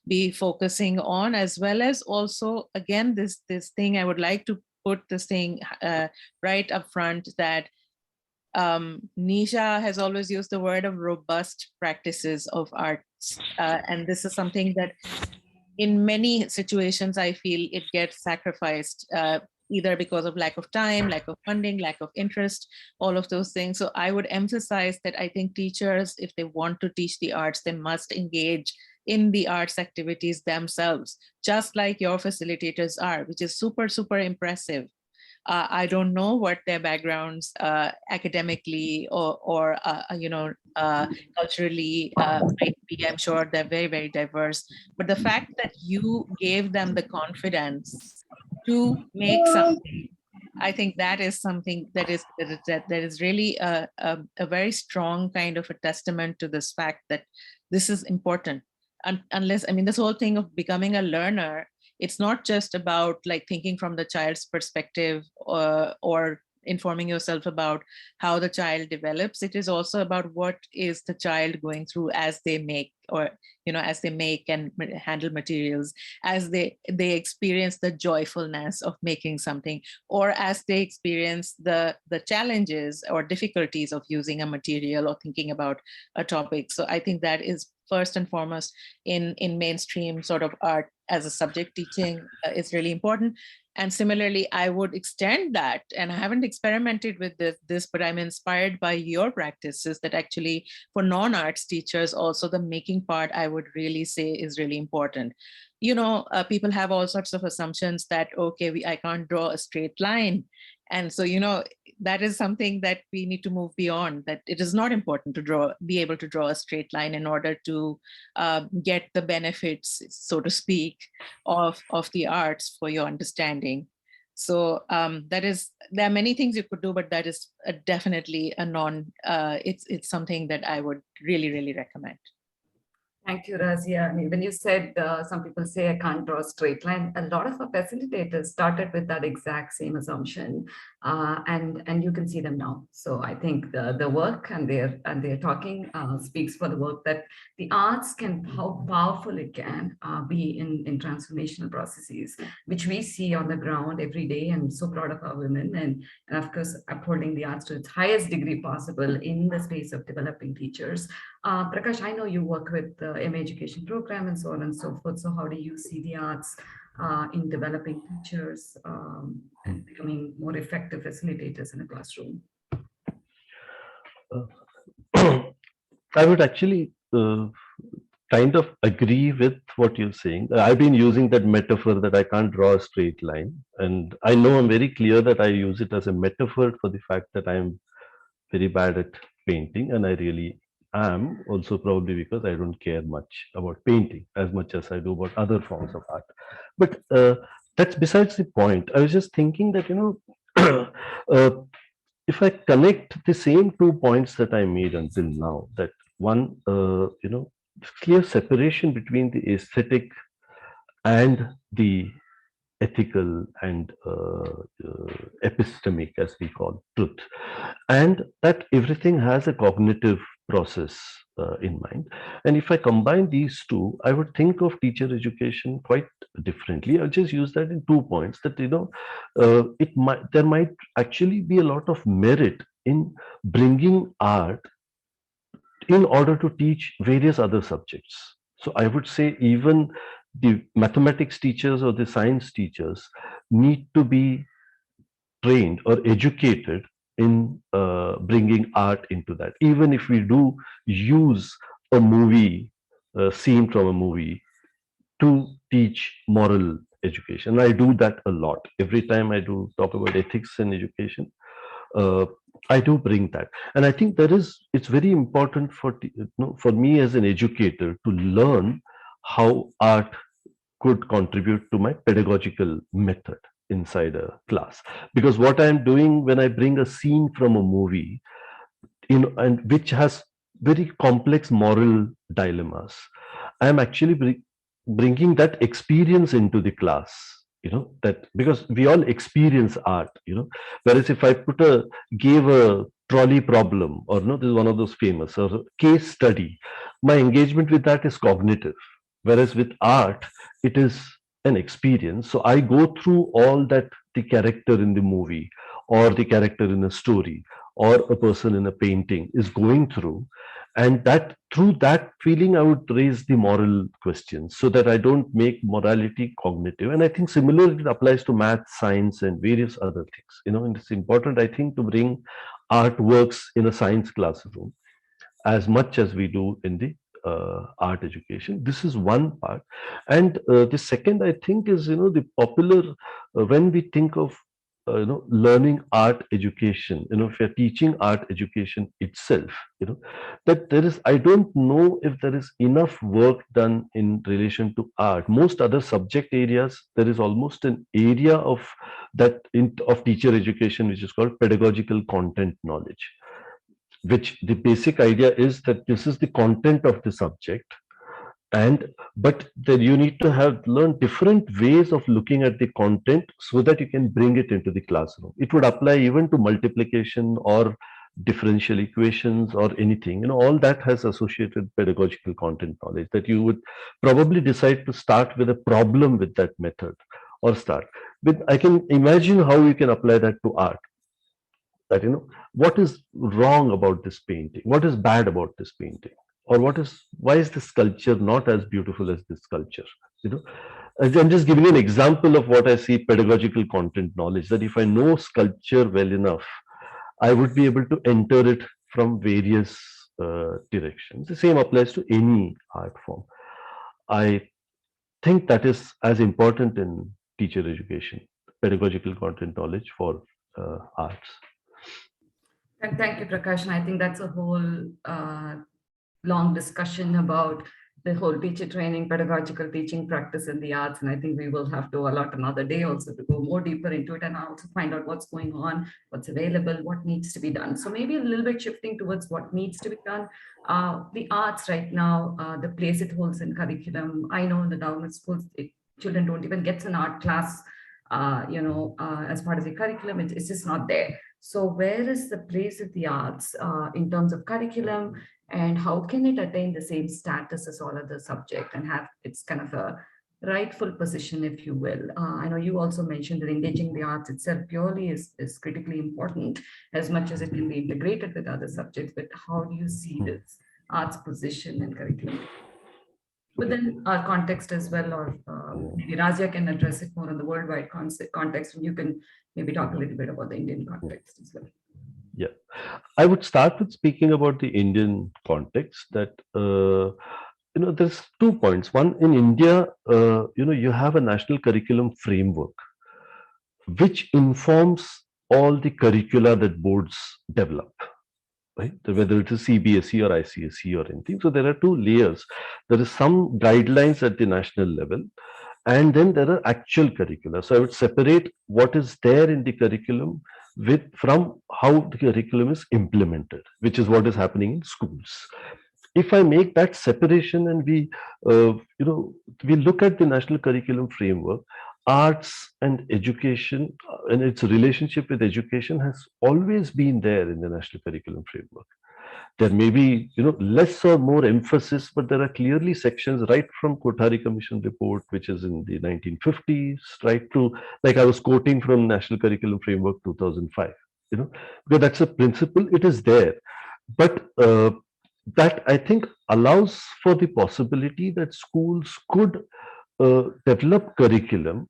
be focusing on, as well as also, again, this thing, I would like to put this thing right up front, that Nisha has always used the word of robust practices of arts. And this is something that in many situations, I feel it gets sacrificed, either because of lack of time, lack of funding, lack of interest, all of those things. So I would emphasize that I think teachers, if they want to teach the arts, they must engage in the arts activities themselves, just like your facilitators are, which is super, super impressive. I don't know what their backgrounds academically or culturally might be. I'm sure they're very, very diverse. But the fact that you gave them the confidence to make something, I think that is something that is really a very strong kind of a testament to this fact that this is important. Unless, I mean, this whole thing of becoming a learner, it's not just about like thinking from the child's perspective or informing yourself about how the child develops. It is also about what is the child going through as they make, or as they make and handle materials, as they experience the joyfulness of making something, or as they experience the challenges or difficulties of using a material or thinking about a topic. So I think that is first and foremost in mainstream sort of art as a subject teaching is really important. And similarly, I would extend that, and I haven't experimented with this, but I'm inspired by your practices that actually for non-arts teachers, also the making part, I would really say is really important. People have all sorts of assumptions that, okay, I can't draw a straight line. And so, that is something that we need to move beyond, that it is not important to be able to draw a straight line in order to get the benefits, so to speak, of the arts for your understanding. So there are many things you could do, but that is definitely it's something that I would really, really recommend. Thank you, Razia. I mean, when you said some people say I can't draw a straight line, a lot of our facilitators started with that exact same assumption, and you can see them now. So I think the work and their talking speaks for the work that the arts can, how powerful it can be in transformational processes, which we see on the ground every day. And so proud of our women, and of course upholding the arts to its highest degree possible in the space of developing teachers. Prakash, I know you work with the MA education program and so on and so forth. So how do you see the arts in developing teachers and becoming more effective facilitators in a classroom? I would actually kind of agree with what you're saying. I've been using that metaphor that I can't draw a straight line. And I know I'm very clear that I use it as a metaphor for the fact that I'm very bad at painting, and I really am, also probably because I don't care much about painting as much as I do about other forms of art. But that's besides the point. I was just thinking that, if I connect the same 2 points that I made until now, that one, clear separation between the aesthetic and the ethical and epistemic, as we call truth, and that everything has a cognitive process in mind. And if I combine these two, I would think of teacher education quite differently. I'll just use that in 2 points, that there might actually be a lot of merit in bringing art in order to teach various other subjects. So I would say even the mathematics teachers or the science teachers need to be trained or educated in bringing art into that. Even if we do use a movie, a scene from a movie, to teach moral education. I do that a lot. Every time I do talk about ethics and education, I do bring that. And I think it's very important for me as an educator to learn how art could contribute to my pedagogical method inside a class. Because what I'm doing when I bring a scene from a movie, and which has very complex moral dilemmas, I'm actually bringing that experience into the class. That because we all experience art, whereas if I gave a trolley problem, or no, this is one of those famous, or case study, my engagement with that is cognitive. Whereas with art, it is an experience. So I go through all that the character in the movie, or the character in a story, or a person in a painting is going through. And that through that feeling, I would raise the moral questions so that I don't make morality cognitive. And I think similarly it applies to math, science, and various other things. And it's important, I think, to bring artworks in a science classroom as much as we do in the art education. This is one part. And the second, I think, is the popular when we think of learning art education, if you're teaching art education itself, that there is, I don't know if there is enough work done in relation to art. Most other subject areas, there is almost an area of that of teacher education which is called pedagogical content knowledge, which the basic idea is that this is the content of the subject. But then you need to have learned different ways of looking at the content so that you can bring it into the classroom. It would apply even to multiplication or differential equations or anything. All that has associated pedagogical content knowledge, that you would probably decide to start with a problem with that method, or start with, I can imagine how you can apply that to art. That what is wrong about this painting, what is bad about this painting, or why is this sculpture not as beautiful as this sculpture. I'm just giving you an example of what I see pedagogical content knowledge, that if I know sculpture well enough, I would be able to enter it from various directions. The same applies to any art form. I think that is as important in teacher education, pedagogical content knowledge for arts. And thank you, Prakash. And I think that's a whole long discussion about the whole teacher training, pedagogical teaching practice in the arts. And I think we will have to allot another day also to go more deeper into it and also find out what's going on, what's available, what needs to be done. So maybe a little bit shifting towards what needs to be done. The arts right now, the place it holds in curriculum. I know in the government schools, children don't even get an art class, as part of the curriculum. It's just not there. So where is the place of the arts in terms of curriculum, and how can it attain the same status as all other subjects and have its kind of a rightful position, if you will? I know you also mentioned that engaging the arts itself purely is critically important as much as it can be integrated with other subjects, but how do you see this arts position and curriculum within our context as well? Or maybe Razia can address it more in the worldwide context, and you can maybe talk a little bit about the Indian context as well. Yeah, I would start with speaking about the Indian context, that there's 2 points. One, in India, you have a national curriculum framework which informs all the curricula that boards develop, right? Whether it is CBSE or ICSE or anything. So there are 2 layers. There is some guidelines at the national level, and then there are actual curricula. So I would separate what is there in the curriculum from how the curriculum is implemented, which is what is happening in schools. If I make that separation and we look at the national curriculum framework, arts and education and its relationship with education has always been there in the national curriculum framework. There may be less or more emphasis, but there are clearly sections right from Kothari Commission report, which is in the 1950s, right to, like I was quoting from National Curriculum Framework 2005, because that's a principle, it is there. But that, I think, allows for the possibility that schools could develop curriculum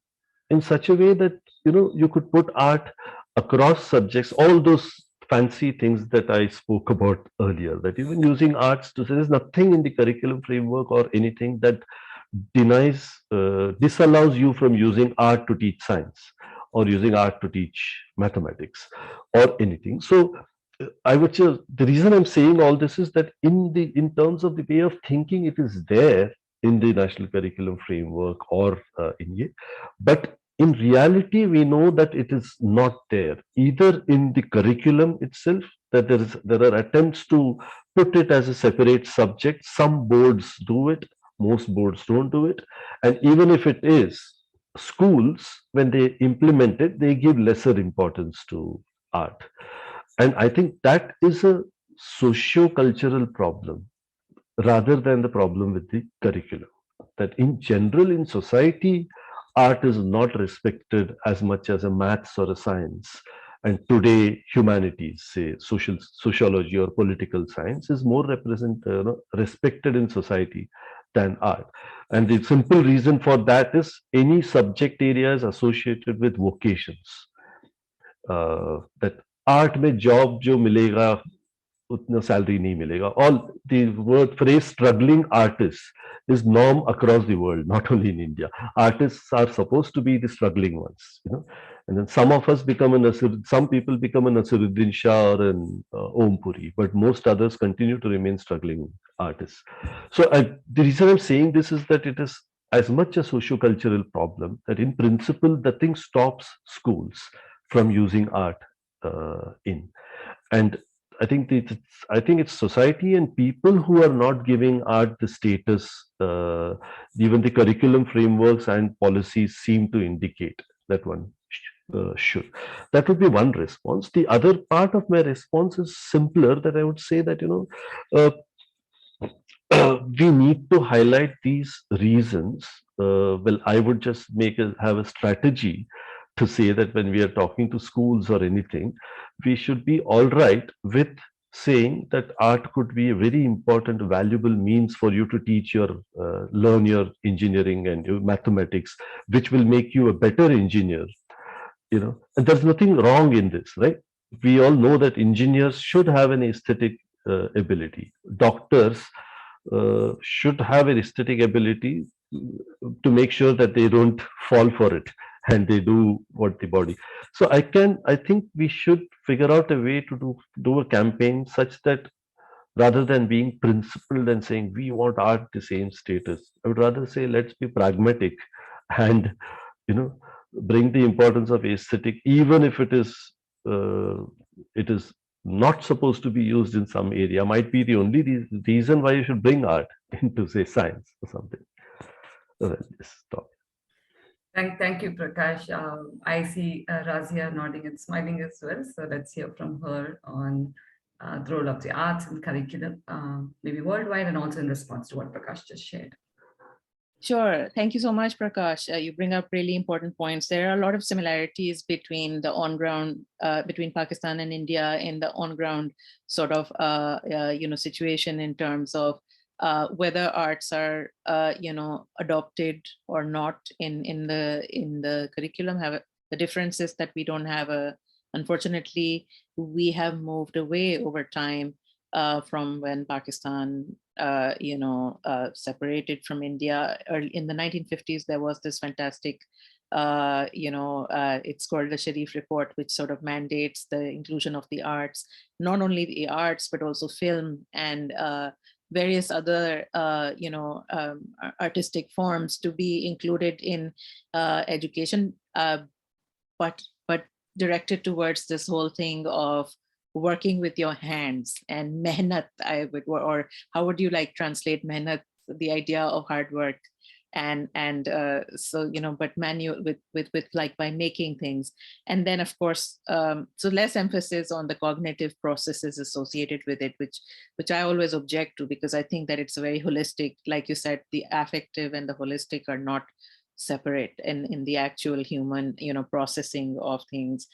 in such a way that you could put art across subjects, all those fancy things that I spoke about earlier, that even using arts to say, there's nothing in the curriculum framework or anything that disallows you from using art to teach science, or using art to teach mathematics or anything. So I would say the reason I'm saying all this is that in terms of the way of thinking, it is there in the national curriculum framework or but in reality, we know that it is not there, either in the curriculum itself, that there are attempts to put it as a separate subject. Some boards do it, most boards don't do it. And even if it is, schools, when they implement it, they give lesser importance to art. And I think that is a socio-cultural problem rather than the problem with the curriculum. That in general in society, art is not respected as much as a maths or a science. And today, humanities, say sociology or political science, is more respected in society than art. And the simple reason for that is any subject area is associated with vocations. That art में job जो मिलेगा उतना salary नहीं मिलेगा. All the word phrase struggling artists is norm across the world, not only in India. Artists are supposed to be the struggling ones, you know. And then some of us become some people become a Nasiruddin Shah or an Om Puri, but most others continue to remain struggling artists. So the reason I'm saying this is that it is as much a socio-cultural problem that in principle, the thing stops schools from using art in. And I think it's society and people who are not giving art the status, even the curriculum frameworks and policies seem to indicate that one should. That would be one response. The other part of my response is simpler, that I would say that, you know, we need to highlight these reasons. Well, I would just have a strategy to say that when we are talking to schools or anything, we should be all right with saying that art could be a very important, valuable means for you to teach learn your engineering and your mathematics, which will make you a better engineer. You know, and there's nothing wrong in this, right? We all know that engineers should have an aesthetic ability. Doctors should have an aesthetic ability to make sure that they don't fall for it and they do what the body. So I think we should figure out a way to do a campaign such that rather than being principled and saying we want art the same status, I would rather say let's be pragmatic and, you know, bring the importance of aesthetic, even if it is not supposed to be used in some area, might be the only reason why you should bring art into, say, science or something. Well, stop. Thank you, Prakash. I see Razia nodding and smiling as well. So let's hear from her on the role of the arts and curriculum, maybe worldwide, and also in response to what Prakash just shared. Sure. Thank you so much, Prakash. You bring up really important points. There are a lot of similarities between the on-ground, between Pakistan and India in the on-ground sort of, situation in terms of whether arts are, adopted or not in the curriculum. The difference is that we don't have unfortunately, we have moved away over time from when Pakistan, separated from India. In the 1950s, there was this fantastic, it's called the Sharif Report, which sort of mandates the inclusion of the arts, not only the arts, but also film and various other, artistic forms to be included in education, but directed towards this whole thing of working with your hands and mehnat, or how would you like translate mehnat, the idea of hard work, and so, but manual with like by making things. And then of course, so less emphasis on the cognitive processes associated with it, which I always object to, because I think that it's a very holistic, like you said, the affective and the holistic are not separate in the actual human, processing of things.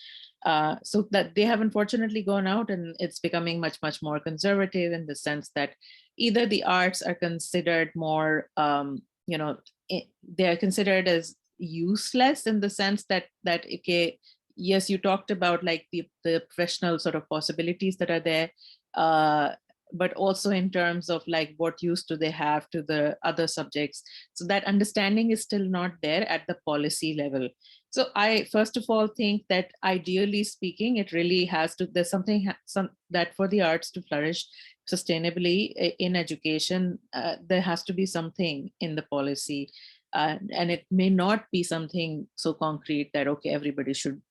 So that they have unfortunately gone out, and it's becoming much more conservative in the sense that either the arts are considered more, they are considered as useless in the sense that okay, yes, you talked about like the professional sort of possibilities that are there, but also in terms of like what use do they have to the other subjects. So that understanding is still not there at the policy level. So I first of all think that ideally speaking, it really has to, there's something that for the arts to flourish sustainably in education, there has to be something in the policy. And it may not be something so concrete that, okay, everybody should,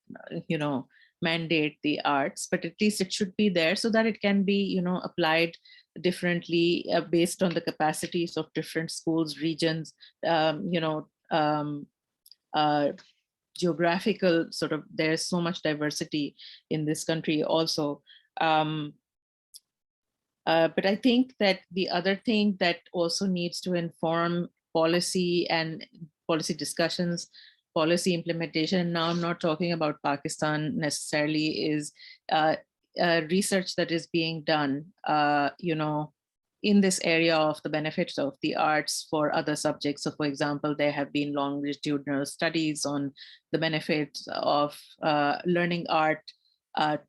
mandate the arts, but at least it should be there so that it can be, applied differently based on the capacities of different schools, regions, geographical sort of, there's so much diversity in this country also. But I think that the other thing that also needs to inform policy and policy discussions, policy implementation, now I'm not talking about Pakistan necessarily, is research that is being done, in this area of the benefits of the arts for other subjects. So for example, there have been longitudinal studies on the benefits of learning art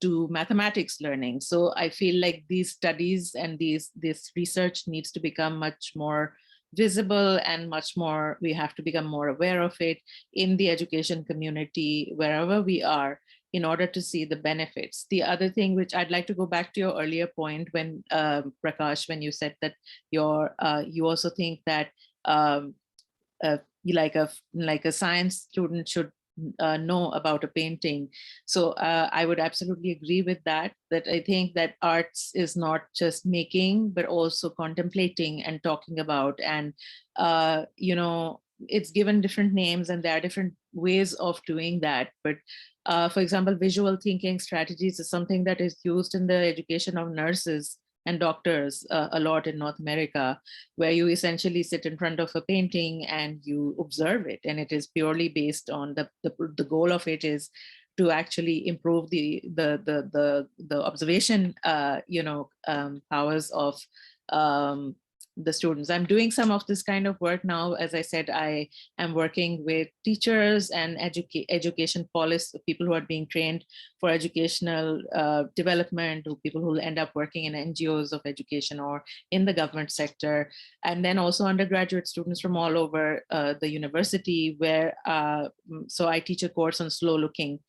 to mathematics learning. So I feel like these studies and this research needs to become much more visible and much more, we have to become more aware of it in the education community, wherever we are, in order to see the benefits. The other thing, which I'd like to go back to your earlier point when Prakash, when you said that you also think that like a science student should know about a painting. So I would absolutely agree with that, that I think that arts is not just making, but also contemplating and talking about, and it's given different names and there are different ways of doing that. But for example, visual thinking strategies is something that is used in the education of nurses and doctors a lot in North America, where you essentially sit in front of a painting and you observe it. And it is purely based on the goal of it is to actually improve the observation, powers of the students. I'm doing some of this kind of work now. As I said, I am working with teachers and education policy, people who are being trained for educational development, or people who will end up working in NGOs of education or in the government sector. And then also undergraduate students from all over the university, where, so I teach a course on slow looking,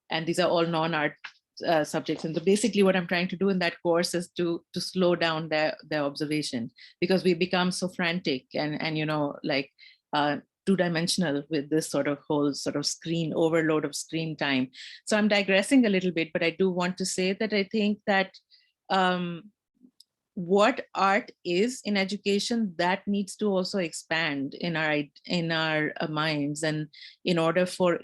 and these are all non-art subjects. And basically what I'm trying to do in that course is to slow down their observation, because we become so frantic and two-dimensional with this sort of whole sort of screen overload of screen time. So I'm digressing a little bit, but I do want to say that I think that what art is in education, that needs to also expand in our minds, and in order for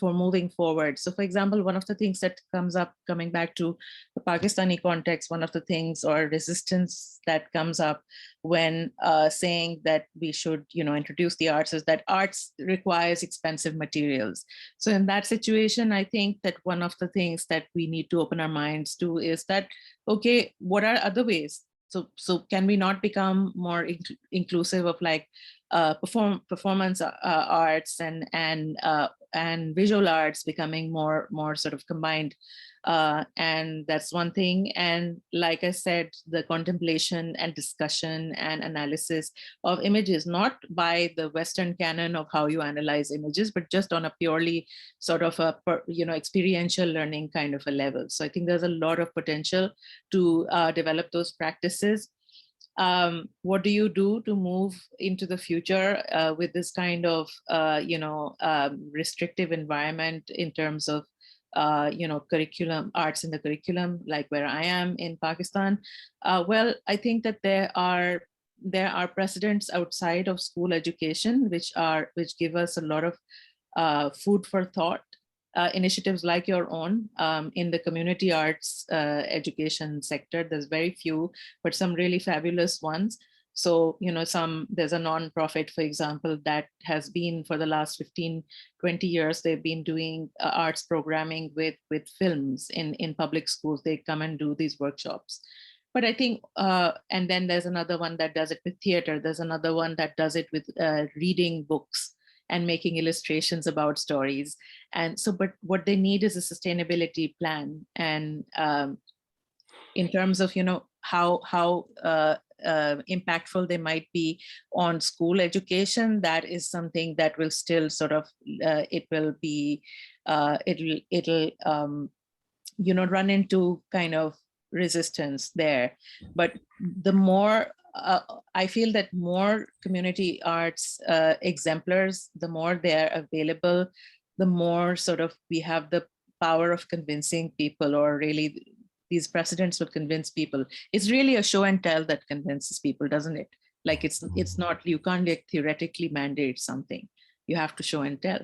moving forward. So for example, one of the things that comes up, coming back to the Pakistani context, one of the things or resistance that comes up when saying that we should introduce the arts, is that arts requires expensive materials. So in that situation, I think that one of the things that we need to open our minds to is that, okay, what are other ways? So can we not become more inclusive of like performance arts and visual arts becoming more sort of combined? And that's one thing. And like I said, the contemplation and discussion and analysis of images, not by the Western canon of how you analyze images, but just on a purely sort of a experiential learning kind of a level. So I think there's a lot of potential to develop those practices. What do you do to move into the future with this kind of restrictive environment in terms of curriculum, arts in the curriculum, like where I am in Pakistan? Well, I think that there are precedents outside of school education which give us a lot of food for thought. Initiatives like your own in the community arts education sector. There's very few, but some really fabulous ones. So, there's a non-profit, for example, that has been for the last 15, 20 years, they've been doing arts programming with films in public schools. They come and do these workshops. But I think, and then there's another one that does it with theater. There's another one that does it with reading books and making illustrations about stories. And so, but what they need is a sustainability plan. And in terms of, how impactful they might be on school education, that is something that will still sort of, it'll run into kind of resistance there. But the more, I feel that more community arts exemplars, the more they're available, the more sort of we have the power of convincing people, or really these precedents would convince people. It's really a show and tell that convinces people, doesn't it? Like it's not, you can't like theoretically mandate something. You have to show and tell.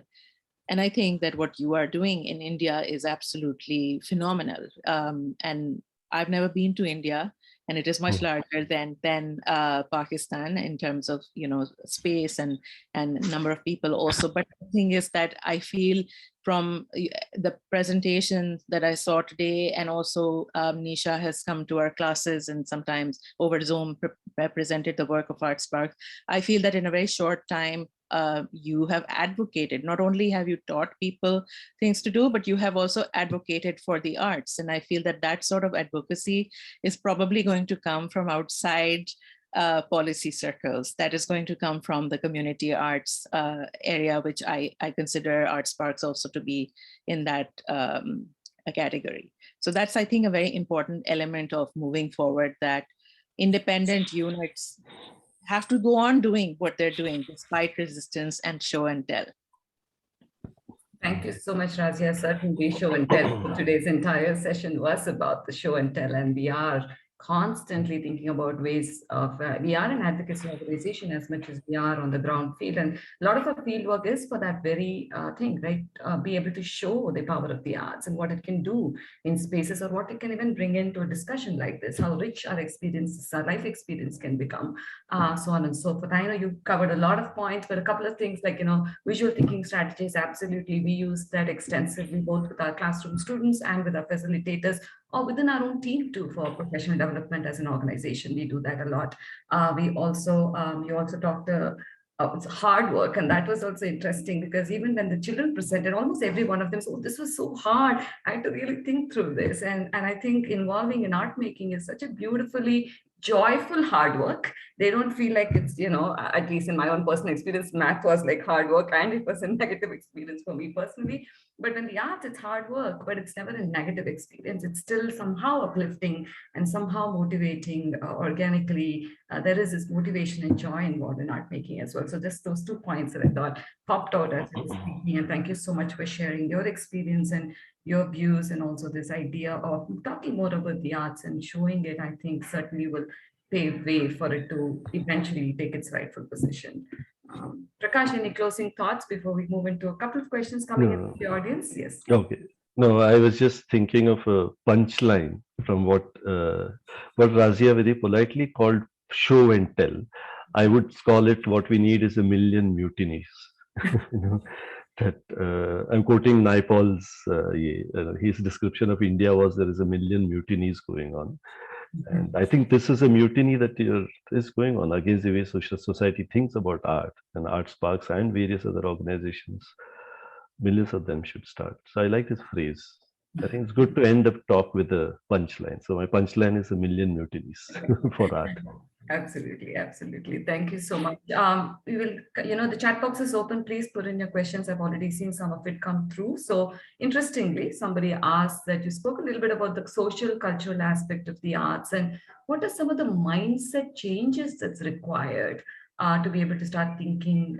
And I think that what you are doing in India is absolutely phenomenal. And I've never been to India, and it is much larger than Pakistan in terms of space and number of people also. But the thing is that I feel from the presentation that I saw today, and also Nisha has come to our classes and sometimes over Zoom presented the work of ArtSparks. I feel that in a very short time, you have advocated, not only have you taught people things to do, but you have also advocated for the arts. And I feel that that sort of advocacy is probably going to come from outside policy circles. That is going to come from the community arts area, which I consider ArtSparks also to be in that category. So that's, I think, a very important element of moving forward, that independent units have to go on doing what they're doing despite resistance and show and tell. Thank you so much, Razia. Certainly, show and tell. Today's entire session was about the show and tell, and we are constantly thinking about ways of, we are an advocacy organization as much as we are on the ground field, and a lot of our field work is for that very thing, right? Be able to show the power of the arts and what it can do in spaces, or what it can even bring into a discussion like this, how rich our experiences, our life experience can become, so on and so forth. I know you covered a lot of points, but a couple of things like, visual thinking strategies, absolutely. We use that extensively, both with our classroom students and with our facilitators, or within our own team too, for professional development as an organization. We do that a lot. We also, you also talked it's hard work, and that was also interesting, because even when the children presented, almost every one of them said, oh, this was so hard. I had to really think through this. And I think involving in art making is such a beautifully joyful hard work. They don't feel like it's, at least in my own personal experience, math was like hard work, and it was a negative experience for me personally. But when the arts, it's hard work, but it's never a negative experience. It's still somehow uplifting and somehow motivating organically. There is this motivation and joy involved in art making as well. So just those 2 points that I thought popped out as I was speaking. And thank you so much for sharing your experience and your views, and also this idea of talking more about the arts and showing it, I think certainly will pave way for it to eventually take its rightful position. Prakash, any closing thoughts before we move into a couple of questions coming in from the audience? Yes. Okay. No, I was just thinking of a punchline from what Razia very politely called show and tell. I would call it, what we need is a million mutinies. That I'm quoting Naipaul's, his description of India was, there is a million mutinies going on. And I think this is a mutiny that is going on against the way society thinks about art, and ArtSparks and various other organizations. Millions of them should start. So I like this phrase. I think it's good to end the talk with a punchline. So my punchline is a million mutinies for art. Absolutely, absolutely. Thank you so much. We will, the chat box is open. Please put in your questions. I've already seen some of it come through. So interestingly, somebody asked that you spoke a little bit about the social cultural aspect of the arts, and what are some of the mindset changes that's required to be able to start thinking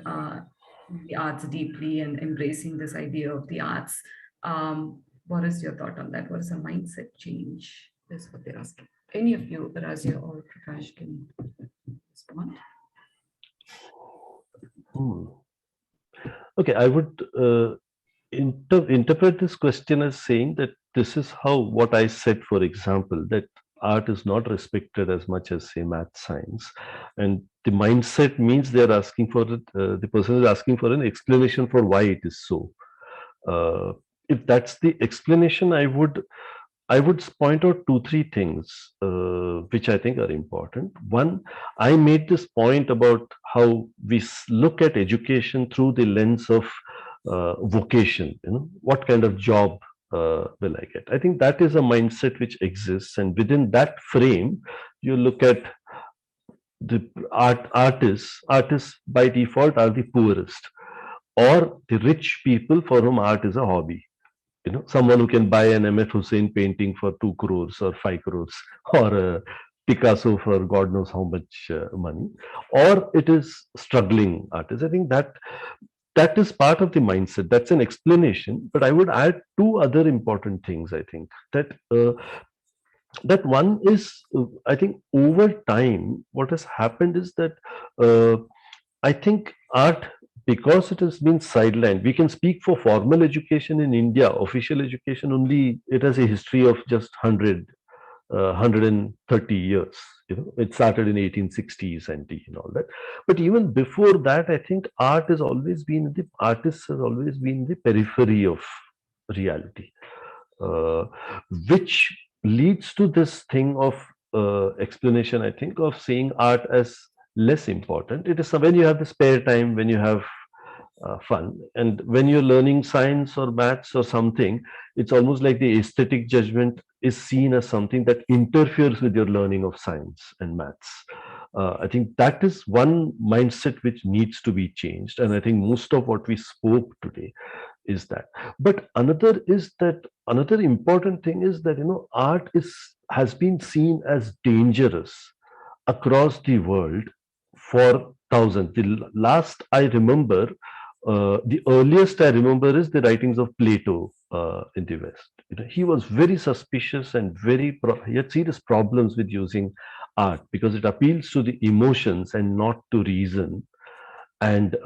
the arts deeply and embracing this idea of the arts. What is your thought on that? What is a mindset change? That's what they're asking. Any of you, Razia or Prakash, can respond. Okay, I would interpret this question as saying that this is how, what I said, for example, that art is not respected as much as, say, math, science. And the mindset means they're asking for it, the person is asking for an explanation for why it is so. If that's the explanation, I would point out 2-3 things which I think are important. One, I made this point about how we look at education through the lens of vocation. What kind of job will I get? I think that is a mindset which exists, and within that frame, you look at the artists by default are the poorest, or the rich people for whom art is a hobby. Someone who can buy an M.F. Hussain painting for 2 crores or 5 crores, or a Picasso for God knows how much money, or it is struggling artists. I think that is part of the mindset. That's an explanation. But I would add 2 other important things. I think that one is, I think over time, what has happened is that I think art, because it has been sidelined, we can speak for formal education in India, official education only, it has a history of just 100 130 years. It started in 1860s and all that. But even before that, I think artists has always been the periphery of reality, which leads to this thing of explanation, I think, of seeing art as less important. It is when you have the spare time, when you have fun, and when you're learning science or maths or something, it's almost like the aesthetic judgment is seen as something that interferes with your learning of science and maths. I think that is one mindset which needs to be changed, and I think most of what we spoke today is that. But another important thing is that art has been seen as dangerous across the world for thousands. The last I remember, the earliest I remember is the writings of Plato in the West. He was very suspicious and he had serious problems with using art because it appeals to the emotions and not to reason. And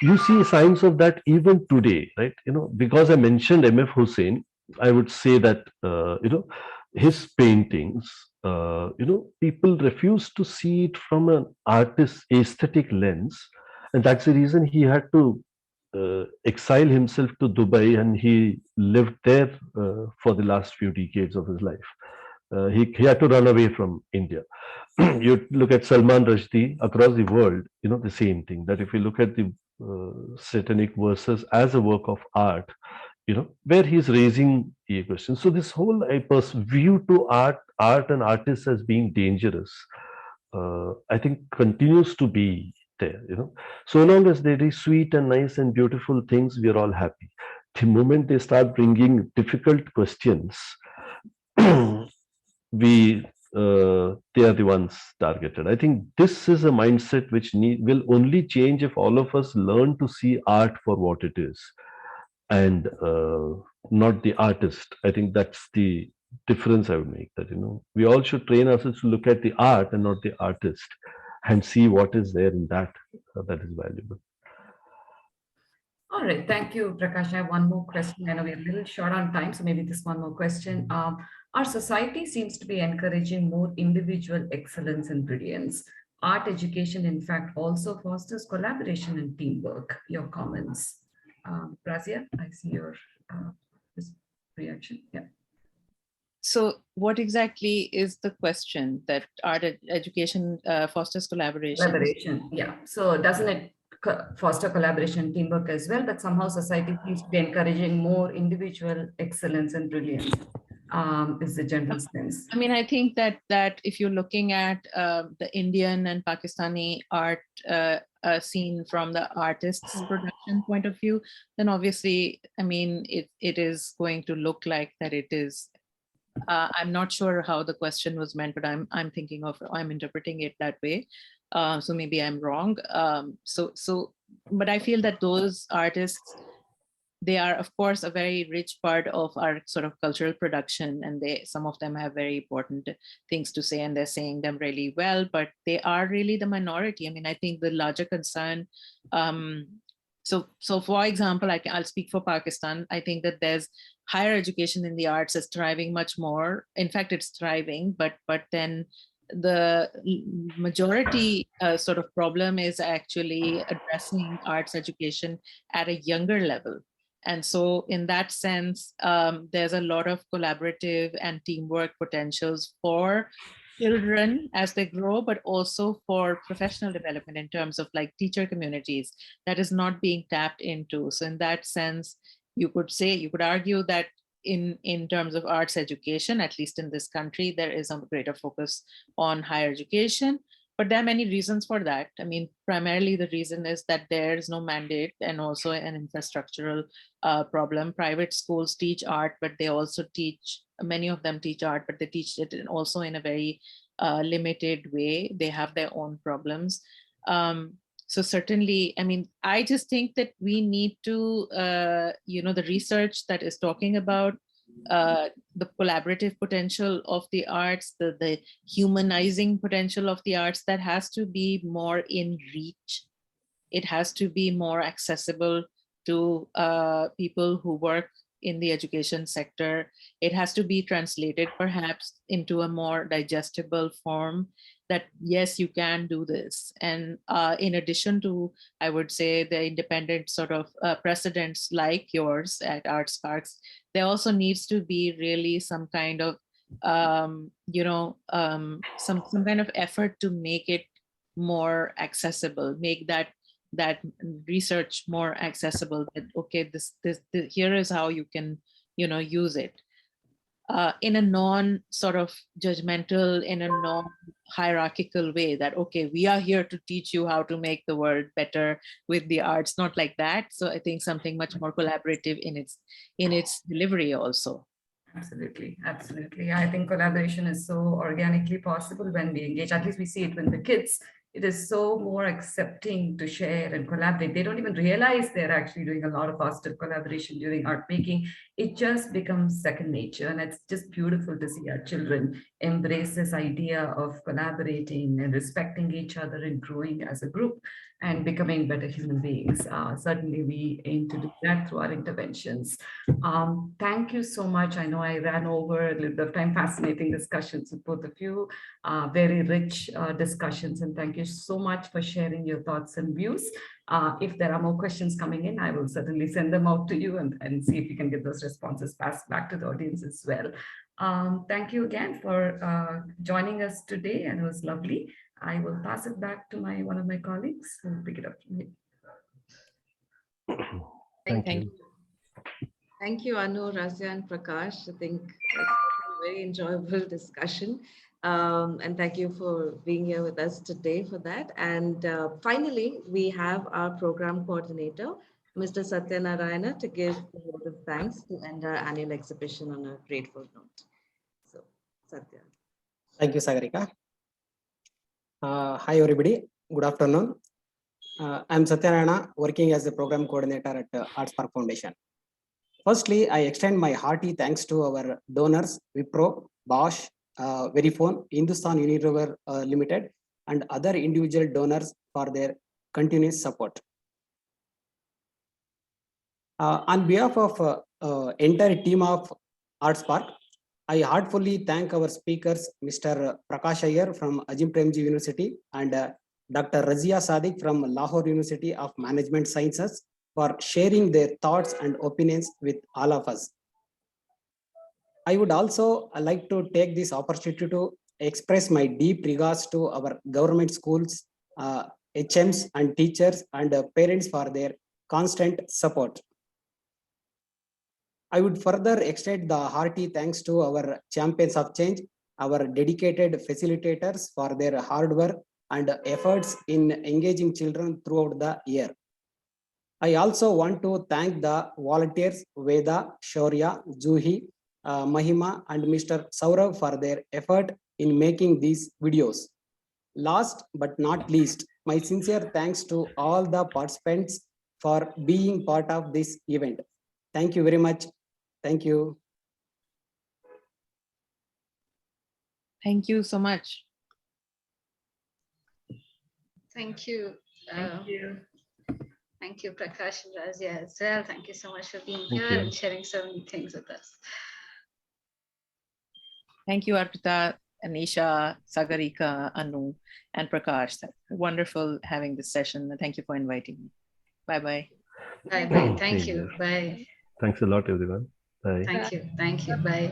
you see signs of that even today, right? Because I mentioned M.F. Hussain, I would say that his paintings, people refuse to see it from an artist's aesthetic lens, and that's the reason he had to exile himself to Dubai, and he lived there for the last few decades of his life. He had to run away from India. You look at Salman Rushdie across the world, the same thing, that if you look at the satanic verses as a work of art, where he's raising a question. So this whole view to art and artists as being dangerous, I think continues to be there. So long as there is sweet and nice and beautiful things, we are all happy. The moment they start bringing difficult questions, they are the ones targeted. I think this is a mindset which will only change if all of us learn to see art for what it is, and not the artist. I think that's the difference I would make, that we all should train ourselves to look at the art and not the artist, and see what is there in that that is valuable. All right, thank you, Prakash. I have one more question. I know we're a little short on time, so maybe this one more question. Our society seems to be encouraging more individual excellence and brilliance. Art education, in fact, also fosters collaboration and teamwork. Your comments? Razia, I see your reaction. Yeah. So what exactly is the question, that art education fosters collaboration? Collaboration, yeah. So doesn't it foster collaboration and teamwork as well, but somehow society seems to be encouraging more individual excellence and brilliance, is the general sense. I mean, I think that if you're looking at the Indian and Pakistani art scene from the artist's production point of view, then obviously, I mean, it is going to look like that it is. I'm not sure how the question was meant, but I'm interpreting it that way. So maybe I'm wrong. But I feel that those artists, they are, of course, a very rich part of our sort of cultural production, and some of them have very important things to say, and they're saying them really well, but they are really the minority. I mean, I think the larger concern, so for example, I'll speak for Pakistan. I think that there's higher education in the arts is thriving much more. In fact, it's thriving, but then the majority sort of problem is actually addressing arts education at a younger level. And so in that sense, there's a lot of collaborative and teamwork potentials for children as they grow, but also for professional development in terms of like teacher communities that is not being tapped into. So in that sense, you could argue that in terms of arts education, at least in this country, there is a greater focus on higher education. But there are many reasons for that. I mean, primarily the reason is that there is no mandate and also an infrastructural problem. Private schools teach art, but they also many of them teach art, but they teach it also in a very limited way. They have their own problems. So certainly, I mean, I just think that we need to, the research that is talking about the collaborative potential of the arts, the humanizing potential of the arts, that has to be more in reach. It has to be more accessible to people who work in the education sector, it has to be translated perhaps into a more digestible form that, yes, you can do this. And in addition to, I would say, the independent sort of precedents like yours at ArtSparks, there also needs to be really some kind of, some kind of effort to make it more accessible, make that research more accessible, that okay, this here is how you can use it in a non sort of judgmental, in a non hierarchical way, that okay, we are here to teach you how to make the world better with the arts, not like that. So I think something much more collaborative in its delivery also. Absolutely, absolutely. I think collaboration is so organically possible when we engage. At least we see it when the kids, it is so more accepting to share and collaborate. They don't even realize they're actually doing a lot of positive collaboration during art making. It just becomes second nature. And it's just beautiful to see our children embrace this idea of collaborating and respecting each other and growing as a group and becoming better human beings. Certainly we aim to do that through our interventions. Thank you so much. I know I ran over a little bit of time, fascinating discussions with both of you, very rich discussions, and thank you so much for sharing your thoughts and views. If there are more questions coming in, I will certainly send them out to you and see if you can get those responses passed back to the audience as well. Thank you again for joining us today, and it was lovely. I will pass it back to one of my colleagues who will pick it up from here. Thank you. Thank you, Anu, Razia, and Prakash. I think it's a very enjoyable discussion. And thank you for being here with us today for that. And finally, we have our program coordinator, Mr. Satya Narayana, to give a word of thanks to end our annual exhibition on a grateful note. So, Satya. Thank you, Sagarika. Hi, everybody. Good afternoon. I'm Satya Narayana, working as the program coordinator at ArtSparks Foundation. Firstly, I extend my hearty thanks to our donors, Wipro, Bosch, Verifone, Hindustan Unilever Limited, and other individual donors for their continuous support. On behalf of entire team of ArtSparks, I heartfully thank our speakers, Mr. Prakash Iyer from Azim Premji University and Dr. Razia Sadik from Lahore University of Management Sciences for sharing their thoughts and opinions with all of us. I would also like to take this opportunity to express my deep regards to our government schools, HMs and teachers and parents for their constant support. I would further extend the hearty thanks to our champions of change, our dedicated facilitators for their hard work and efforts in engaging children throughout the year. I also want to thank the volunteers Veda, Shaurya, Juhi, Mahima and Mr. Saurav for their effort in making these videos. Last but not least, my sincere thanks to all the participants for being part of this event. Thank you very much. Thank you. Thank you so much. Thank you. Thank you. Thank you, Prakash and Razia as well. Thank you so much for being Thank here you. and sharing so many things with us. Thank you, Arpita, Anisha, Sagarika, Anu, and Prakash. Wonderful having this session. Thank you for inviting me. Bye-bye. Bye-bye. Thank you. Bye. Thanks a lot, everyone. Bye. Thank you. Thank you. Bye.